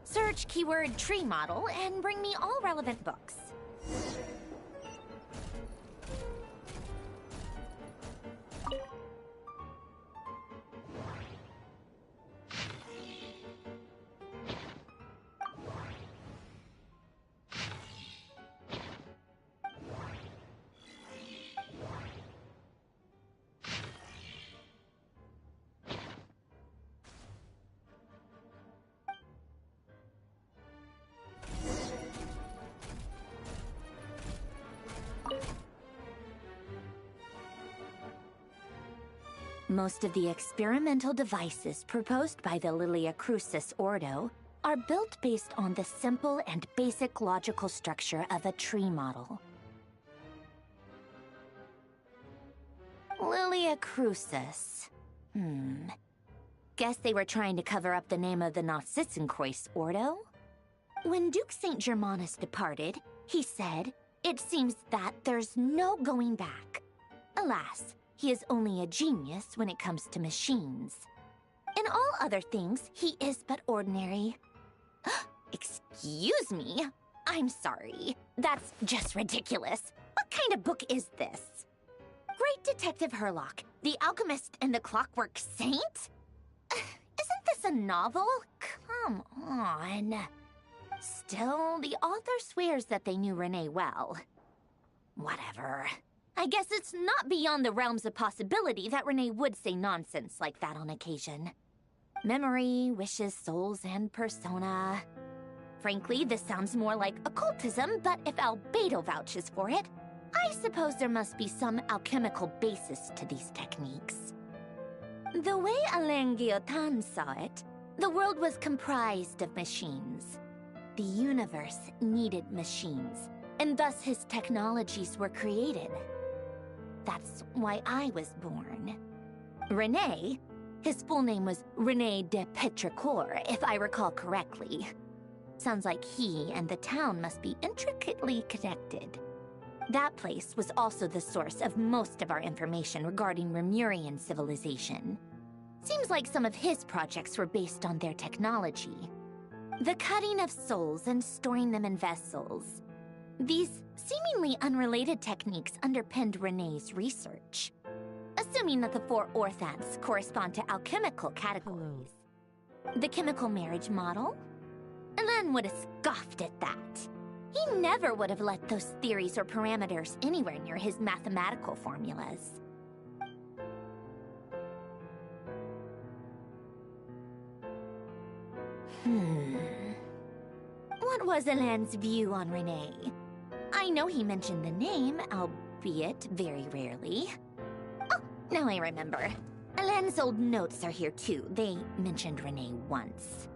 Search keyword tree model and bring me all relevant books. Most of the experimental devices proposed by the Lilia Crucis Ordo are built based on the simple and basic logical structure of a tree model. Lilia Crucis. Guess they were trying to cover up the name of the Narcissenkreuz Ordo? When Duke St. Germanus departed, he said, "It seems that there's no going back." Alas, he is only a genius when it comes to machines. In all other things, he is but ordinary. Excuse me? I'm sorry. That's just ridiculous. What kind of book is this? Great Detective Herlock, the Alchemist and the Clockwork Saint? Isn't this a novel? Come on. Still, the author swears that they knew Renee well. Whatever. I guess it's not beyond the realms of possibility that Renee would say nonsense like that on occasion. Memory, wishes, souls, and persona. Frankly, this sounds more like occultism, but if Albedo vouches for it, I suppose there must be some alchemical basis to these techniques. The way Alain Guillotin saw it, the world was comprised of machines. The universe needed machines, and thus his technologies were created. That's why I was born. René, his full name was René de Petrichor, if I recall correctly. Sounds like he and the town must be intricately connected. That place was also the source of most of our information regarding Remurian civilization. Seems like some of his projects were based on their technology. The cutting of souls and storing them in vessels. These seemingly unrelated techniques underpinned René's research. Assuming that the four orthants correspond to alchemical categories. The chemical marriage model? Alain would have scoffed at that. He never would have let those theories or parameters anywhere near his mathematical formulas. What was Alain's view on René? I know he mentioned the name, albeit very rarely. Oh, now I remember. Alain's old notes are here too. They mentioned René once.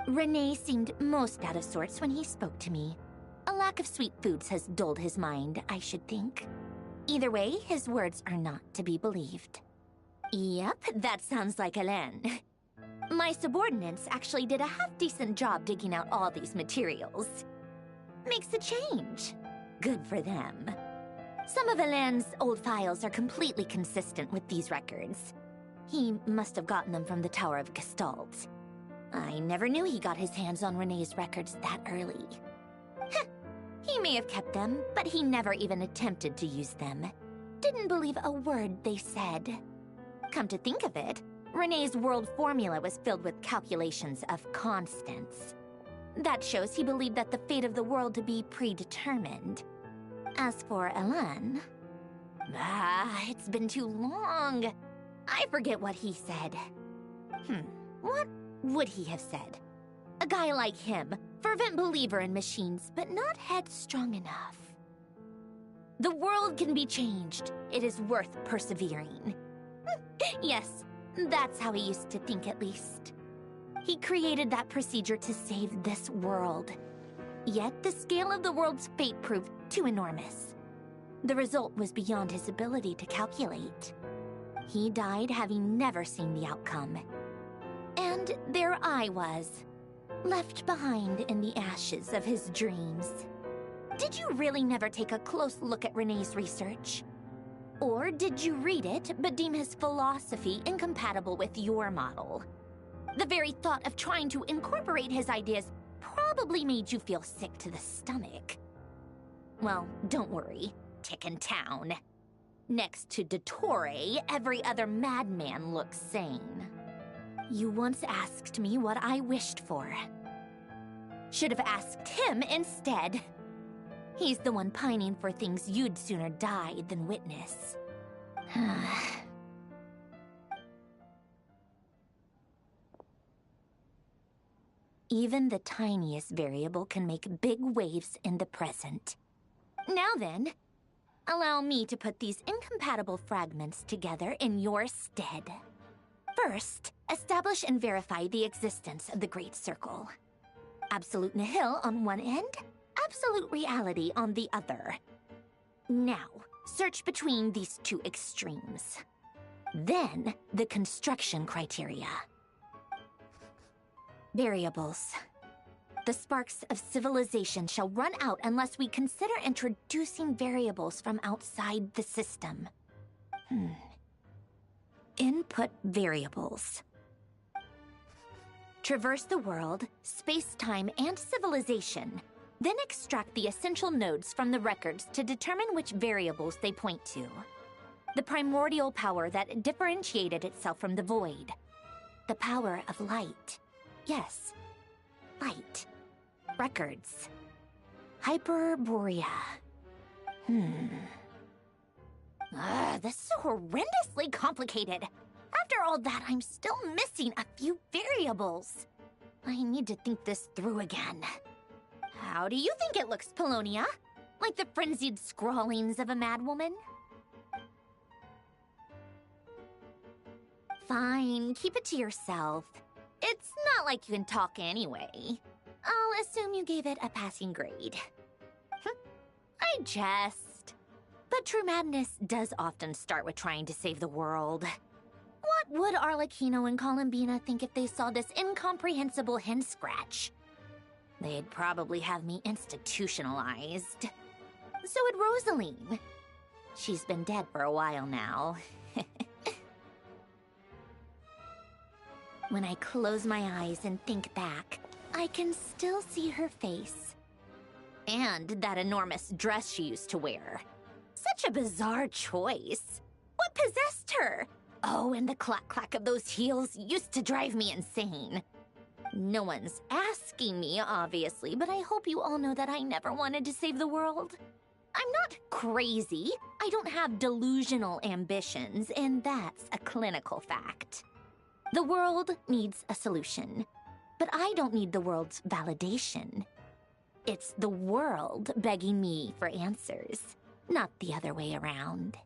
René seemed most out of sorts when he spoke to me. A lack of sweet foods has dulled his mind, I should think. Either way, his words are not to be believed. Yep, that sounds like Alain. My subordinates actually did a half-decent job digging out all these materials. Makes a change. Good for them. Some of Alain's old files are completely consistent with these records. He must have gotten them from the Tower of Gestalt. I never knew he got his hands on René's records that early. He may have kept them, but he never even attempted to use them. Didn't believe a word they said. Come to think of it, René's world formula was filled with calculations of constants. That shows he believed that the fate of the world to be predetermined. As for Alain... it's been too long. I forget what he said. What would he have said? A guy like him, fervent believer in machines, but not headstrong enough. The world can be changed. It is worth persevering. Yes, that's how he used to think at least. He created that procedure to save this world. Yet the scale of the world's fate proved too enormous. The result was beyond his ability to calculate. He died having never seen the outcome. And there I was, left behind in the ashes of his dreams. Did you really never take a close look at Renee's research? Or did you read it but deem his philosophy incompatible with your model? The very thought of trying to incorporate his ideas probably made you feel sick to the stomach. Well, don't worry, Tick in town. Next to Dottore, every other madman looks sane. You once asked me what I wished for. Should have asked him instead. He's the one pining for things you'd sooner die than witness. Even the tiniest variable can make big waves in the present. Now then, allow me to put these incompatible fragments together in your stead. First, establish and verify the existence of the Great Circle. Absolute nihil on one end, absolute reality on the other. Now, search between these two extremes. Then, the construction criteria. Variables. The sparks of civilization shall run out unless we consider introducing variables from outside the system. Input variables. Traverse the world, space-time, and civilization. Then extract the essential nodes from the records to determine which variables they point to. The primordial power that differentiated itself from the void. The power of light. Yes, light. Records. Hyperborea. This is horrendously complicated. After all that, I'm still missing a few variables. I need to think this through again. How do you think it looks, Polonia? Like the frenzied scrawlings of a madwoman? Fine, keep it to yourself. It's not like you can talk anyway. I'll assume you gave it a passing grade. I jest. But true madness does often start with trying to save the world. What would Arlecchino and Columbina think if they saw this incomprehensible hen scratch? They'd probably have me institutionalized. So would Rosaline. She's been dead for a while now. When I close my eyes and think back, I can still see her face. And that enormous dress she used to wear. Such a bizarre choice. What possessed her? Oh, and the clack-clack of those heels used to drive me insane. No one's asking me, obviously, but I hope you all know that I never wanted to save the world. I'm not crazy. I don't have delusional ambitions, and that's a clinical fact. The world needs a solution, but I don't need the world's validation. It's the world begging me for answers, not the other way around.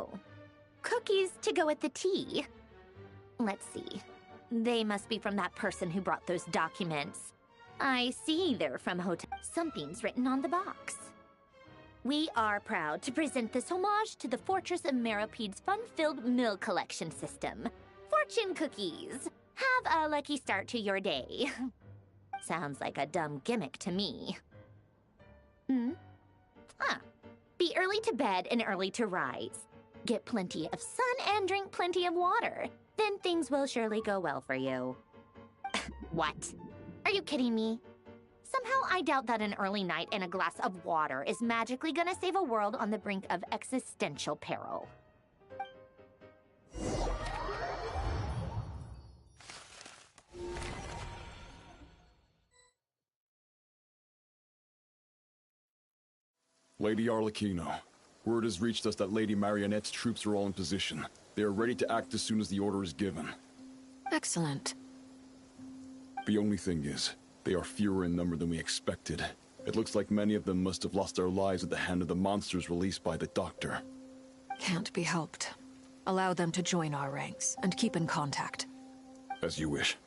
Oh, cookies to go with the tea. Let's see. They must be from that person who brought those documents. I see they're from hotel. Something's written on the box. We are proud to present this homage to the Fortress of Meropede's fun-filled mill collection system. Fortune cookies. Have a lucky start to your day. Sounds like a dumb gimmick to me. Be early to bed and early to rise. Get plenty of sun and drink plenty of water. Then things will surely go well for you. What? Are you kidding me? Somehow I doubt that an early night and a glass of water is magically gonna save a world on the brink of existential peril. Lady Arlecchino, word has reached us that Lady Marionette's troops are all in position. They are ready to act as soon as the order is given. Excellent. The only thing is, they are fewer in number than we expected. It looks like many of them must have lost their lives at the hand of the monsters released by the Doctor. Can't be helped. Allow them to join our ranks, and keep in contact. As you wish.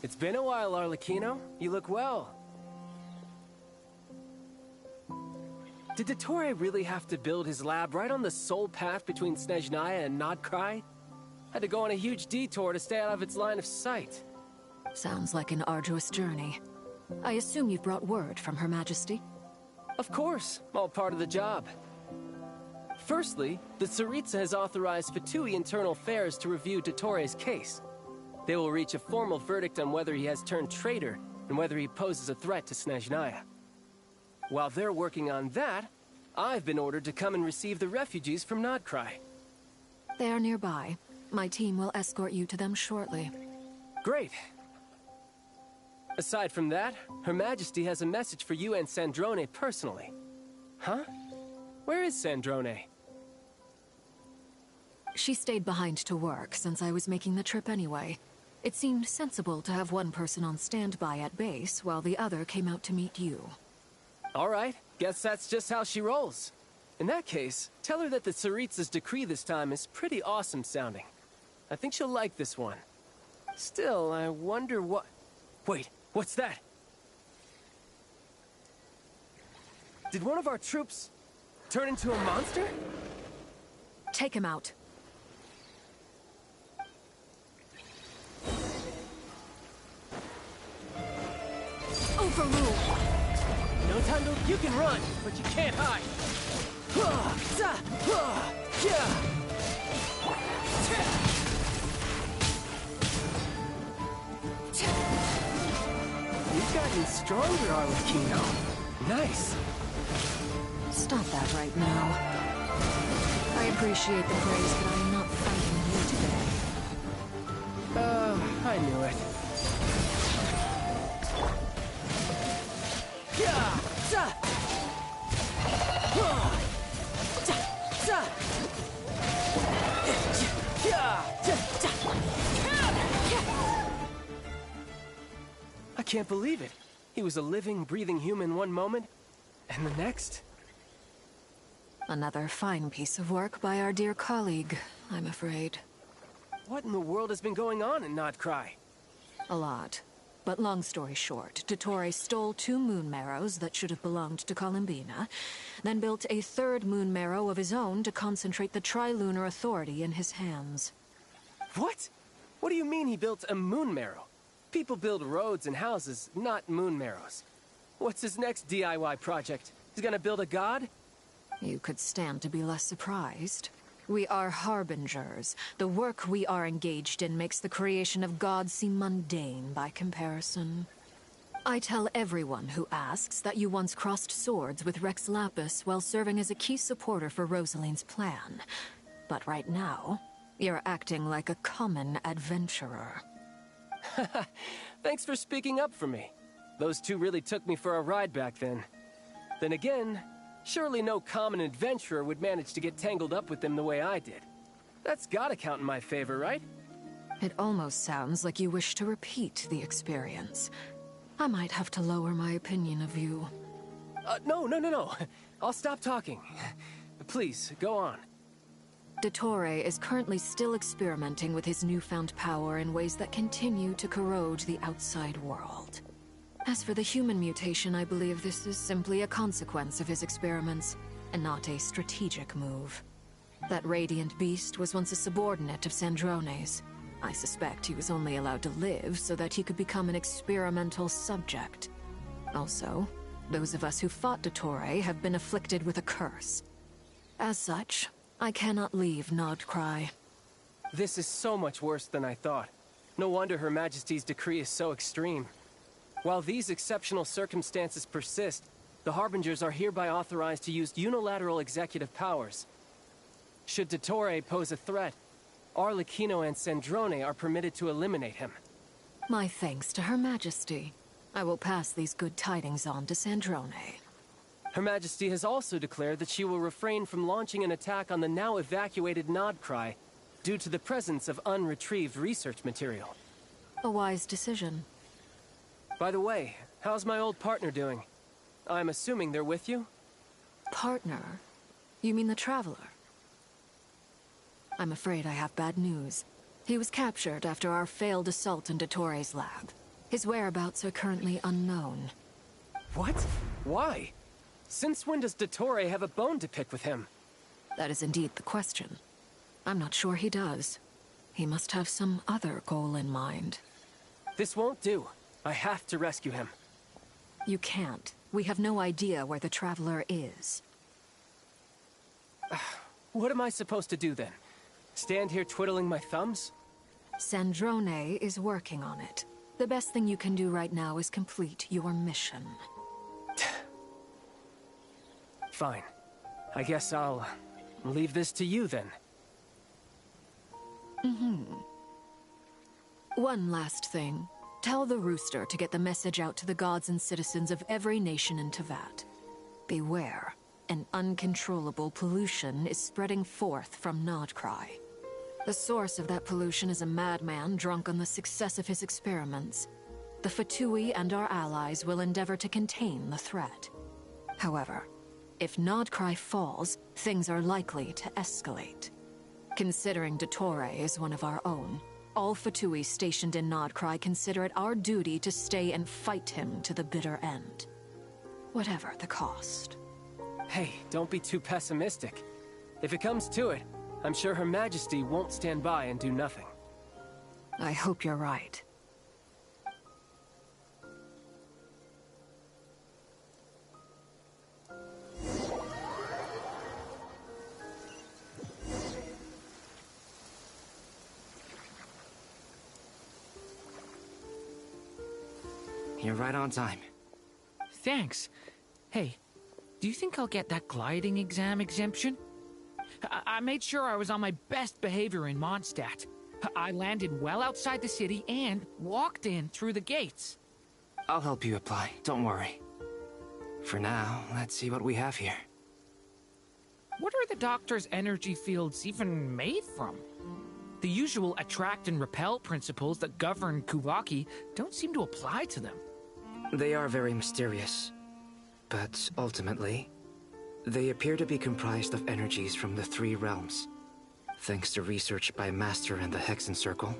It's been a while, Arlecchino. You look well. Did Dottore really have to build his lab right on the sole path between Snezhnaya and Nodcry? Had to go on a huge detour to stay out of its line of sight. Sounds like an arduous journey. I assume you've brought word from Her Majesty? Of course, all part of the job. Firstly, the Tsaritsa has authorized Fatui Internal Affairs to review Dottore's case. They will reach a formal verdict on whether he has turned traitor and whether he poses a threat to Snezhnaya. While they're working on that, I've been ordered to come and receive the refugees from Nodcry. They are nearby. My team will escort you to them shortly. Great. Aside from that, Her Majesty has a message for you and Sandrone personally. Huh? Where is Sandrone? She stayed behind to work since I was making the trip anyway. It seemed sensible to have one person on standby at base while the other came out to meet you. All right, guess that's just how she rolls. In that case, tell her that the Tsaritsa's decree this time is pretty awesome sounding. I think she'll like this one. Still, I wonder what... Wait, what's that? Did one of our troops turn into a monster? Take him out. Overrule! No time to... You can run, but you can't hide. You've gotten stronger, Arlecchino. Nice. Stop that right now. I appreciate the praise, but I am not fighting you today. I knew it. I can't believe it. He was a living, breathing human one moment, and the next... Another fine piece of work by our dear colleague, I'm afraid. What in the world has been going on in Nodcry? A lot. But long story short, Dottore stole 2 moon marrows that should have belonged to Columbina, then built a 3rd moon marrow of his own to concentrate the Trilunar Authority in his hands. What? What do you mean he built a moon marrow? People build roads and houses, not moon marrows. What's his next DIY project? He's gonna build a god? You could stand to be less surprised. We are harbingers. The work we are engaged in makes the creation of gods seem mundane by comparison. I tell everyone who asks that you once crossed swords with Rex Lapis while serving as a key supporter for Rosaline's plan. But right now, you're acting like a common adventurer. Thanks for speaking up for me. Those 2 really took me for a ride back then. Then again, Surely no common adventurer would manage to get tangled up with them the way I did. That's gotta count in my favor, right? It almost sounds like you wish to repeat the experience. I might have to lower my opinion of you. No. I'll stop talking. Please, go on. Dottore is currently still experimenting with his newfound power in ways that continue to corrode the outside world. As for the human mutation, I believe this is simply a consequence of his experiments, and not a strategic move. That radiant beast was once a subordinate of Sandrone's. I suspect he was only allowed to live so that he could become an experimental subject. Also, those of us who fought Dottore have been afflicted with a curse. As such, I cannot leave Nodcry. This is so much worse than I thought. No wonder Her Majesty's decree is so extreme. While these exceptional circumstances persist, the Harbingers are hereby authorized to use unilateral executive powers. Should Dottore pose a threat, Arlecchino and Sandrone are permitted to eliminate him. My thanks to Her Majesty. I will pass these good tidings on to Sandrone. Her Majesty has also declared that she will refrain from launching an attack on the now evacuated Nodcry due to the presence of unretrieved research material. A wise decision. By the way, how's my old partner doing? I'm assuming they're with you? Partner? You mean the Traveler? I'm afraid I have bad news. He was captured after our failed assault in Dottore's lab. His whereabouts are currently unknown. What? Why? Since when does Dottore have a bone to pick with him? That is indeed the question. I'm not sure he does. He must have some other goal in mind. This won't do. I have to rescue him. You can't. We have no idea where the Traveler is. What am I supposed to do then? Stand here twiddling my thumbs? Sandrone is working on it. The best thing you can do right now is complete your mission. Fine. I guess I'll leave this to you then. One last thing. Tell the Rooster to get the message out to the gods and citizens of every nation in Teyvat. Beware. An uncontrollable pollution is spreading forth from Nodcry. The source of that pollution is a madman drunk on the success of his experiments. The Fatui and our allies will endeavor to contain the threat. However, if Nodcry falls, things are likely to escalate. Considering Dottore is one of our own, all Fatui stationed in Nodcry consider it our duty to stay and fight him to the bitter end. Whatever the cost. Hey, don't be too pessimistic. If it comes to it, I'm sure Her Majesty won't stand by and do nothing. I hope you're right. You're right on time. Thanks. Hey, do you think I'll get that gliding exam exemption? I made sure I was on my best behavior in Mondstadt. I landed well outside the city and walked in through the gates. I'll help you apply, don't worry. For now, let's see what we have here. What are the Doctor's energy fields even made from? The usual attract and repel principles that govern Kuvaki don't seem to apply to them. They are very mysterious, but ultimately, they appear to be comprised of energies from the three realms. Thanks to research by Master in the Hexen Circle,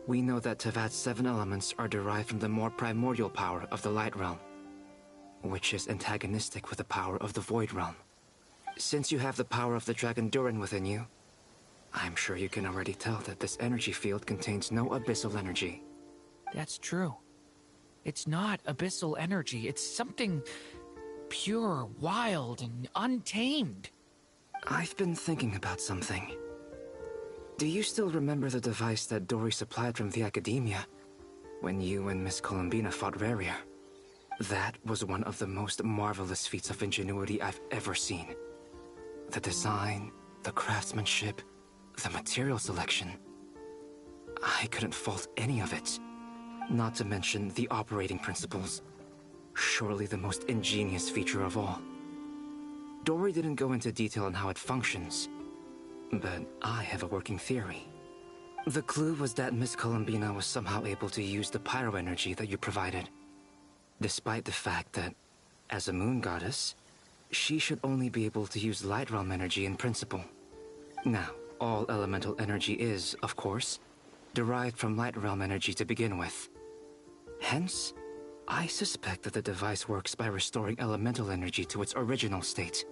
we know that Teyvat's 7 elements are derived from the more primordial power of the Light Realm, which is antagonistic with the power of the Void Realm. Since you have the power of the Dragon Durin within you, I'm sure you can already tell that this energy field contains no abyssal energy. That's true. It's not abyssal energy, it's something pure, wild, and untamed. I've been thinking about something. Do you still remember the device that Dory supplied from the Academia when you and Miss Columbina fought Raria? That was one of the most marvelous feats of ingenuity I've ever seen. The design, the craftsmanship, the material selection. I couldn't fault any of it. Not to mention the operating principles. Surely the most ingenious feature of all. Dory didn't go into detail on how it functions, but I have a working theory. The clue was that Miss Columbina was somehow able to use the pyro energy that you provided, despite the fact that, as a moon goddess, she should only be able to use light realm energy in principle. Now, all elemental energy is, of course, derived from light realm energy to begin with. Hence, I suspect that the device works by restoring elemental energy to its original state.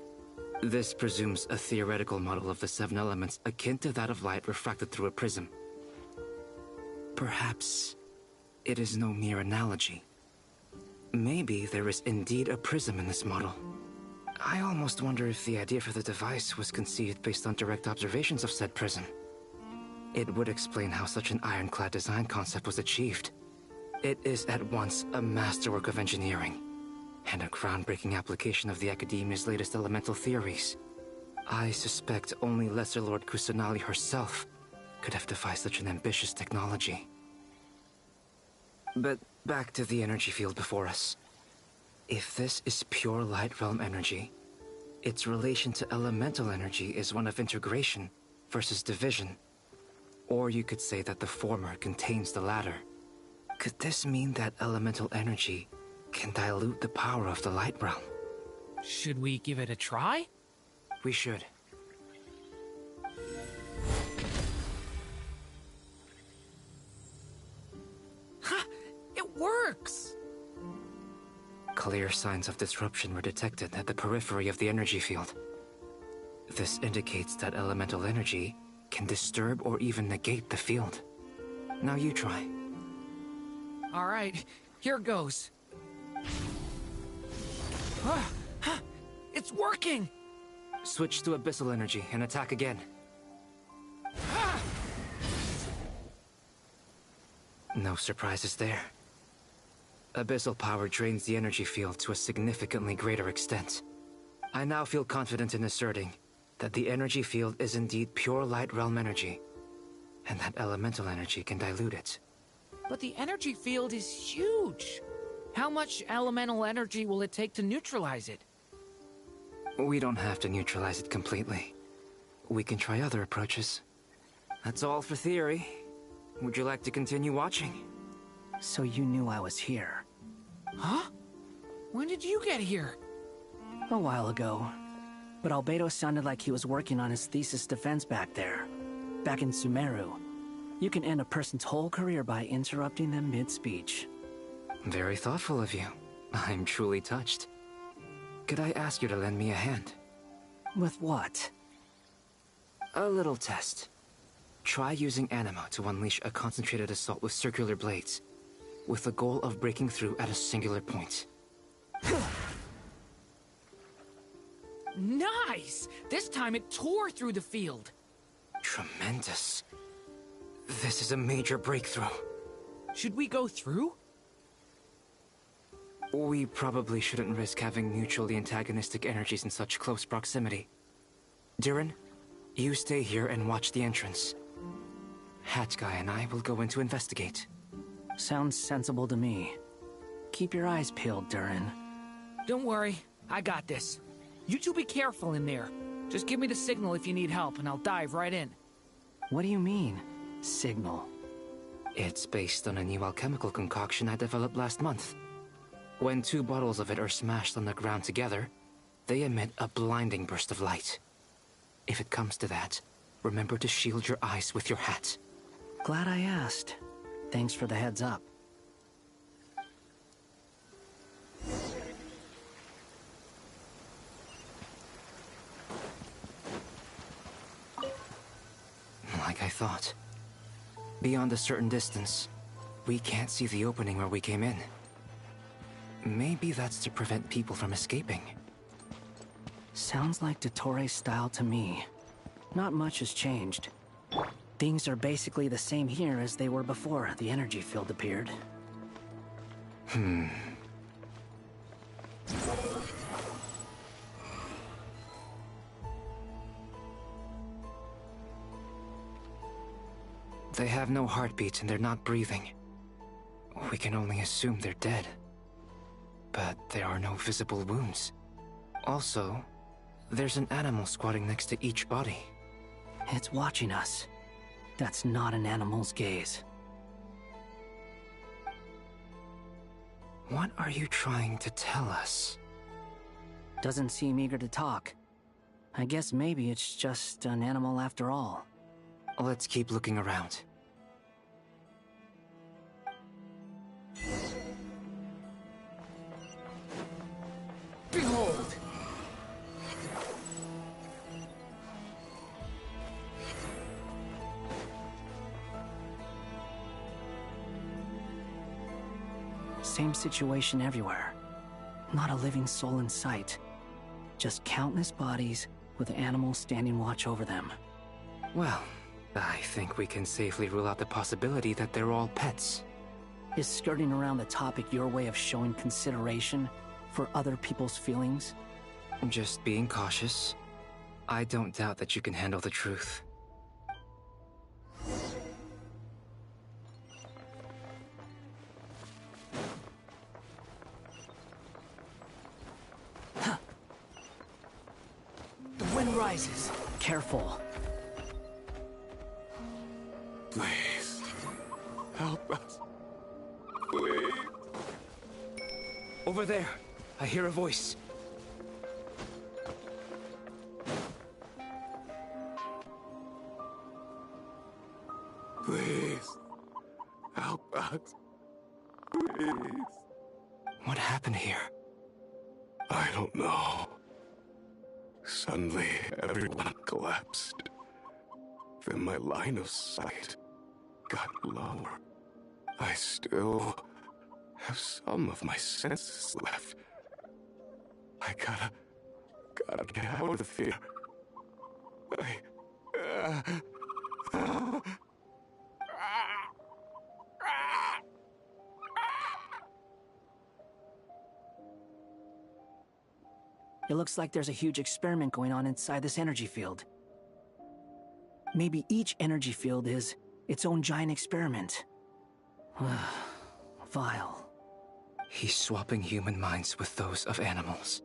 This presumes a theoretical model of the seven elements akin to that of light refracted through a prism. Perhaps it is no mere analogy. Maybe there is indeed a prism in this model. I almost wonder if the idea for the device was conceived based on direct observations of said prism. It would explain how such an ironclad design concept was achieved. It is at once a masterwork of engineering and a groundbreaking application of the Academia's latest elemental theories. I suspect only Lesser Lord Kusanali herself could have devised such an ambitious technology. But back to the energy field before us. If this is pure light realm energy, its relation to elemental energy is one of integration versus division. Or you could say that the former contains the latter. Could this mean that elemental energy can dilute the power of the light realm? Should we give it a try? We should. Ha! It works! Clear signs of disruption were detected at the periphery of the energy field. This indicates that elemental energy can disturb or even negate the field. Now you try. All right, here goes. It's working! Switch to abyssal energy and attack again. No surprises there. Abyssal power drains the energy field to a significantly greater extent. I now feel confident in asserting that the energy field is indeed pure light realm energy, and that elemental energy can dilute it. But the energy field is huge. How much elemental energy will it take to neutralize it? We don't have to neutralize it completely. We can try other approaches. That's all for theory. Would you like to continue watching? So you knew I was here? Huh? When did you get here? A while ago. But Albedo sounded like he was working on his thesis defense back there. Back in Sumeru. You can end a person's whole career by interrupting them mid-speech. Very thoughtful of you. I'm truly touched. Could I ask you to lend me a hand? With what? A little test. Try using anima to unleash a concentrated assault with circular blades, with the goal of breaking through at a singular point. Nice! This time it tore through the field. Tremendous. This is a major breakthrough. Should we go through? We probably shouldn't risk having mutually antagonistic energies in such close proximity. Durin, you stay here and watch the entrance. Hat Guy and I will go in to investigate. Sounds sensible to me. Keep your eyes peeled, Durin. Don't worry, I got this. You two be careful in there. Just give me the signal if you need help and I'll dive right in. What do you mean, signal? It's based on a new alchemical concoction I developed last month. When two bottles of it are smashed on the ground together, they emit a blinding burst of light. If it comes to that, remember to shield your eyes with your hat. Glad I asked. Thanks for the heads up. Like I thought. Beyond a certain distance, we can't see the opening where we came in. Maybe that's to prevent people from escaping. Sounds like Dottore style to me. Not much has changed. Things are basically the same here as they were before the energy field appeared. They have no heartbeat and they're not breathing. We can only assume they're dead. But there are no visible wounds. Also, There's an animal squatting next to each body. It's watching us. That's not an animal's gaze. What are you trying to tell us? Doesn't seem eager to talk. I guess maybe it's just an animal after all. Let's keep looking around. Behold! Same situation everywhere. Not a living soul in sight. Just countless bodies with animals standing watch over them. Well, I think we can safely rule out the possibility that they're all pets. Is skirting around the topic your way of showing consideration for other people's feelings? Just being cautious. I don't doubt that you can handle the truth. The wind rises. Careful. Please, help us. Please. Over there, I hear a voice. Please, help us. Please. What happened here? I don't know. Suddenly, everyone collapsed. Then my line of sight got lower. I still have some of my senses left. I gotta get out of here. It looks like there's a huge experiment going on inside this energy field. Maybe each energy field is its own giant experiment. Vile. He's swapping human minds with those of animals.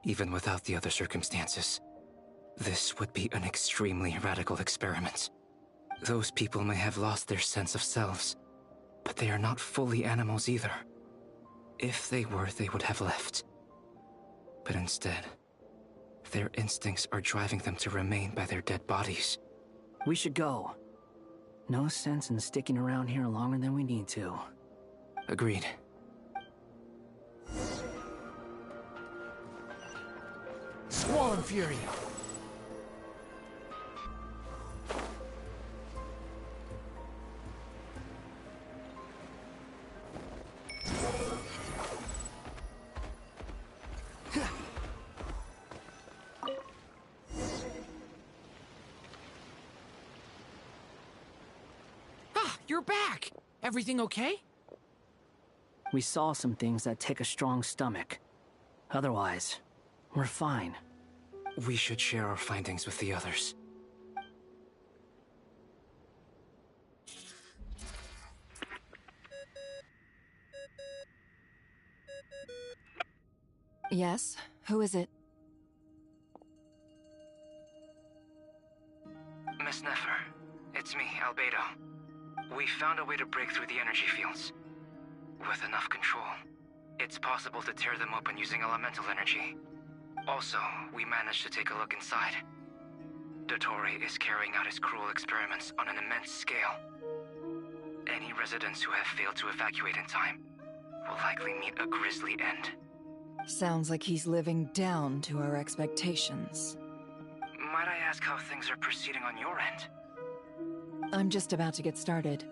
Even without the other circumstances, this would be an extremely radical experiment. Those people may have lost their sense of selves, but they are not fully animals either. If they were, they would have left. But instead, their instincts are driving them to remain by their dead bodies. We should go. No sense in sticking around here longer than we need to. Agreed. Squall and Fury! You're back! Everything okay? We saw some things that take a strong stomach. Otherwise, we're fine. We should share our findings with the others. Yes? Who is it? Miss Nefer, it's me, Albedo. We found a way to break through the energy fields. With enough control, it's possible to tear them open using elemental energy. Also, we managed to take a look inside. Dottore is carrying out his cruel experiments on an immense scale. Any residents who have failed to evacuate in time will likely meet a grisly end. Sounds like he's living down to our expectations. Might I ask how things are proceeding on your end? I'm just about to get started.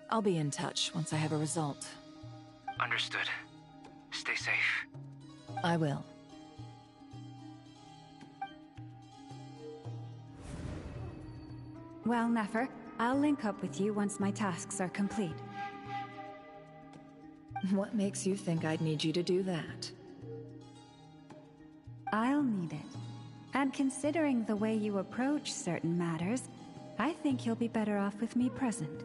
I'll be in touch once I have a result. Understood. Stay safe. I will. Well, Nefer, I'll link up with you once my tasks are complete. What makes you think I'd need you to do that? I'll need it. And considering the way you approach certain matters, I think you'll be better off with me present.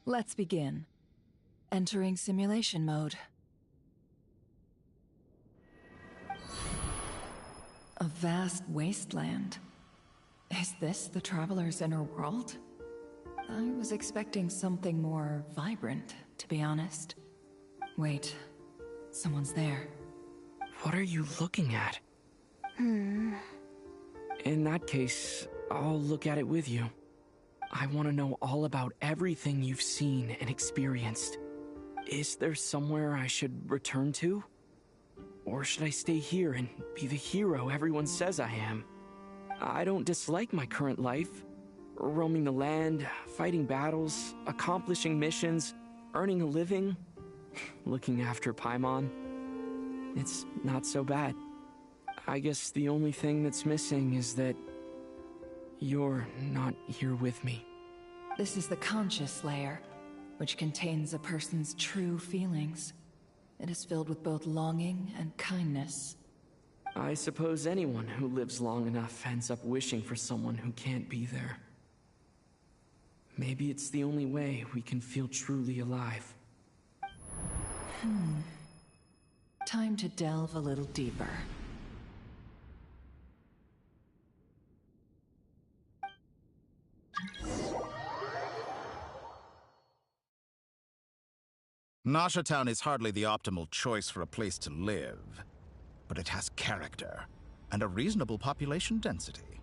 Let's begin. Entering simulation mode. A vast wasteland. Is this the Traveler's inner world? I was expecting something more vibrant, to be honest. Wait, someone's there. What are you looking at? In that case, I'll look at it with you. I want to know all about everything you've seen and experienced. Is there somewhere I should return to? Or should I stay here and be the hero everyone says I am? I don't dislike my current life. Roaming the land, fighting battles, accomplishing missions, earning a living, looking after Paimon. It's not so bad. I guess the only thing that's missing is that you're not here with me. This is the conscious layer, which contains a person's true feelings. It is filled with both longing and kindness. I suppose anyone who lives long enough ends up wishing for someone who can't be there. Maybe it's the only way we can feel truly alive. Time to delve a little deeper. Nasha Town is hardly the optimal choice for a place to live, but it has character and a reasonable population density.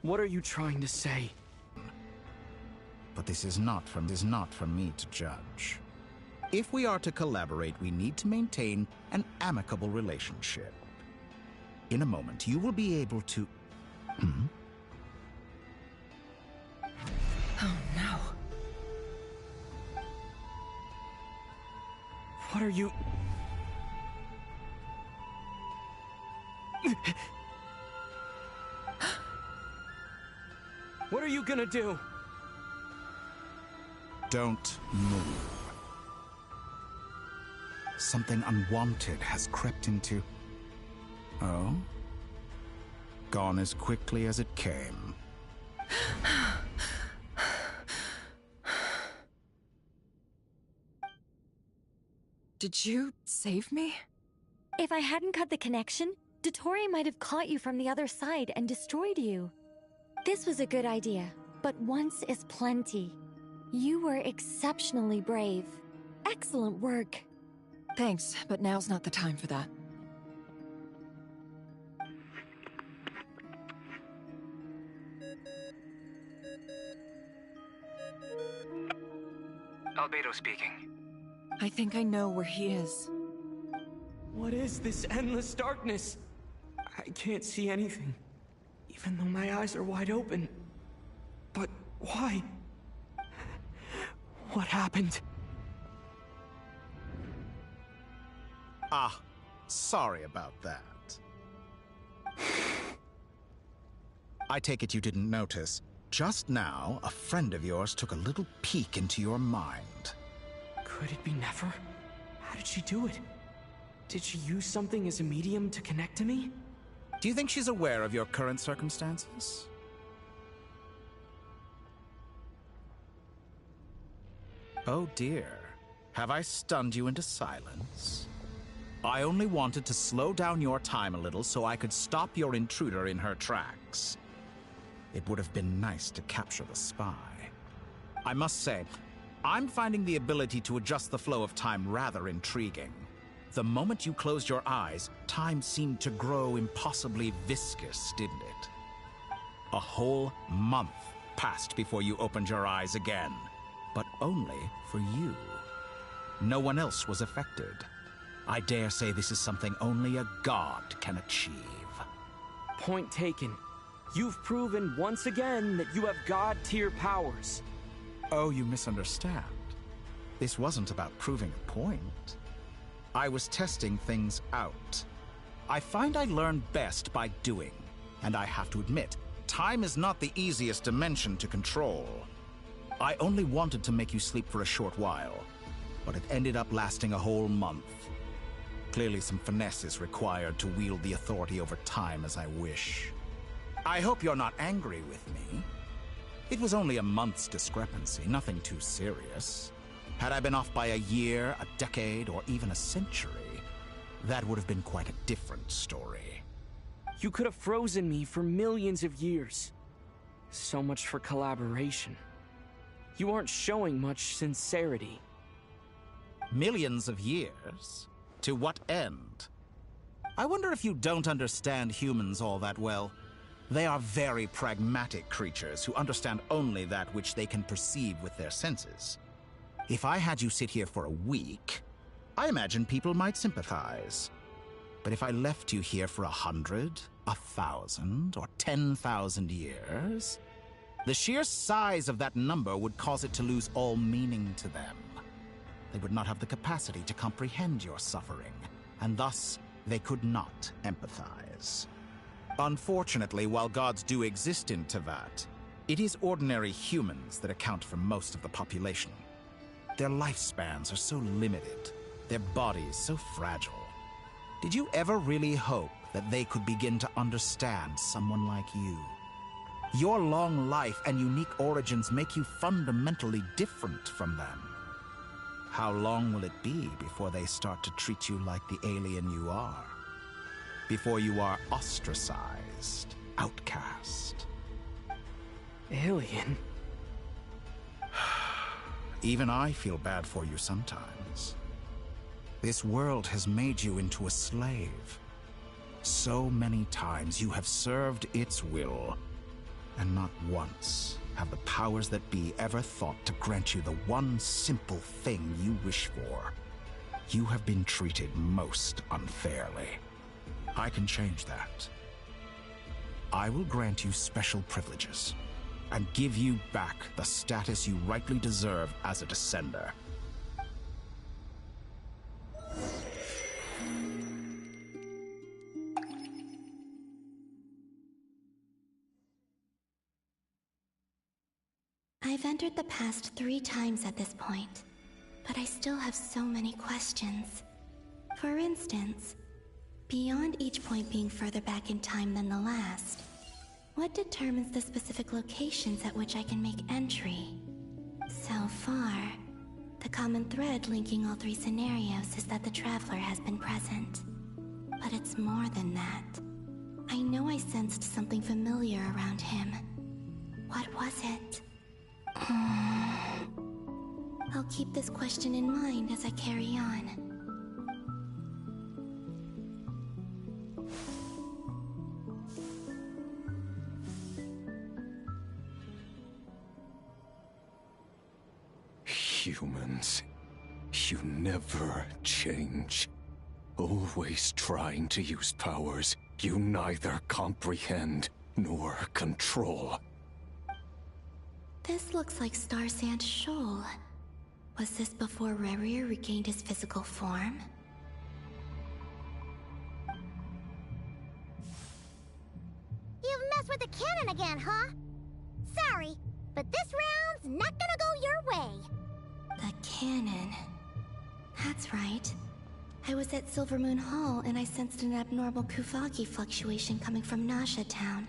What are you trying to say? But this is not for me to judge. If we are to collaborate, we need to maintain an amicable relationship. In a moment, you will be able to... Oh no. What are you... What are you gonna do? Don't move. Something unwanted has crept into... Oh? Gone as quickly as it came. Did you save me? If I hadn't cut the connection, Dottore might have caught you from the other side and destroyed you. This was a good idea, but once is plenty. You were exceptionally brave. Excellent work. Thanks, but now's not the time for that. Albedo speaking. I think I know where he is. What is this endless darkness? I can't see anything, even though my eyes are wide open. But why? What happened? Ah, sorry about that. I take it you didn't notice. Just now, a friend of yours took a little peek into your mind. Could it be Nefer? How did she do it? Did she use something as a medium to connect to me? Do you think she's aware of your current circumstances? Oh dear. Have I stunned you into silence? I only wanted to slow down your time a little so I could stop your intruder in her tracks. It would have been nice to capture the spy. I must say, I'm finding the ability to adjust the flow of time rather intriguing. The moment you closed your eyes, time seemed to grow impossibly viscous, didn't it? A whole month passed before you opened your eyes again, but only for you. No one else was affected. I dare say this is something only a god can achieve. Point taken. You've proven once again that you have god-tier powers. Oh, you misunderstand. This wasn't about proving a point. I was testing things out. I find I learn best by doing, and I have to admit, time is not the easiest dimension to control. I only wanted to make you sleep for a short while, but it ended up lasting a whole month. Clearly some finesse is required to wield the authority over time as I wish. I hope you're not angry with me. It was only a month's discrepancy, nothing too serious. Had I been off by a year, a decade, or even a century, that would have been quite a different story. You could have frozen me for millions of years. So much for collaboration. You aren't showing much sincerity. Millions of years? To what end? I wonder if you don't understand humans all that well. They are very pragmatic creatures who understand only that which they can perceive with their senses. If I had you sit here for a week, I imagine people might sympathize. But if I left you here for 100, 1,000, or 10,000 years, the sheer size of that number would cause it to lose all meaning to them. They would not have the capacity to comprehend your suffering, and thus they could not empathize. Unfortunately, while gods do exist in Teyvat, it is ordinary humans that account for most of the population. Their lifespans are so limited, their bodies so fragile. Did you ever really hope that they could begin to understand someone like you? Your long life and unique origins make you fundamentally different from them. How long will it be before they start to treat you like the alien you are? Before you are ostracized, outcast? Alien? Even I feel bad for you sometimes. This world has made you into a slave. So many times you have served its will, and not once have the powers that be ever thought to grant you the one simple thing you wish for. You have been treated most unfairly. I can change that. I will grant you special privileges, and give you back the status you rightly deserve as a descender. I've entered the past 3 times at this point, but I still have so many questions. For instance, beyond each point being further back in time than the last, what determines the specific locations at which I can make entry? So far, the common thread linking all 3 scenarios is that the Traveler has been present. But it's more than that. I know I sensed something familiar around him. What was it? I'll keep this question in mind as I carry on. Humans, you never change. Always trying to use powers you neither comprehend nor control. This looks like Star Sand Shoal. Was this before Rerir regained his physical form? You've messed with the cannon again, huh? Sorry, but this round's not gonna go your way. The cannon. That's right. I was at Silvermoon Hall and I sensed an abnormal Kuvaki fluctuation coming from Nasha Town.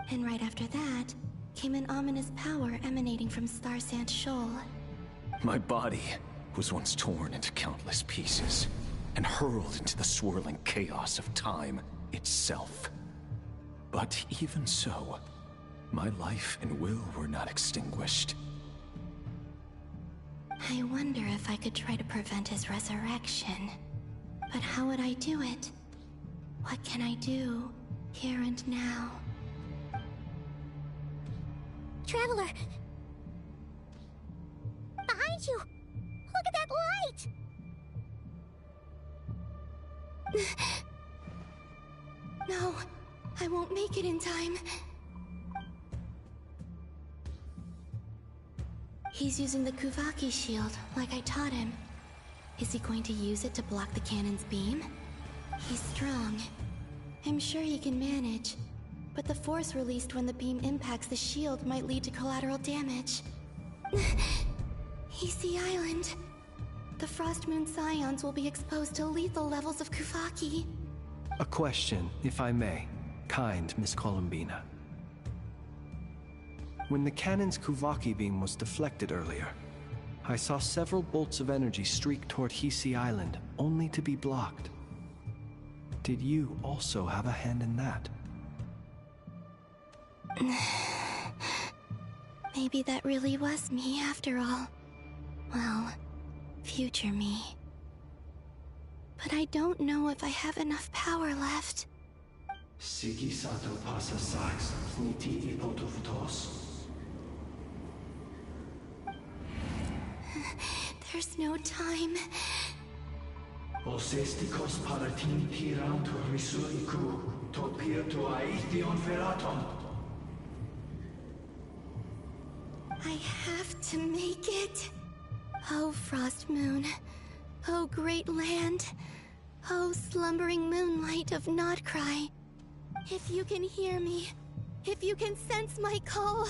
And right after that, came an ominous power emanating from Star Sand Shoal. My body was once torn into countless pieces and hurled into the swirling chaos of time itself. But even so, my life and will were not extinguished. I wonder if I could try to prevent his resurrection. But how would I do it? What can I do, here and now? Traveler! Behind you! Look at that light! No, I won't make it in time. He's using the Kuvaki shield, like I taught him. Is he going to use it to block the cannon's beam? He's strong. I'm sure he can manage. But the force released when the beam impacts the shield might lead to collateral damage. He's the island. The Frost Moon Scions will be exposed to lethal levels of Kuvaki. A question, if I may. Kind Miss Columbina. When the cannon's Kuvaki beam was deflected earlier, I saw several bolts of energy streak toward Hisi Island, only to be blocked. Did you also have a hand in that? Maybe that really was me after all. Well, future me. But I don't know if I have enough power left. Siki sato pasa sax, niti ipotofutos. There's no time. Osestikos paratin tiram to risu iku, topia to aithion feraton. I have to make it. Oh, Frost Moon. Oh, great land. Oh, slumbering moonlight of Nodcry. If you can hear me, if you can sense my call,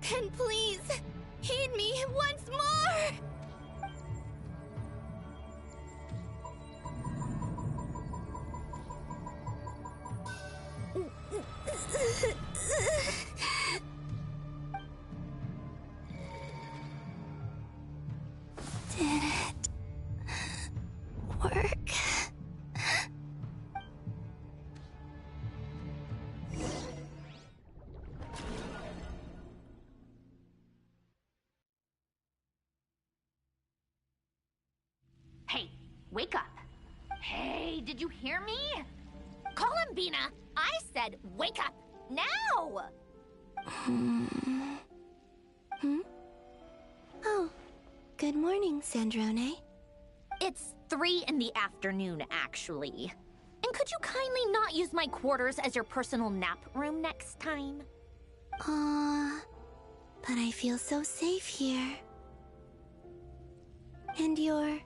then please, heed me once more! Did it work? Hey, wake up. Hey, did you hear me? Columbina, I said wake up, now! Oh, good morning, Sandrone. It's 3 in the afternoon, actually. And could you kindly not use my quarters as your personal nap room next time? But I feel so safe here. And your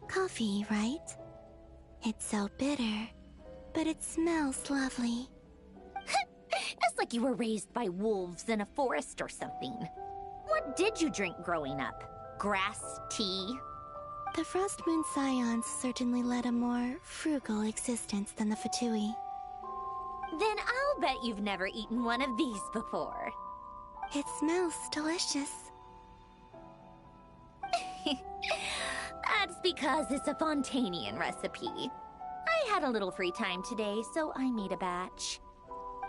coffee, right? It's so bitter, but it smells lovely. It's like you were raised by wolves in a forest or something. What did you drink growing up? Grass tea? The Frost Moon Scions certainly led a more frugal existence than the Fatui. Then I'll bet you've never eaten one of these before. It smells delicious. That's because it's a Fontanian recipe. I had a little free time today, so I made a batch.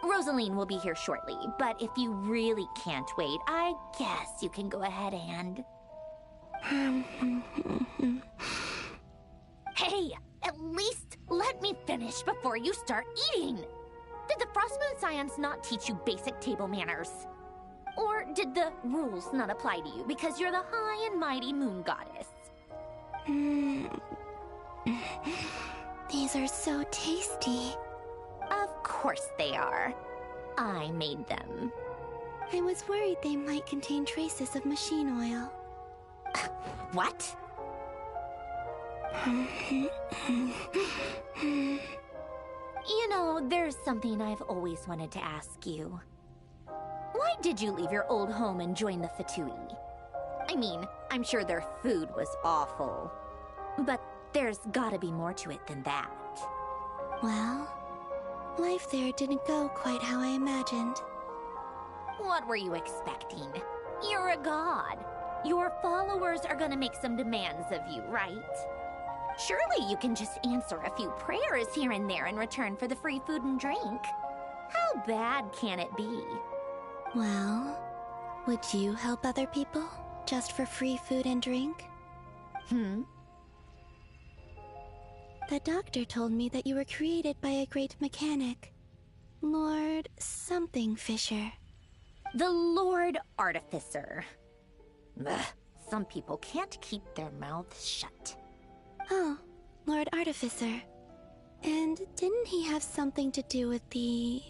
Rosaline will be here shortly, but if you really can't wait, I guess you can go ahead and... Hey, at least let me finish before you start eating! Did the Frostmoon Scions not teach you basic table manners? Or did the rules not apply to you because you're the high and mighty moon goddess? These are so tasty. Of course they are. I made them. I was worried they might contain traces of machine oil. What? You know, there's something I've always wanted to ask you. Why did you leave your old home and join the Fatui? I mean, I'm sure their food was awful. But there's gotta be more to it than that. Well, life there didn't go quite how I imagined. What were you expecting? You're a god. Your followers are gonna make some demands of you, right? Surely you can just answer a few prayers here and there in return for the free food and drink. How bad can it be? Well, would you help other people just for free food and drink? The doctor told me that you were created by a great mechanic, Lord something Fisher. The Lord Artificer. Ugh, some people can't keep their mouths shut. Oh, Lord Artificer. And didn't he have something to do with the,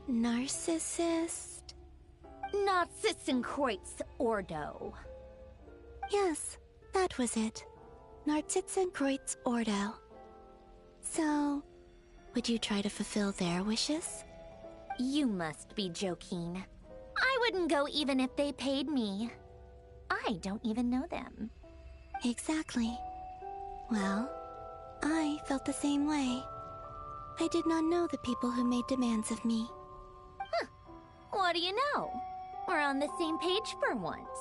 narcissist? Narcissenkreuz Ordo. Yes, that was it. Narcissenkreuz Ordo. So, would you try to fulfill their wishes? You must be joking. I wouldn't go even if they paid me. I don't even know them. Exactly. Well, I felt the same way. I did not know the people who made demands of me. What do you know? We're on the same page for once.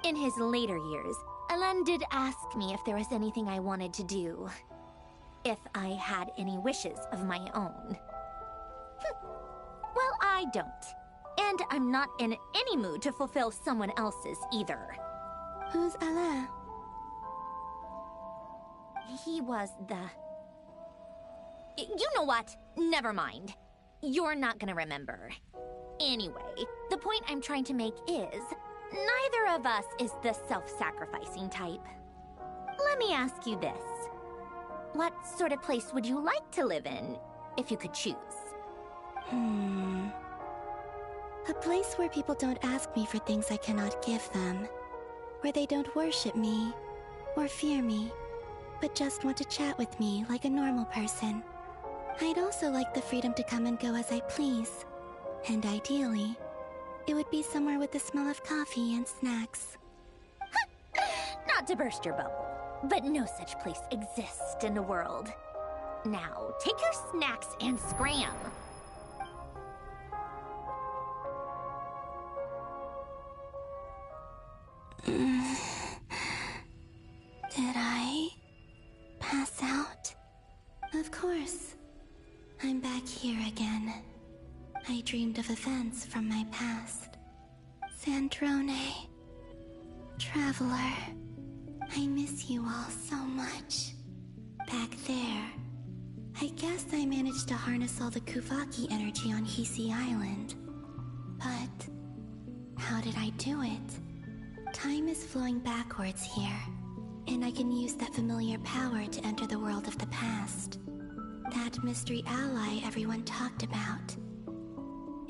In his later years, Alan did ask me if there was anything I wanted to do. If I had any wishes of my own. Well, I don't. And I'm not in any mood to fulfill someone else's either. Who's Alain? He was the... You know what? Never mind. You're not gonna remember. Anyway, the point I'm trying to make is, neither of us is the self-sacrificing type. Let me ask you this. What sort of place would you like to live in, if you could choose? A place where people don't ask me for things I cannot give them. Where they don't worship me, or fear me, but just want to chat with me like a normal person. I'd also like the freedom to come and go as I please. And ideally, it would be somewhere with the smell of coffee and snacks. Not to burst your bubble, but no such place exists in the world. Now, take your snacks and scram. Did I pass out? Of course. I'm back here again. I dreamed of events from my past. Sandrone. Traveler. I miss you all so much. Back there. I guess I managed to harness all the Kuvaki energy on Hisi Island. But how did I do it? Time is flowing backwards here, and I can use that familiar power to enter the world of the past. That mystery ally everyone talked about.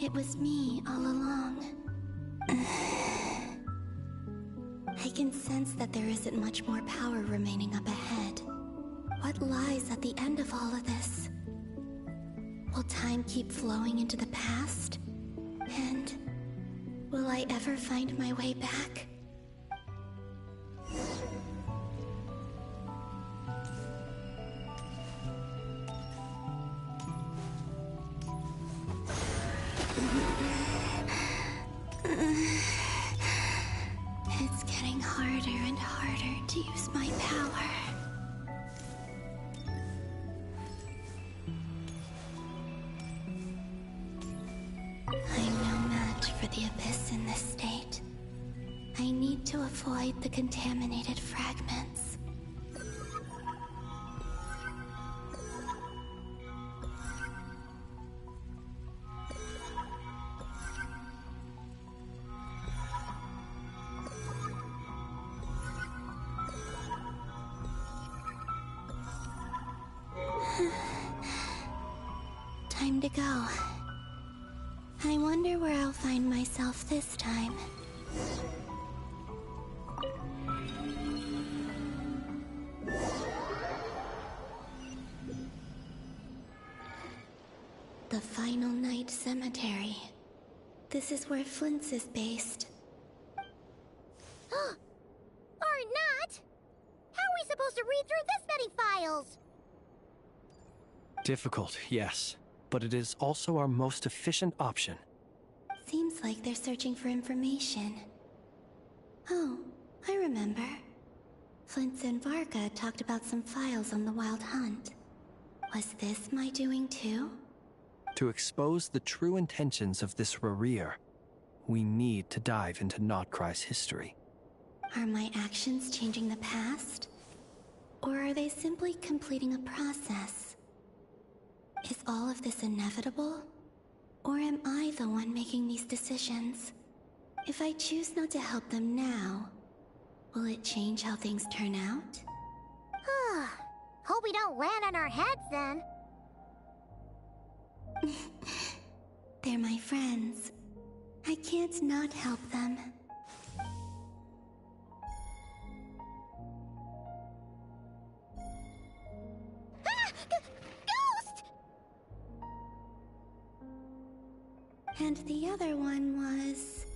It was me all along. I can sense that there isn't much more power remaining up ahead. What lies at the end of all of this? Will time keep flowing into the past? And will I ever find my way back? It's getting harder and harder to use my power. I'm no match for the Abyss in this state. I need to avoid the contaminated fragments. Time to go. I wonder where I'll find myself this time. The Final Night Cemetery. This is where Flint's is based. Or not! How are we supposed to read through this many files? Difficult, yes, but it is also our most efficient option. Seems like they're searching for information. Oh, I remember. Flint and Varga talked about some files on the Wild Hunt. Was this my doing too? To expose the true intentions of this Rerir, we need to dive into Notcry's history. Are my actions changing the past? Or are they simply completing a process? Is all of this inevitable? Or am I the one making these decisions? If I choose not to help them now, will it change how things turn out? Hope we don't land on our heads then. They're my friends. I can't not help them. Ghost! And the other one was...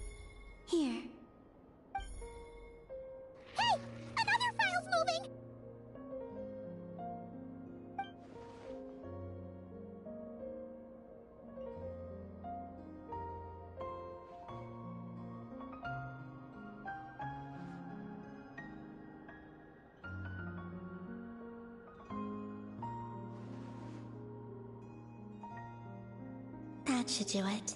here. Hey! Another file's moving! That should do it.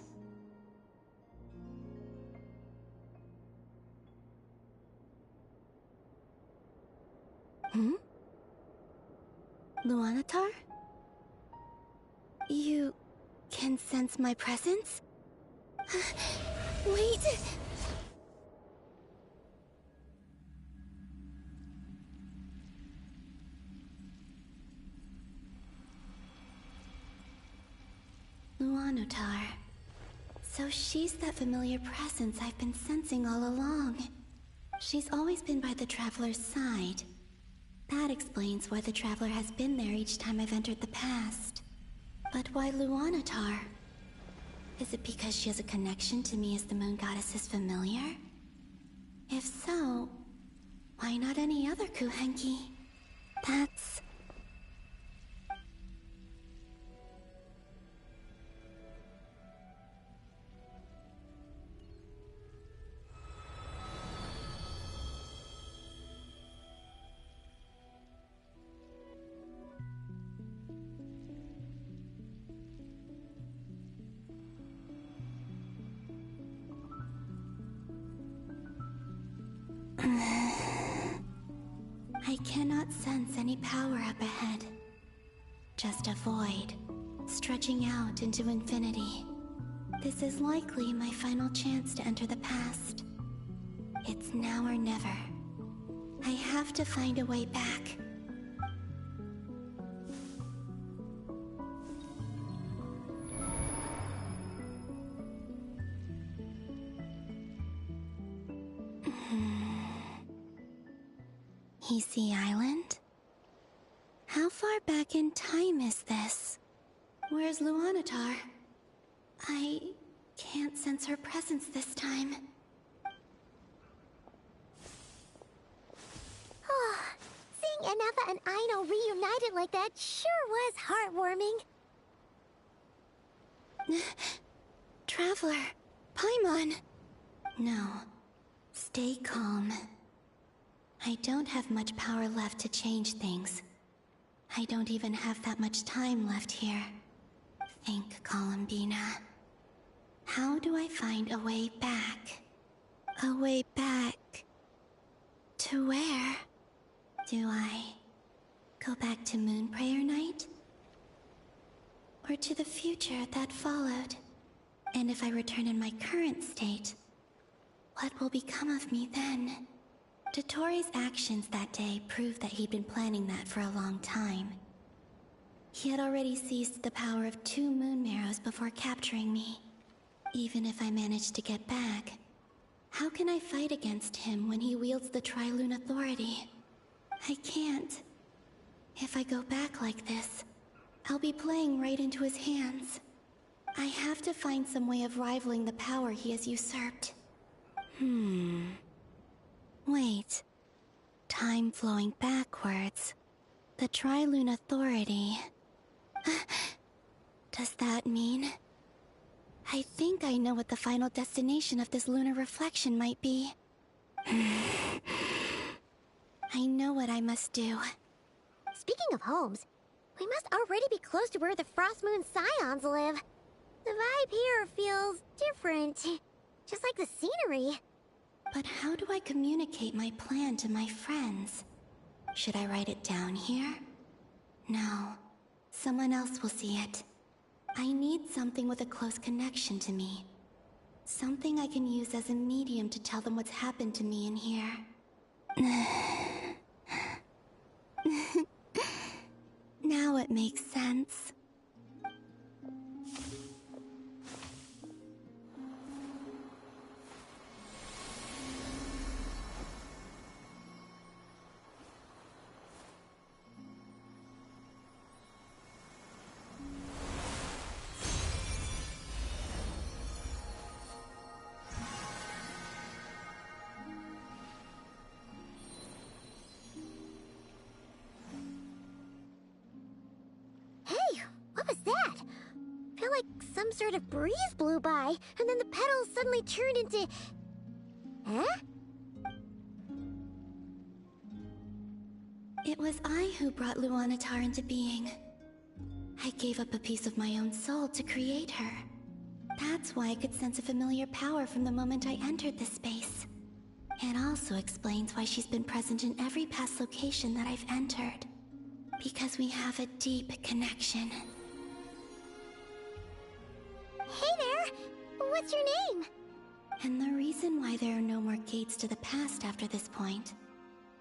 Luanatar? You can sense my presence? Wait! Luanatar. So she's that familiar presence I've been sensing all along. She's always been by the Traveler's side. That explains why the Traveler has been there each time I've entered the past. But why Luanatar? Is it because she has a connection to me as the Moon Goddess's familiar? If so, why not any other Kuhenki? That's... I cannot sense any power up ahead. Just a void, stretching out into infinity. This is likely my final chance to enter the past. It's now or never. I have to find a way back. Easy Island? How far back in time is this? Where's Luanatar? I can't sense her presence this time. Oh, seeing Anafa and Aino reunited like that sure was heartwarming. Traveler, Paimon. No, stay calm. I don't have much power left to change things. I don't even have that much time left here. Think, Columbina. How do I find a way back? A way back... to where? Do I go back to Moon Prayer Night? Or to the future that followed? And if I return in my current state, what will become of me then? Dotori's actions that day proved that he'd been planning that for a long time. He had already seized the power of 2 moon marrows before capturing me. Even if I managed to get back, how can I fight against him when he wields the Tri-Lune Authority? I can't. If I go back like this, I'll be playing right into his hands. I have to find some way of rivaling the power he has usurped. Wait. Time flowing backwards. The Tri-Lune Authority. Does that mean... I think I know what the final destination of this lunar reflection might be. I know what I must do. Speaking of homes, we must already be close to where the Frost Moon Scions live. The vibe here feels different. Just like the scenery. But how do I communicate my plan to my friends? Should I write it down here? No. Someone else will see it. I need something with a close connection to me. Something I can use as a medium to tell them what's happened to me in here. Now it makes sense. Some sort of breeze blew by, and then the petals suddenly turned into... Huh? It was I who brought Luanatar into being. I gave up a piece of my own soul to create her. That's why I could sense a familiar power from the moment I entered this space. It also explains why she's been present in every past location that I've entered. Because we have a deep connection. Hey there! What's your name? And the reason why there are no more gates to the past after this point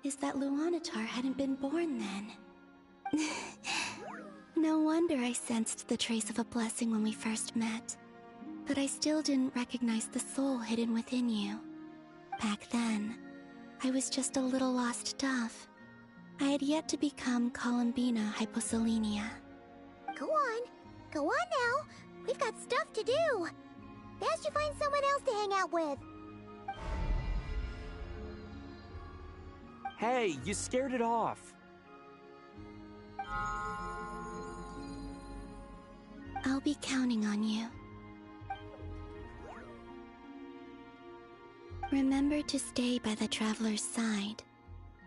is that Luanatar hadn't been born then. No wonder I sensed the trace of a blessing when we first met. But I still didn't recognize the soul hidden within you. Back then, I was just a little lost dove. I had yet to become Columbina Hyposelenia. Go on now. We've got stuff to do. Best you find someone else to hang out with. Hey, you scared it off. I'll be counting on you. Remember to stay by the traveler's side,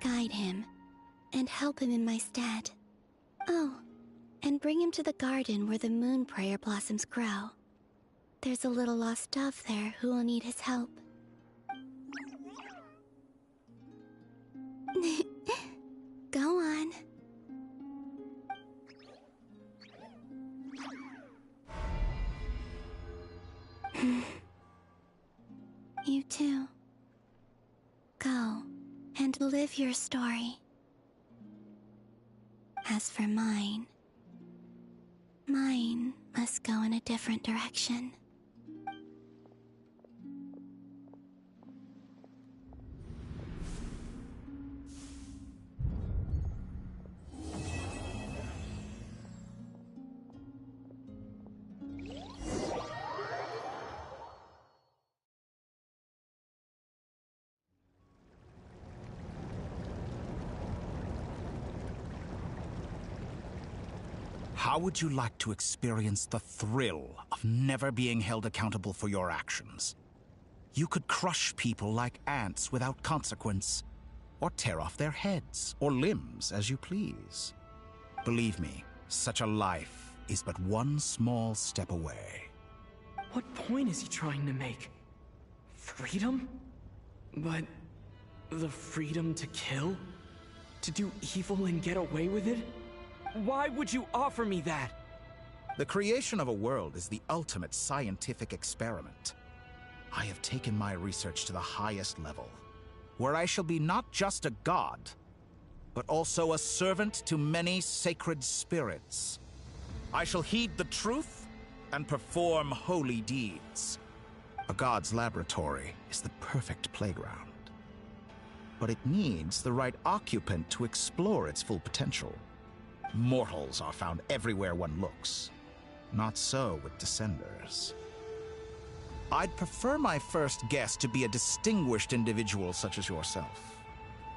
guide him, and help him in my stead. Oh, and bring him to the garden where the moon prayer blossoms grow. There's a little lost dove there who will need his help. Go on. You too. Go and live your story. As for mine must go in a different direction. How would you like to experience the thrill of never being held accountable for your actions? You could crush people like ants without consequence, or tear off their heads or limbs as you please. Believe me, such a life is but one small step away. What point is he trying to make? Freedom? But the freedom to kill? To do evil and get away with it? Why would you offer me that? The creation of a world is the ultimate scientific experiment. I have taken my research to the highest level, where I shall be not just a god, but also a servant to many sacred spirits. I shall heed the truth and perform holy deeds. A god's laboratory is the perfect playground, but it needs the right occupant to explore its full potential. Mortals are found everywhere one looks. Not so with Descenders. I'd prefer my first guest to be a distinguished individual such as yourself.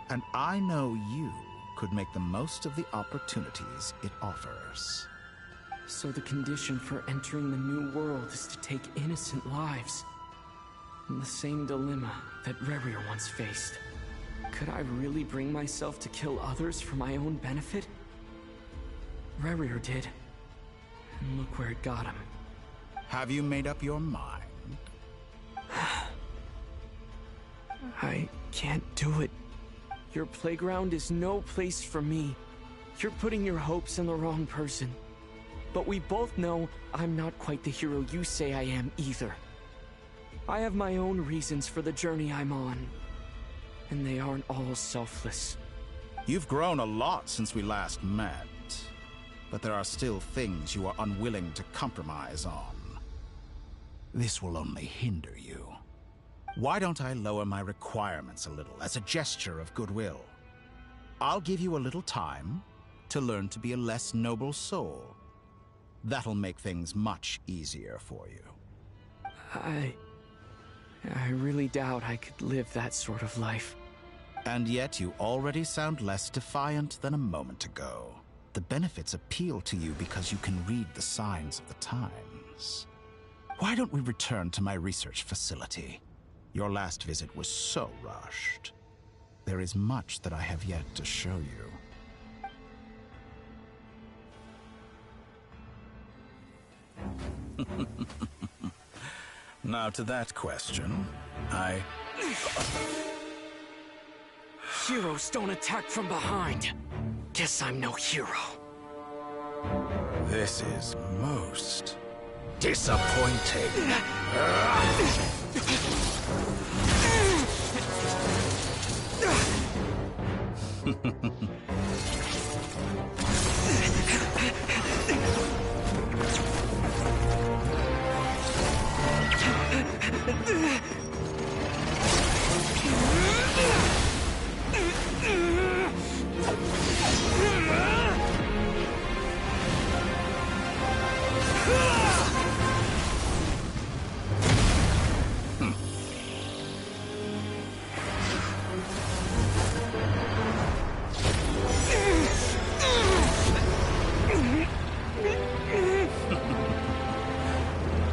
And I know you could make the most of the opportunities it offers. So the condition for entering the new world is to take innocent lives. The same dilemma that Rerir once faced. Could I really bring myself to kill others for my own benefit? Rerir did. And look where it got him. Have you made up your mind? I can't do it. Your playground is no place for me. You're putting your hopes in the wrong person. But we both know I'm not quite the hero you say I am either. I have my own reasons for the journey I'm on. And they aren't all selfless. You've grown a lot since we last met. But there are still things you are unwilling to compromise on. This will only hinder you. Why don't I lower my requirements a little as a gesture of goodwill? I'll give you a little time to learn to be a less noble soul. That'll make things much easier for you. I really doubt I could live that sort of life. And yet you already sound less defiant than a moment ago. The benefits appeal to you because you can read the signs of the times. Why don't we return to my research facility? Your last visit was so rushed. There is much that I have yet to show you. Now to that question, Heroes don't attack from behind. Guess I'm no hero. This is most disappointing.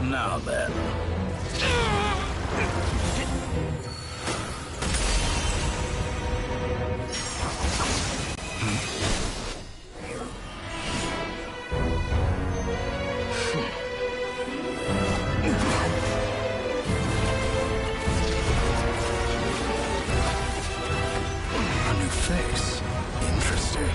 Now then. A new face. Interesting.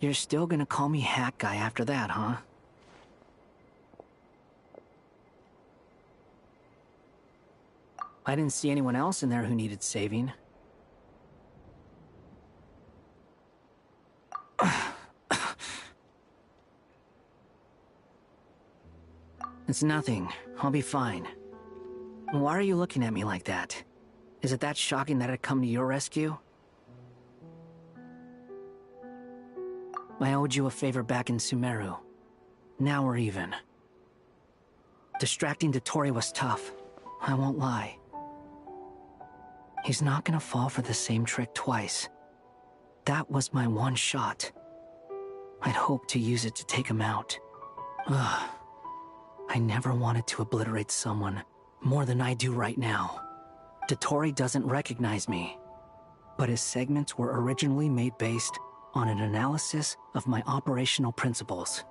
You're still gonna call me Hat Guy after that, huh? I didn't see anyone else in there who needed saving. It's nothing. I'll be fine. Why are you looking at me like that? Is it that shocking that I'd come to your rescue? I owed you a favor back in Sumeru. Now we're even. Distracting Dotori was tough. I won't lie. He's not gonna fall for the same trick twice. That was my one shot. I'd hoped to use it to take him out. Ugh. I never wanted to obliterate someone more than I do right now. Dotori doesn't recognize me, but his segments were originally made based on an analysis of my operational principles.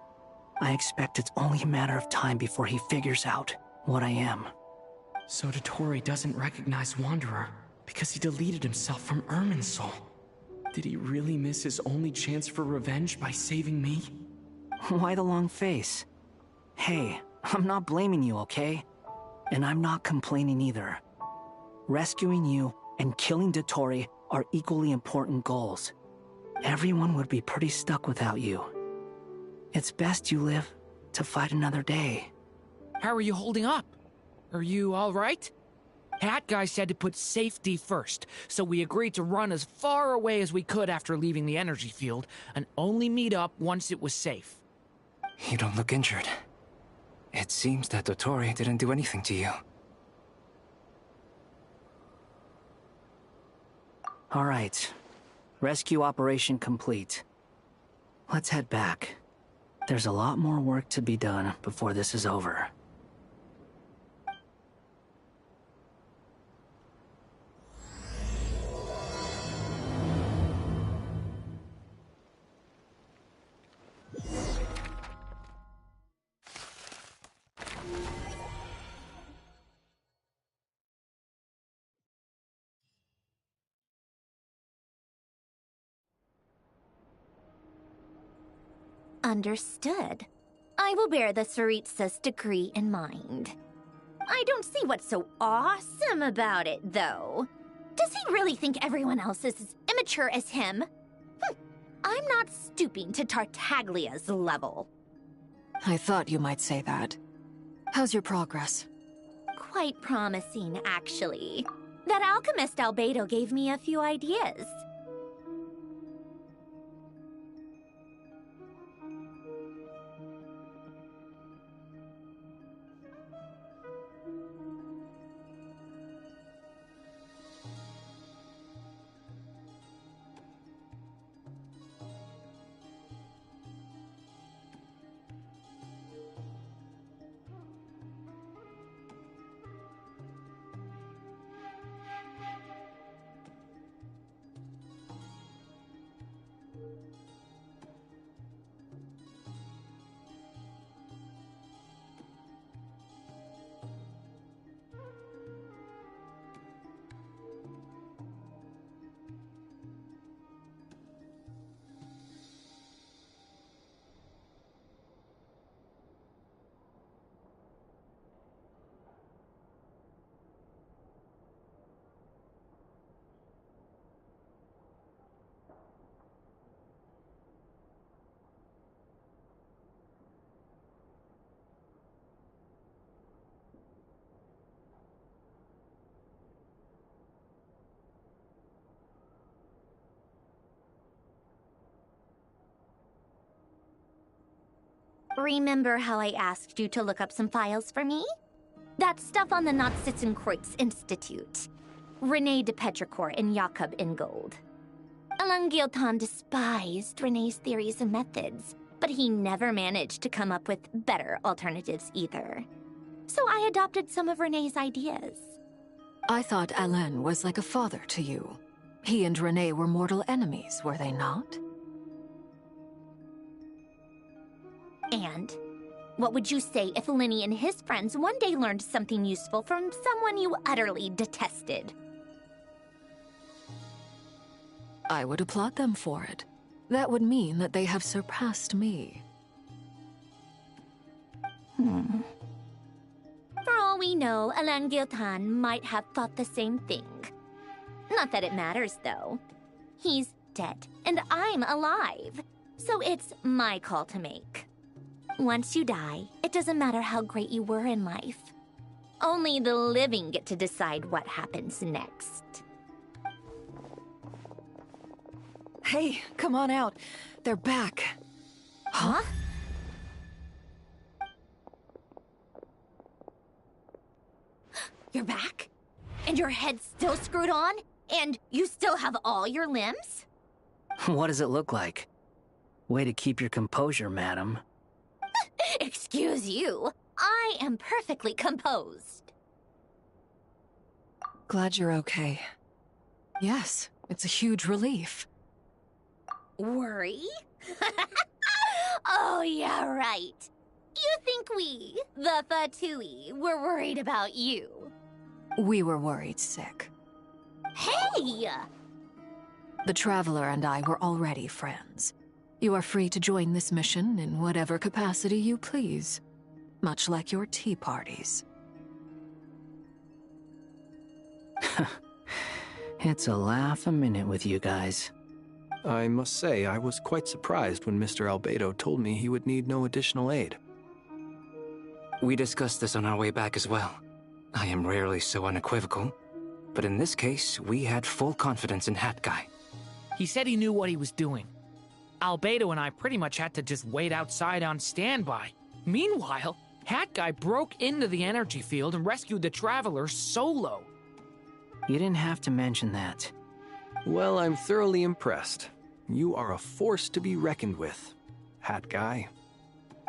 I expect it's only a matter of time before he figures out what I am. So Dotori doesn't recognize Wanderer because he deleted himself from Irminsul. Did he really miss his only chance for revenge by saving me? Why the long face? Hey, I'm not blaming you, okay? And I'm not complaining either. Rescuing you and killing Dotori are equally important goals. Everyone would be pretty stuck without you. It's best you live to fight another day. How are you holding up? Are you alright? Hat Guy said to put safety first, so we agreed to run as far away as we could after leaving the energy field, and only meet up once it was safe. You don't look injured. It seems that Dotori didn't do anything to you. Alright. Rescue operation complete. Let's head back. There's a lot more work to be done before this is over. Understood. I will bear the Tsaritsa's decree in mind. I don't see what's so awesome about it, though. Does he really think everyone else is as immature as him? I'm not stooping to Tartaglia's level. I thought you might say that. How's your progress? Quite promising, actually. That alchemist Albedo gave me a few ideas. Remember how I asked you to look up some files for me? That stuff on the Natsitzenkreuz Institute. René de Petrichor and Jakob Ingold. Alain Guillotin despised René's theories and methods, but he never managed to come up with better alternatives either. So I adopted some of René's ideas. I thought Alain was like a father to you. He and René were mortal enemies, were they not? And what would you say if Linny and his friends one day learned something useful from someone you utterly detested? I would applaud them for it. That would mean that they have surpassed me. For all we know, Alan Giltan might have thought the same thing. Not that it matters, though. He's dead, and I'm alive. So it's my call to make. Once you die, it doesn't matter how great you were in life. Only the living get to decide what happens next. Hey, come on out. They're back. Huh? You're back? And your head's still screwed on? And you still have all your limbs? What does it look like? Way to keep your composure, madam. Excuse you. I am perfectly composed. Glad you're okay. Yes, it's a huge relief. Worry? Oh, yeah, right. You think we, the Fatui, were worried about you? We were worried sick. Hey! The Traveler and I were already friends. You are free to join this mission in whatever capacity you please. Much like your tea parties. It's a laugh a minute with you guys. I must say, I was quite surprised when Mr. Albedo told me he would need no additional aid. We discussed this on our way back as well. I am rarely so unequivocal, but in this case, we had full confidence in Hat Guy. He said he knew what he was doing. Albedo and I pretty much had to just wait outside on standby. Meanwhile, Hat Guy broke into the energy field and rescued the Traveler solo. You didn't have to mention that. Well, I'm thoroughly impressed. You are a force to be reckoned with, Hat Guy.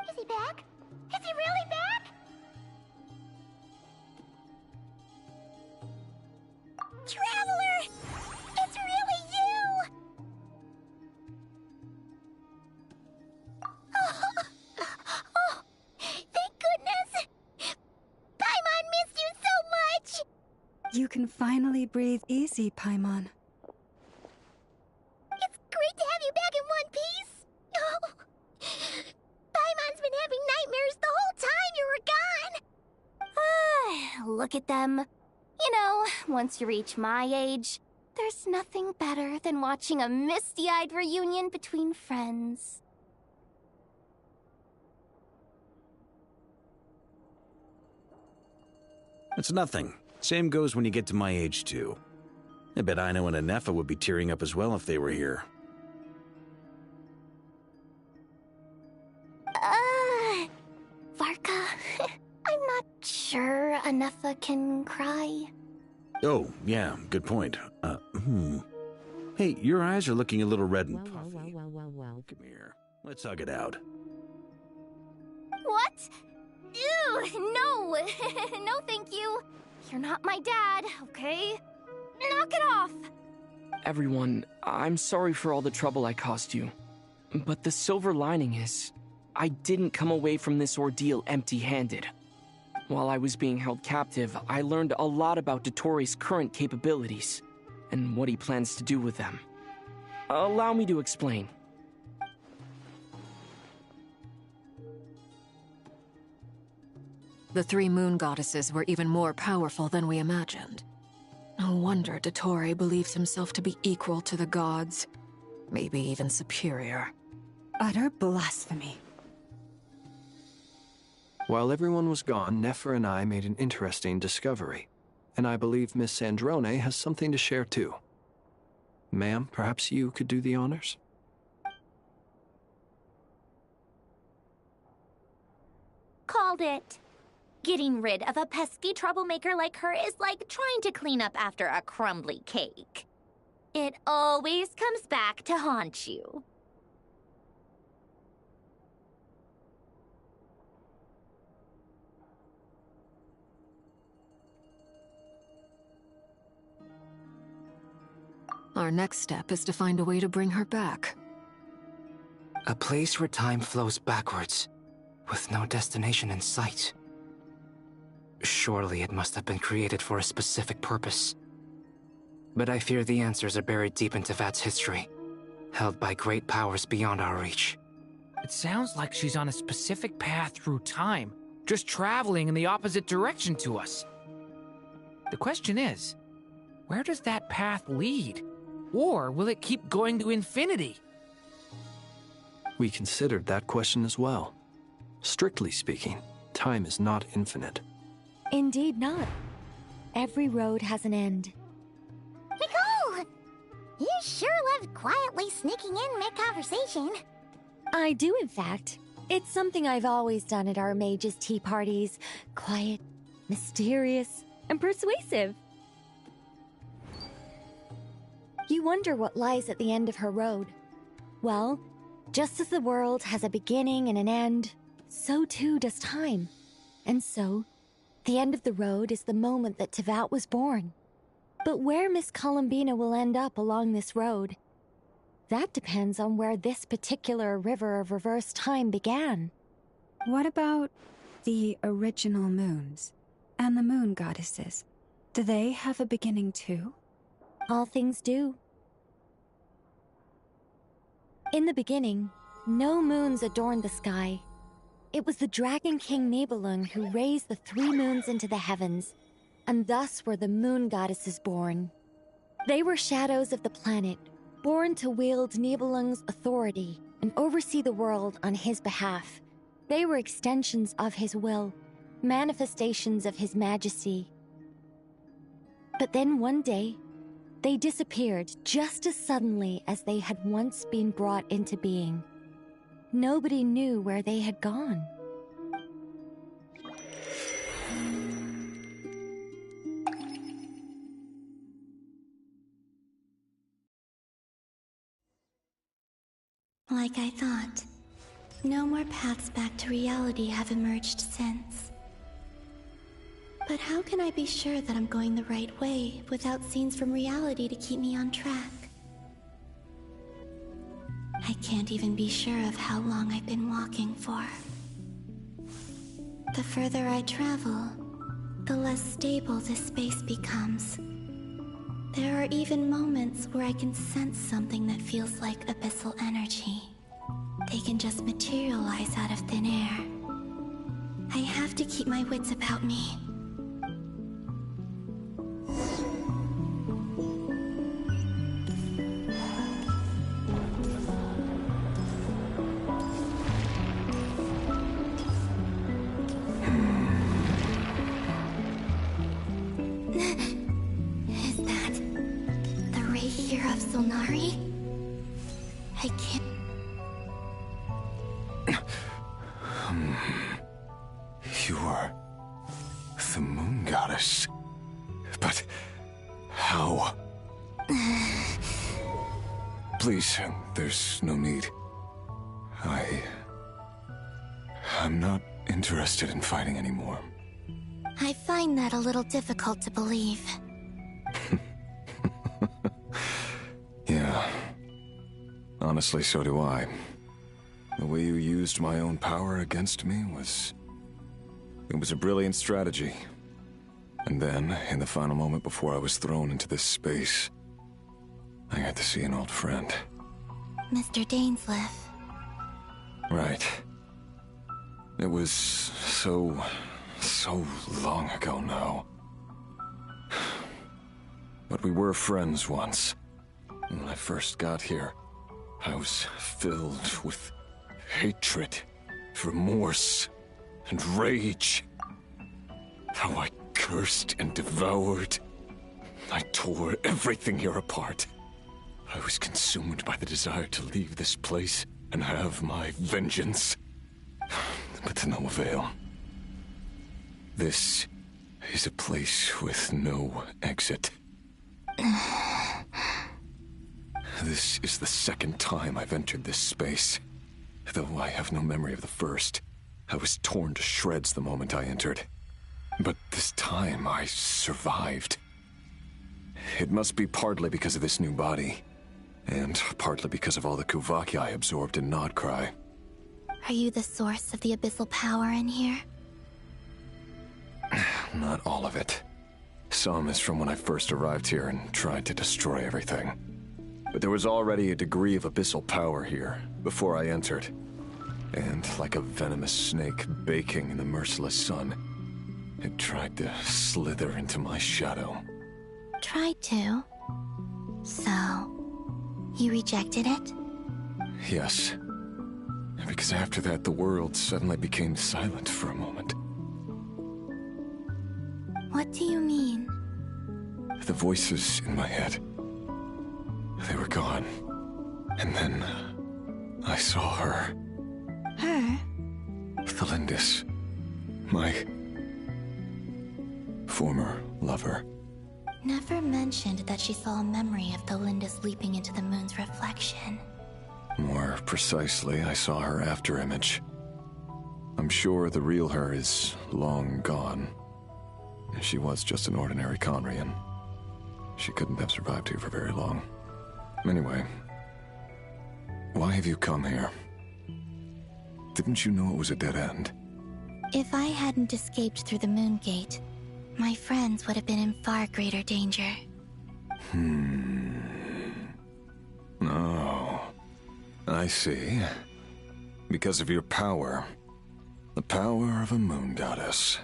Is he back? Is he really back? Traveler! It's really you! Oh, thank goodness! Paimon missed you so much! You can finally breathe easy, Paimon. It's great to have you back in one piece! Oh, Paimon's been having nightmares the whole time you were gone! Look at them. You know, once you reach my age, there's nothing better than watching a misty-eyed reunion between friends. It's nothing. Same goes when you get to my age, too. I bet Ino and Anefa would be tearing up as well if they were here. Varka, I'm not sure Anefa can cry. Oh, yeah, good point. Hey, your eyes are looking a little red and puffy. Come here. Let's hug it out. What? Ew, no! No, thank you. You're not my dad, okay? Knock it off! Everyone, I'm sorry for all the trouble I caused you. But the silver lining is, I didn't come away from this ordeal empty-handed. While I was being held captive, I learned a lot about Dottoro's current capabilities, and what he plans to do with them. Allow me to explain. The three moon goddesses were even more powerful than we imagined. No wonder Dottore believes himself to be equal to the gods. Maybe even superior. Utter blasphemy. While everyone was gone, Nefer and I made an interesting discovery. And I believe Miss Sandrone has something to share too. Ma'am, perhaps you could do the honors? Called it. Getting rid of a pesky troublemaker like her is like trying to clean up after a crumbly cake. It always comes back to haunt you. Our next step is to find a way to bring her back. A place where time flows backwards, with no destination in sight. Surely it must have been created for a specific purpose. But I fear the answers are buried deep into Vat's history, held by great powers beyond our reach. It sounds like she's on a specific path through time, just traveling in the opposite direction to us. The question is, where does that path lead? Or will it keep going to infinity? We considered that question as well. Strictly speaking, time is not infinite. Indeed not. Every road has an end. Nicole! You sure love quietly sneaking in mid-conversation. I do, in fact. It's something I've always done at our mages' tea parties. Quiet, mysterious, and persuasive. You wonder what lies at the end of her road. Well, just as the world has a beginning and an end, so too does time. And so, the end of the road is the moment that Tevat was born. But where Miss Columbina will end up along this road, that depends on where this particular river of reverse time began. What about the original moons and the moon goddesses? Do they have a beginning too? All things do. In the beginning, no moons adorned the sky. It was the Dragon King Nibelung who raised the 3 moons into the heavens, and thus were the moon goddesses born. They were shadows of the planet, born to wield Nibelung's authority and oversee the world on his behalf. They were extensions of his will, manifestations of his majesty. But then one day, they disappeared just as suddenly as they had once been brought into being. Nobody knew where they had gone. Like I thought, no more paths back to reality have emerged since. But how can I be sure that I'm going the right way without scenes from reality to keep me on track? I can't even be sure of how long I've been walking for. The further I travel, the less stable this space becomes. There are even moments where I can sense something that feels like abyssal energy. They can just materialize out of thin air. I have to keep my wits about me. Is that the ray here of Solnari? I can't... You're the moon goddess. But how? Please, there's no need. I'm not interested in fighting anymore. I find that a little difficult to believe. Yeah. Honestly, so do I. The way you used my own power against me was... It was a brilliant strategy. And then, in the final moment before I was thrown into this space, I got to see an old friend. Mr. Dainsleif. Right. It was so long ago now. But we were friends once. When I first got here, I was filled with hatred, remorse, and rage. How I cursed and devoured. I tore everything here apart. I was consumed by the desire to leave this place and have my vengeance. But to no avail. This is a place with no exit. This is the second time I've entered this space. Though I have no memory of the first. I was torn to shreds the moment I entered. But this time I survived. It must be partly because of this new body. And partly because of all the Kuvaki I absorbed in Nodcry. Are you the source of the abyssal power in here? Not all of it. Some is from when I first arrived here and tried to destroy everything. but there was already a degree of abyssal power here before I entered. And like a venomous snake baking in the merciless sun, it tried to slither into my shadow. Tried to? So, you rejected it? Yes. Because after that, the world suddenly became silent for a moment. What do you mean? The voices in my head, they were gone. And then I saw her. Her? Thalindis. My former lover. Never mentioned that she saw a memory of Thalindis leaping into the moon's reflection. More precisely, I saw her afterimage. I'm sure the real her is long gone. She was just an ordinary Conrian. She couldn't have survived here for very long. Anyway, why have you come here? Didn't you know it was a dead end? If I hadn't escaped through the moon gate, my friends would have been in far greater danger. Oh, I see. Because of your power. The power of a moon goddess.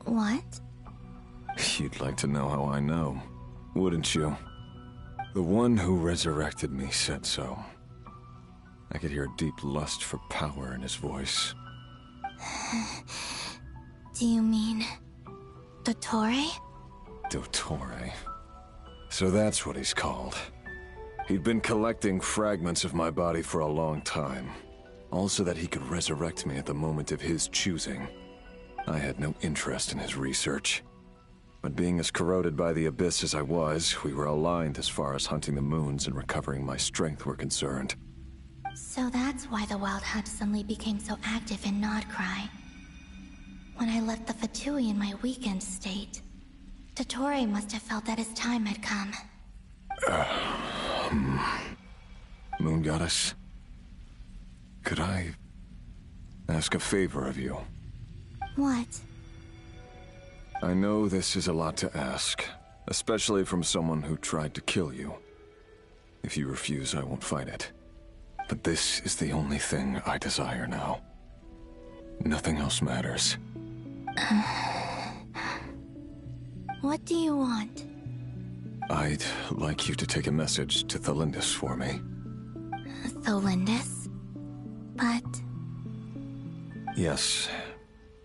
What? You'd like to know how I know, wouldn't you? The one who resurrected me said so. I could hear a deep lust for power in his voice. Do you mean... Dottore? Dottore. So that's what he's called. He'd been collecting fragments of my body for a long time. Also that he could resurrect me at the moment of his choosing. I had no interest in his research. But being as corroded by the abyss as I was, we were aligned as far as hunting the moons and recovering my strength were concerned. So that's why the Wild Hunt suddenly became so active in Nodcry. When I left the Fatui in my weakened state, Dottore must have felt that his time had come. Moon Goddess? Could I ask a favor of you? What? I know this is a lot to ask, especially from someone who tried to kill you. If you refuse, I won't fight it. But this is the only thing I desire now. Nothing else matters. What do you want? I'd like you to take a message to Thalindis for me. Thalindis? But... Yes,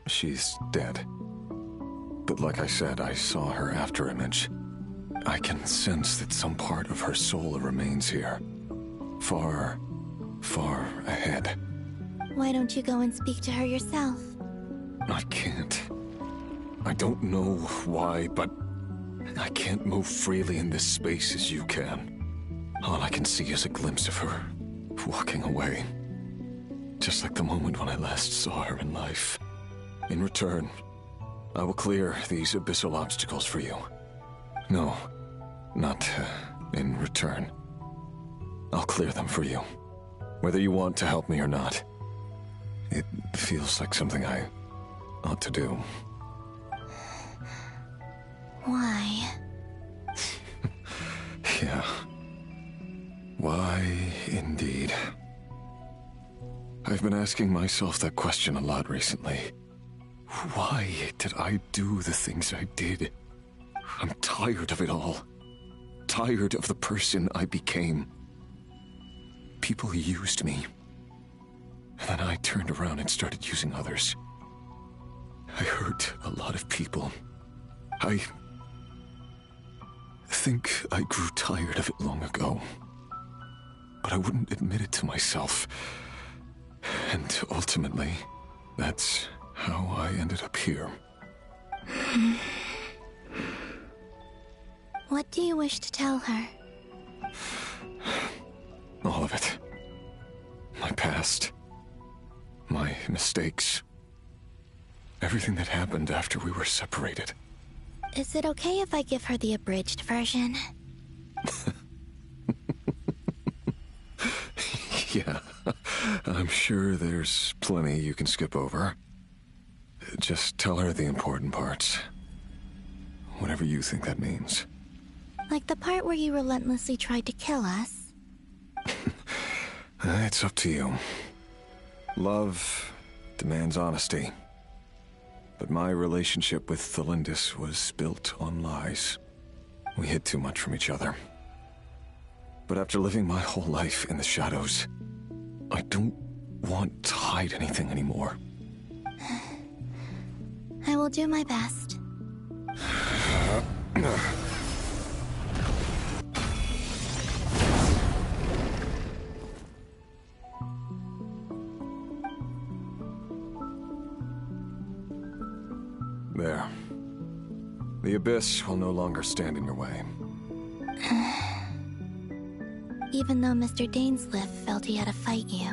she's dead. But like I said, I saw her afterimage. I can sense that some part of her soul remains here. Far, far ahead. Why don't you go and speak to her yourself? I can't. I don't know why, but I can't move freely in this space as you can. All I can see is a glimpse of her, walking away. Just like the moment when I last saw her in life. In return, I will clear these abyssal obstacles for you. No, not in return. I'll clear them for you, whether you want to help me or not. It feels like something I ought to do. Why? Yeah. Why, indeed. I've been asking myself that question a lot recently. Why did I do the things I did? I'm tired of it all. Tired of the person I became. People used me. And then I turned around and started using others. I hurt a lot of people. I think I grew tired of it long ago. But I wouldn't admit it to myself. And ultimately, that's how I ended up here. What do you wish to tell her? All of it. My past. My mistakes. Everything that happened after we were separated. Is it okay if I give her the abridged version? Yeah, I'm sure there's plenty you can skip over. Just tell her the important parts. Whatever you think that means. Like the part where you relentlessly tried to kill us? It's up to you. Love demands honesty. But my relationship with Thelindis was built on lies. We hid too much from each other. But after living my whole life in the shadows, I don't want to hide anything anymore. I will do my best. There. The Abyss will no longer stand in your way. Even though Mr. Dainsleif felt he had to fight you,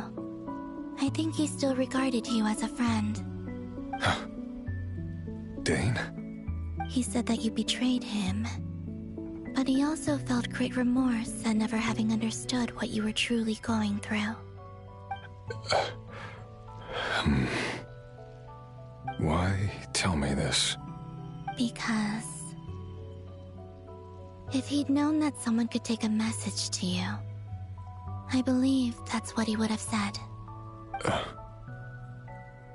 I think he still regarded you as a friend. Dane? He said that you betrayed him, but he also felt great remorse at never having understood what you were truly going through. Why tell me this? Because if he'd known that someone could take a message to you, I believe that's what he would have said.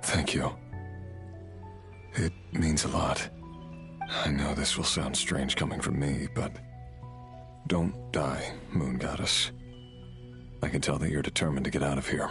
Thank you. It means a lot. I know this will sound strange coming from me, but don't die, Moon Goddess. I can tell that you're determined to get out of here.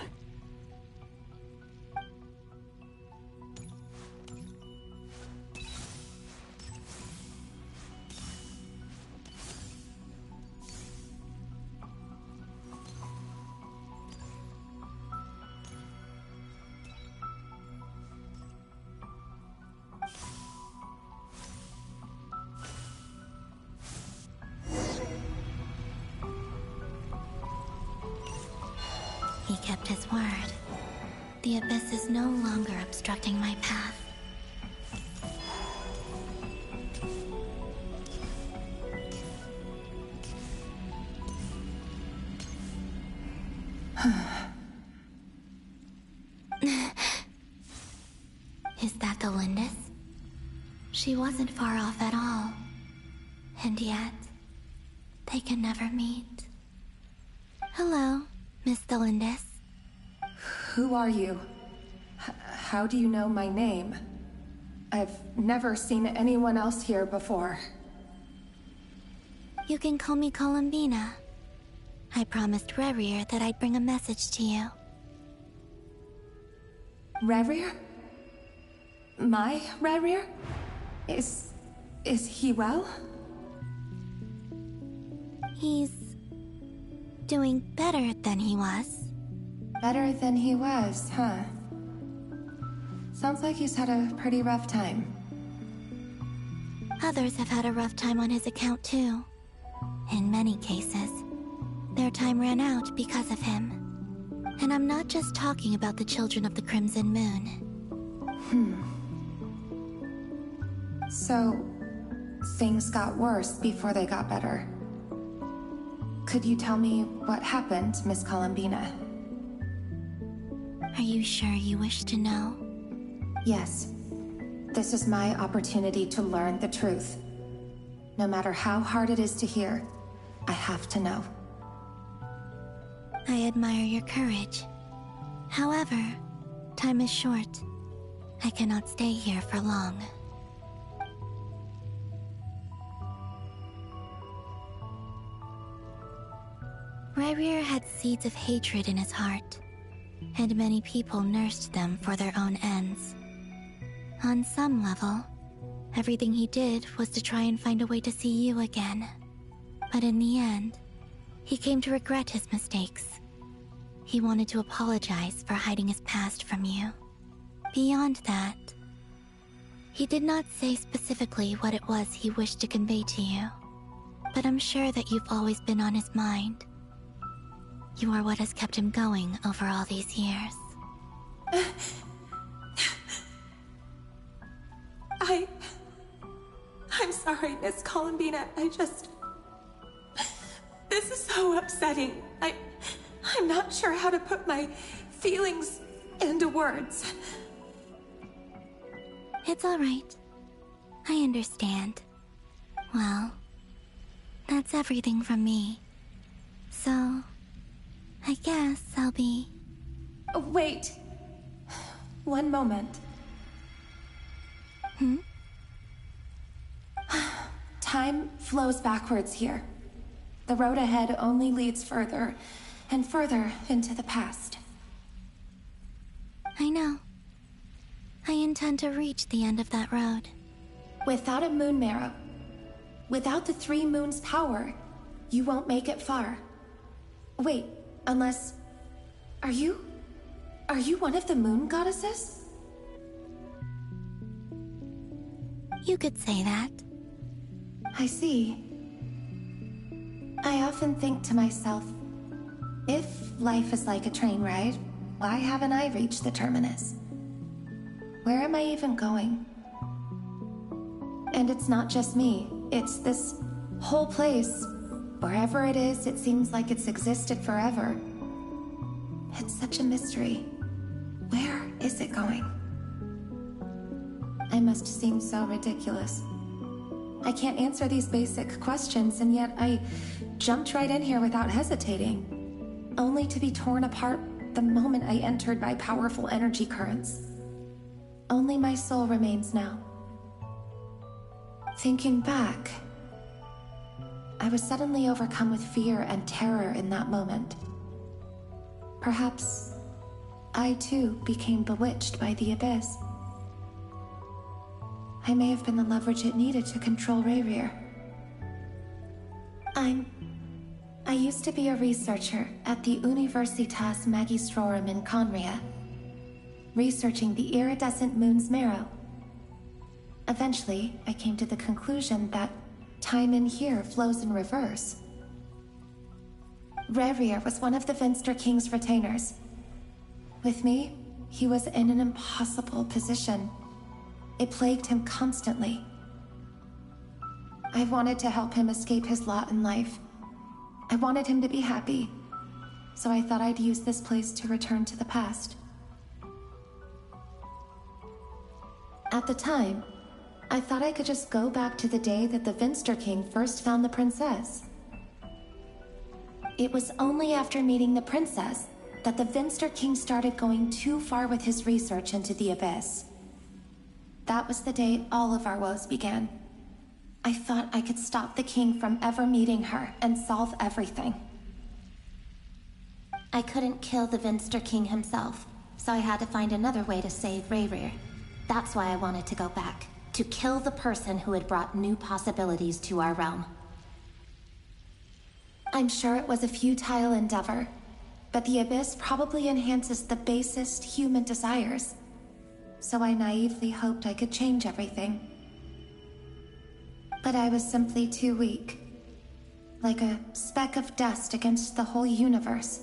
He kept his word. The Abyss is no longer obstructing my path. Is that Thelindis? She wasn't far off at all. And yet, they can never meet. Hello, Miss Thelindis. Who are you? How do you know my name? I've never seen anyone else here before. You can call me Columbina. I promised Rerir that I'd bring a message to you. Rerir? My Rerir? Is he well? He's doing better than he was. Better than he was, huh? Sounds like he's had a pretty rough time. Others have had a rough time on his account too. In many cases, their time ran out because of him. And I'm not just talking about the children of the Crimson Moon. So, things got worse before they got better. Could you tell me what happened, Miss Columbina? Are you sure you wish to know? Yes. This is my opportunity to learn the truth. No matter how hard it is to hear, I have to know. I admire your courage. However, time is short. I cannot stay here for long. Rerir had seeds of hatred in his heart, and many people nursed them for their own ends. On some level, everything he did was to try and find a way to see you again. But in the end, he came to regret his mistakes. He wanted to apologize for hiding his past from you. Beyond that, he did not say specifically what it was he wished to convey to you, but I'm sure that you've always been on his mind. You are what has kept him going over all these years. I'm sorry, Miss Columbina. This is so upsetting. I'm not sure how to put my feelings into words. It's all right. I understand. Well, That's everything from me. So, I guess I'll be... Oh, wait. One moment. Time flows backwards here. The road ahead only leads further and further into the past. I know. I intend to reach the end of that road. Without a moon marrow, without the 3 moons' power, you won't make it far. Wait, unless... Are you one of the moon goddesses? You could say that. I see. I often think to myself, if life is like a train ride, why haven't I reached the terminus? Where am I even going? And it's not just me, it's this whole place. Wherever it is, it seems like it's existed forever. It's such a mystery. Where is it going? I must seem so ridiculous. I can't answer these basic questions, and yet I jumped right in here without hesitating, only to be torn apart the moment I entered by powerful energy currents. Only my soul remains now. Thinking back, I was suddenly overcome with fear and terror in that moment. Perhaps I too became bewitched by the abyss. I may have been the leverage it needed to control Rayrir. I used to be a researcher at the Universitas Magistrorum in Conria, researching the iridescent moon's marrow. Eventually, I came to the conclusion that time in here flows in reverse. Rayrir was one of the Vinster King's retainers. With me, he was in an impossible position. It plagued him constantly. I wanted to help him escape his lot in life. I wanted him to be happy, so I thought I'd use this place to return to the past. At the time, I thought I could just go back to the day that the Vinster King first found the princess. It was only after meeting the princess that the Vinster King started going too far with his research into the abyss. That was the day all of our woes began. I thought I could stop the king from ever meeting her and solve everything. I couldn't kill the Vinster King himself, so I had to find another way to save Rayrir. That's why I wanted to go back, to kill the person who had brought new possibilities to our realm. I'm sure it was a futile endeavor, but the abyss probably enhances the basest human desires. So I naively hoped I could change everything. But I was simply too weak. Like a speck of dust against the whole universe.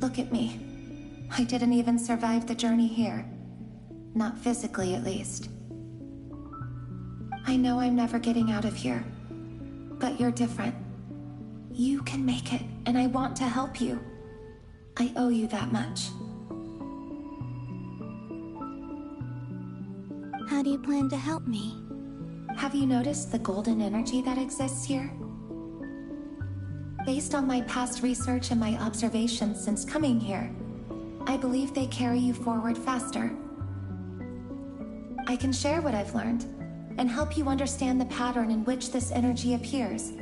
Look at me. I didn't even survive the journey here. Not physically, at least. I know I'm never getting out of here. But you're different. You can make it, and I want to help you. I owe you that much. How do you plan to help me? Have you noticed the golden energy that exists here? Based on my past research and my observations since coming here, I believe they carry you forward faster. I can share what I've learned, and help you understand the pattern in which this energy appears.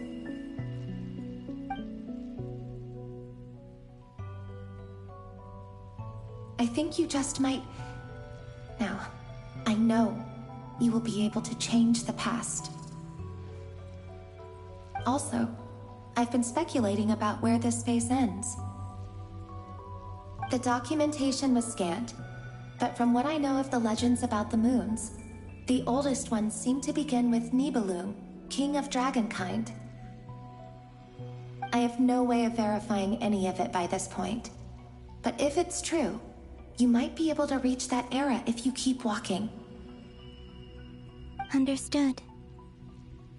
I think you just might... Now, I know you will be able to change the past. Also, I've been speculating about where this space ends. The documentation was scanned, but from what I know of the legends about the moons, the oldest ones seem to begin with Nibelung, king of dragonkind. I have no way of verifying any of it by this point, but if it's true, you might be able to reach that era if you keep walking. Understood.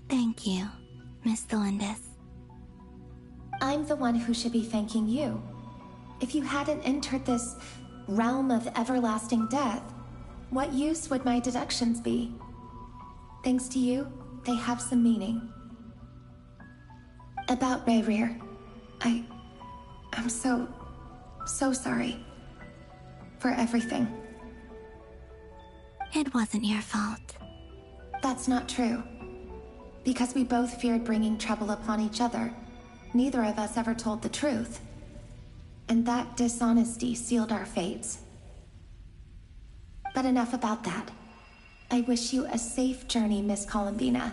Thank you, Miss Thelindis. I'm the one who should be thanking you. If you hadn't entered this realm of everlasting death, what use would my deductions be? Thanks to you, they have some meaning. About Rayrir. I'm so sorry. For everything. It wasn't your fault. That's not true. Because we both feared bringing trouble upon each other, neither of us ever told the truth. And that dishonesty sealed our fates. But enough about that. I wish you a safe journey, Miss Columbina.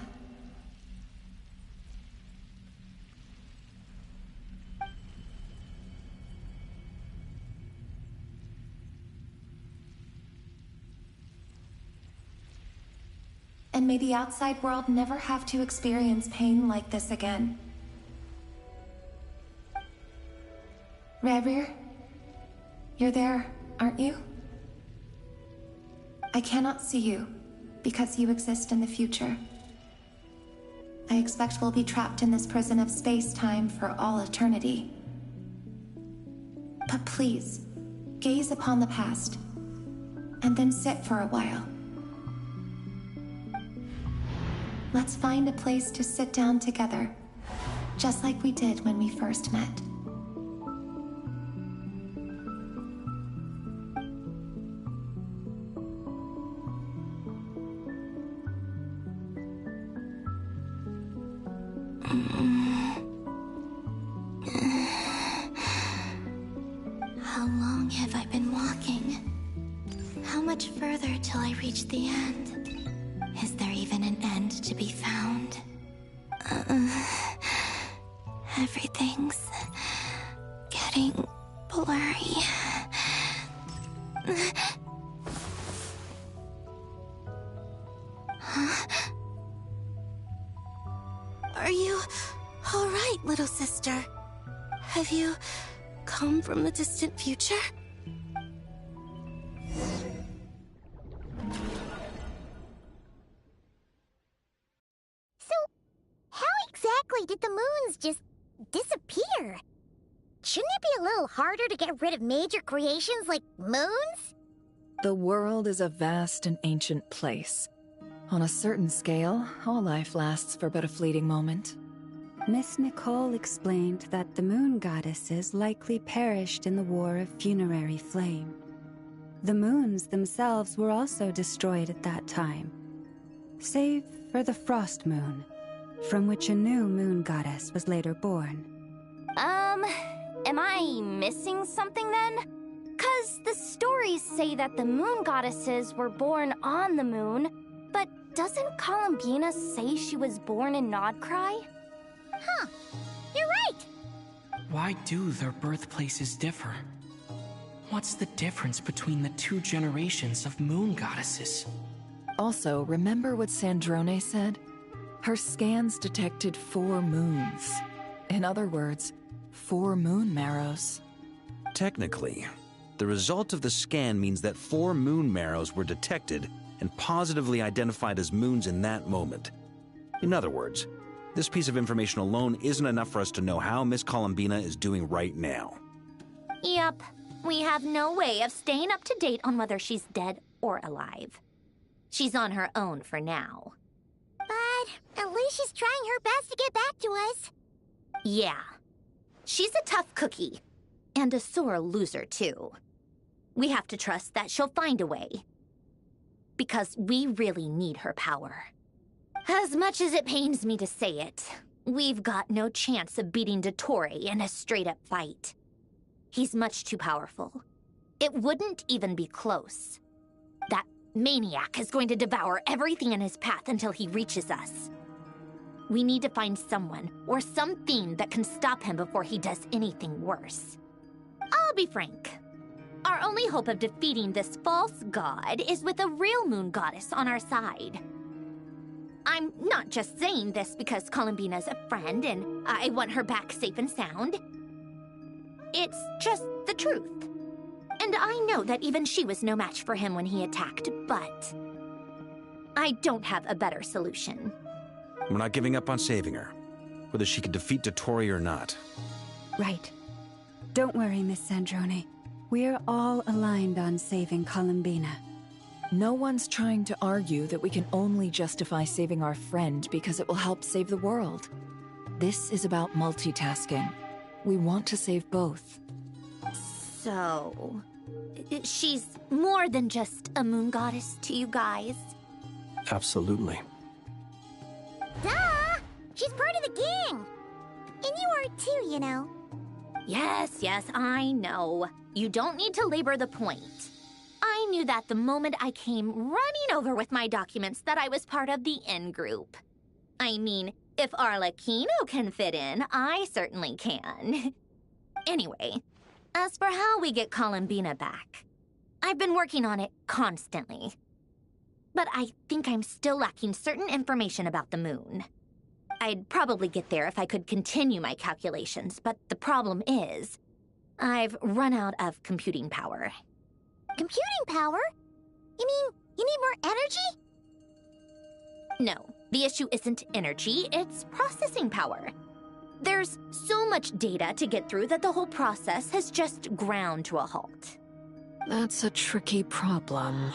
And may the outside world never have to experience pain like this again. Rayrir, you're there, aren't you? I cannot see you, because you exist in the future. I expect we'll be trapped in this prison of space-time for all eternity. But please, gaze upon the past, and then sit for a while. Let's find a place to sit down together, just like we did when we first met. How long have I been walking? How much further till I reach the end? Is there even an end to be found? Everything's getting blurry. Huh? Are you all right, little sister? Have you come from the distant future? Did the moons just disappear? Shouldn't it be a little harder to get rid of major creations like moons? The world is a vast and ancient place. On a certain scale, all life lasts for but a fleeting moment. Miss Nicole explained that the moon goddesses likely perished in the War of Funerary Flame. The moons themselves were also destroyed at that time, save for the Frost Moon, from which a new moon goddess was later born. Am I missing something then? 'Cause the stories say that the moon goddesses were born on the moon, but doesn't Columbina say she was born in Nodcry? Huh, you're right! Why do their birthplaces differ? What's the difference between the two generations of moon goddesses? Also, remember what Sandrone said? Her scans detected 4 moons. In other words, 4 moon marrows. Technically, the result of the scan means that 4 moon marrows were detected and positively identified as moons in that moment. In other words, this piece of information alone isn't enough for us to know how Miss Columbina is doing right now. Yep, we have no way of staying up to date on whether she's dead or alive. She's on her own for now. But at least she's trying her best to get back to us. Yeah. She's a tough cookie. And a sore loser, too. We have to trust that she'll find a way. Because we really need her power. As much as it pains me to say it, we've got no chance of beating Dottore in a straight-up fight. He's much too powerful. It wouldn't even be close. That maniac is going to devour everything in his path until he reaches us. We need to find someone or something that can stop him before he does anything worse. I'll be frank. Our only hope of defeating this false god is with a real moon goddess on our side. I'm not just saying this because Columbina's a friend and I want her back safe and sound. It's just the truth. And I know that even she was no match for him when he attacked, but I don't have a better solution. We're not giving up on saving her, whether she can defeat Dottore or not. Right. Don't worry, Miss Sandrone. We're all aligned on saving Columbina. No one's trying to argue that we can only justify saving our friend because it will help save the world. This is about multitasking. We want to save both. So... she's more than just a moon goddess to you guys? Absolutely. Duh! She's part of the gang! And you are too, you know. Yes, I know. You don't need to labor the point. I knew that the moment I came running over with my documents that I was part of the in-group. I mean, if Arlecchino can fit in, I certainly can. Anyway, as for how we get Columbina back, I've been working on it constantly. But I think I'm still lacking certain information about the moon. I'd probably get there if I could continue my calculations, but the problem is, I've run out of computing power. Computing power? You mean you need more energy? No, the issue isn't energy, it's processing power. There's so much data to get through that the whole process has just ground to a halt. That's a tricky problem.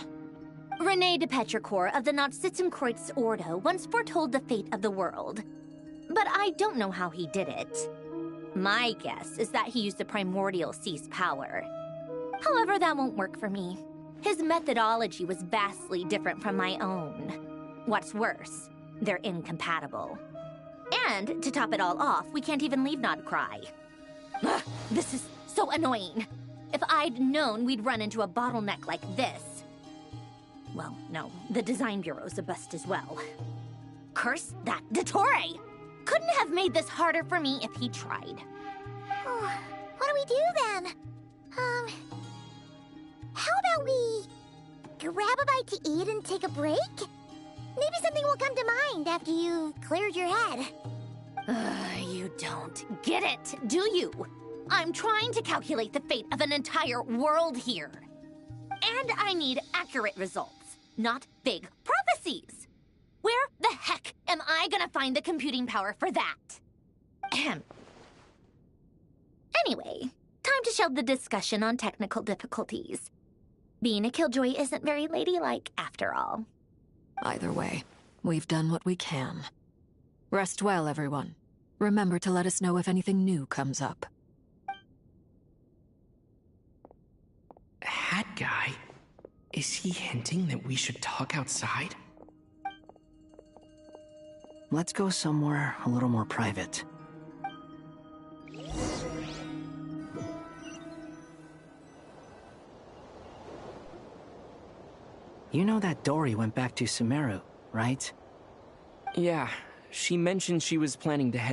René de Petrichor of the Nazissenkreuz Ordo once foretold the fate of the world. But I don't know how he did it. My guess is that he used the primordial sea's power. However, that won't work for me. His methodology was vastly different from my own. What's worse, they're incompatible. And, to top it all off, we can't even leave Nodcry. Ugh, this is so annoying. If I'd known we'd run into a bottleneck like this... Well, no, the design bureau's a bust as well. Curse that Dottore! Couldn't have made this harder for me if he tried. What do we do then? How about we grab a bite to eat and take a break? Maybe something will come to mind after you've cleared your head. You don't get it, do you? I'm trying to calculate the fate of an entire world here. And I need accurate results, not big prophecies. Where the heck am I gonna find the computing power for that? Ahem. Anyway, time to shelve the discussion on technical difficulties. Being a killjoy isn't very ladylike, after all. Either way, we've done what we can. Rest well, everyone. Remember to let us know if anything new comes up. Hat guy? Is he hinting that we should talk outside? Let's go somewhere a little more private. You know that Dory went back to Sumeru, right? Yeah, she mentioned she was planning to head